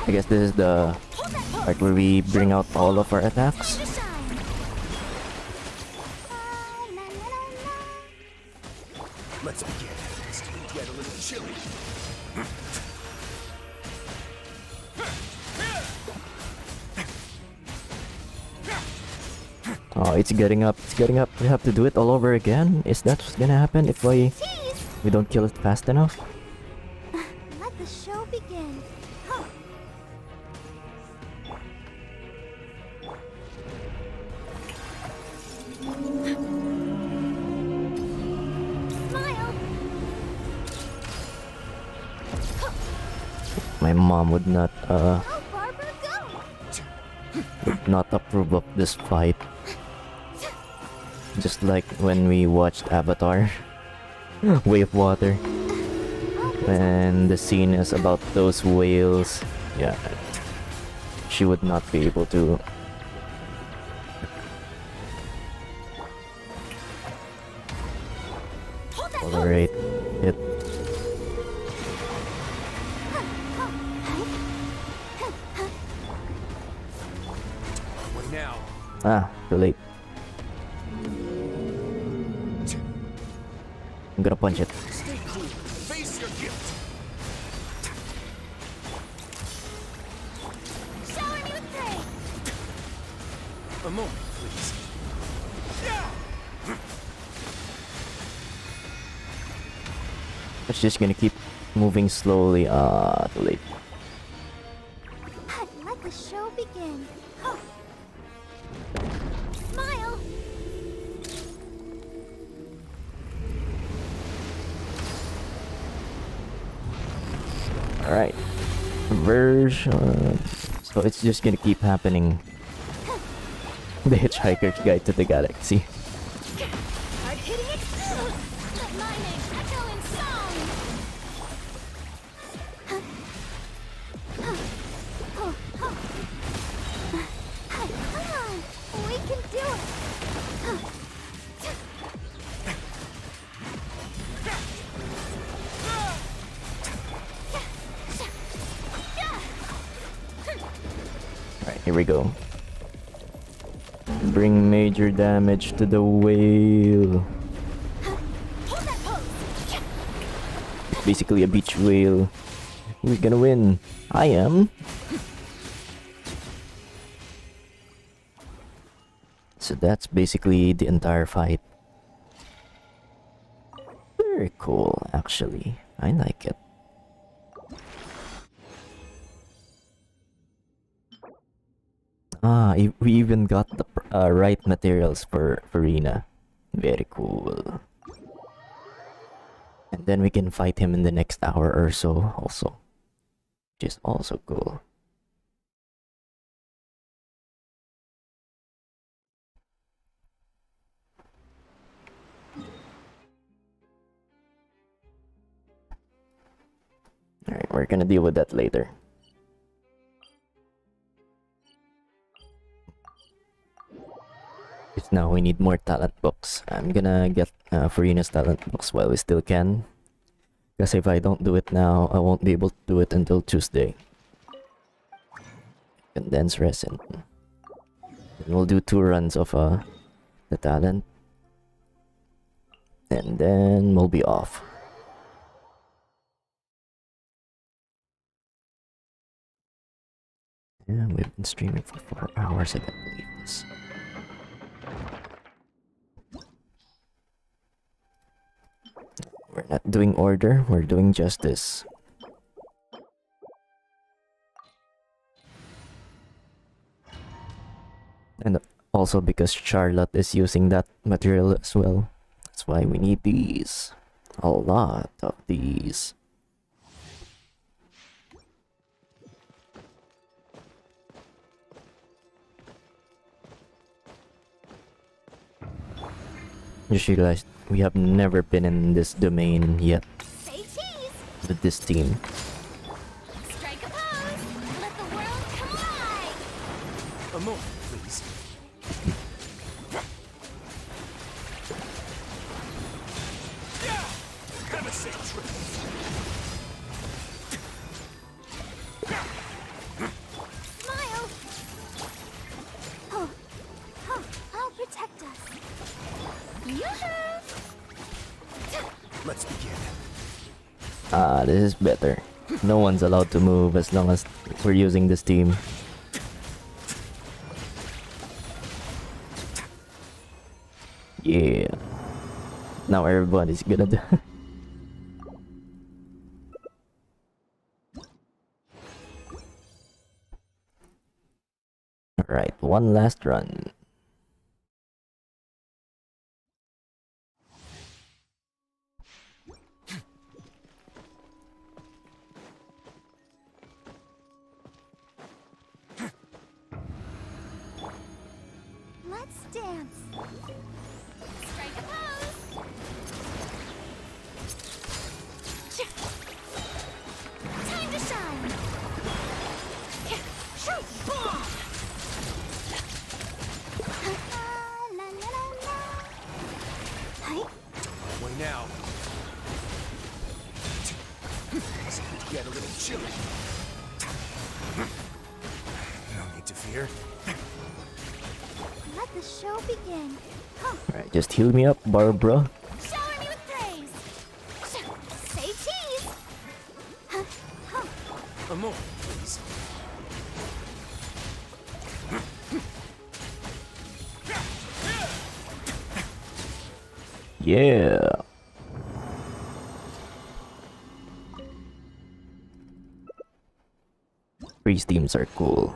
I guess this is the part where we bring out all of our attacks. Let's begin. It's going to get a little chilly. Oh, it's getting up. It's getting up. We have to do it all over again. Is that what's gonna happen if we don't kill it fast enough? Let the show begin. Huh. Smile. My mom would not Go, Barbara, go. would not approve of this fight. Just like when we watched Avatar, Way of Water, when the scene is about those whales. Yeah, she would not be able to. Tolerate it. What now? Ah, too late. I'm gonna punch it. Stay cool. Face your gift. Shower me with praise. A moment, please. It's just gonna keep moving slowly. Too late. Let the show begin. Huh. Smile. Alright. Version. So it's just gonna keep happening. The Hitchhiker's Guide to the Galaxy. Hard hitting explode. Let my name echo in song. Come on, we can do it. Alright, here we go. Bring major damage to the whale. It's basically a beach whale. Who's gonna win? I am. So that's basically the entire fight. Very cool, actually. I like it. Ah, we even got the right materials for Furina. Very cool. And then we can fight him in the next hour or so also. Which is also cool. Alright, we're gonna deal with that later. Because now we need more talent books. I'm gonna get Furina's talent books while we still can. Because if I don't do it now, I won't be able to do it until Tuesday. Condense resin. And we'll do 2 runs of the talent. And then we'll be off. Yeah, we've been streaming for 4 hours, I can't believe this. We're not doing order, we're doing justice. And also because Charlotte is using that material as well. That's why we need these. A lot of these. Just realized we have never been in this domain yet with this team. Strike a pose. Let the world come alive. A moment, please. Have a safe trip. Let's begin. Ah, this is better. No one's allowed to move as long as we're using this team. Yeah. Now everybody's gonna do. Alright, one last run. Let's dance. Strike a pose. Time to shine. Shoot! Bomb! La la la la. Hi. Way now. Get a little chilly. No need to fear. Let the show begin. Huh. Alright, just heal me up, Barbara. Shower me with praise. Say cheese. Huh. Huh. A more, please. Yeah. Freeze teams are cool.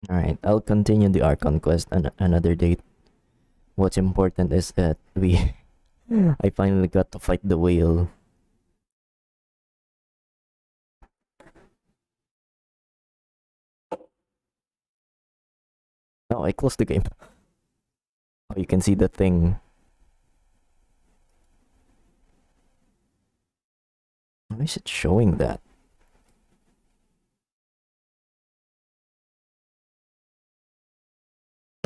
Alright, I'll continue the Archon Quest on another date. What's important is that I finally got to fight the whale. Oh, I closed the game. Oh, you can see the thing. Why is it showing that?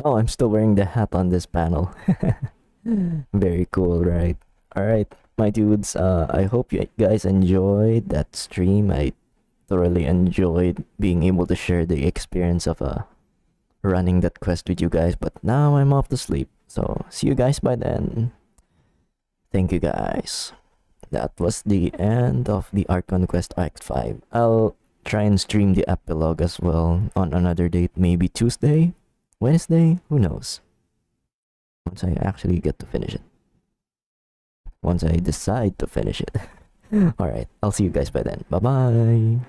Oh, I'm still wearing the hat on this panel. Very cool, right? Alright, my dudes, I hope you guys enjoyed that stream. I thoroughly enjoyed being able to share the experience of running that quest with you guys, but now I'm off to sleep. So, see you guys by then. Thank you guys. That was the end of the Archon Quest Act 5. I'll try and stream the epilogue as well on another date, maybe Tuesday? Wednesday? Who knows? Once I actually get to finish it. Once I decide to finish it. Alright, I'll see you guys by then. Bye-bye!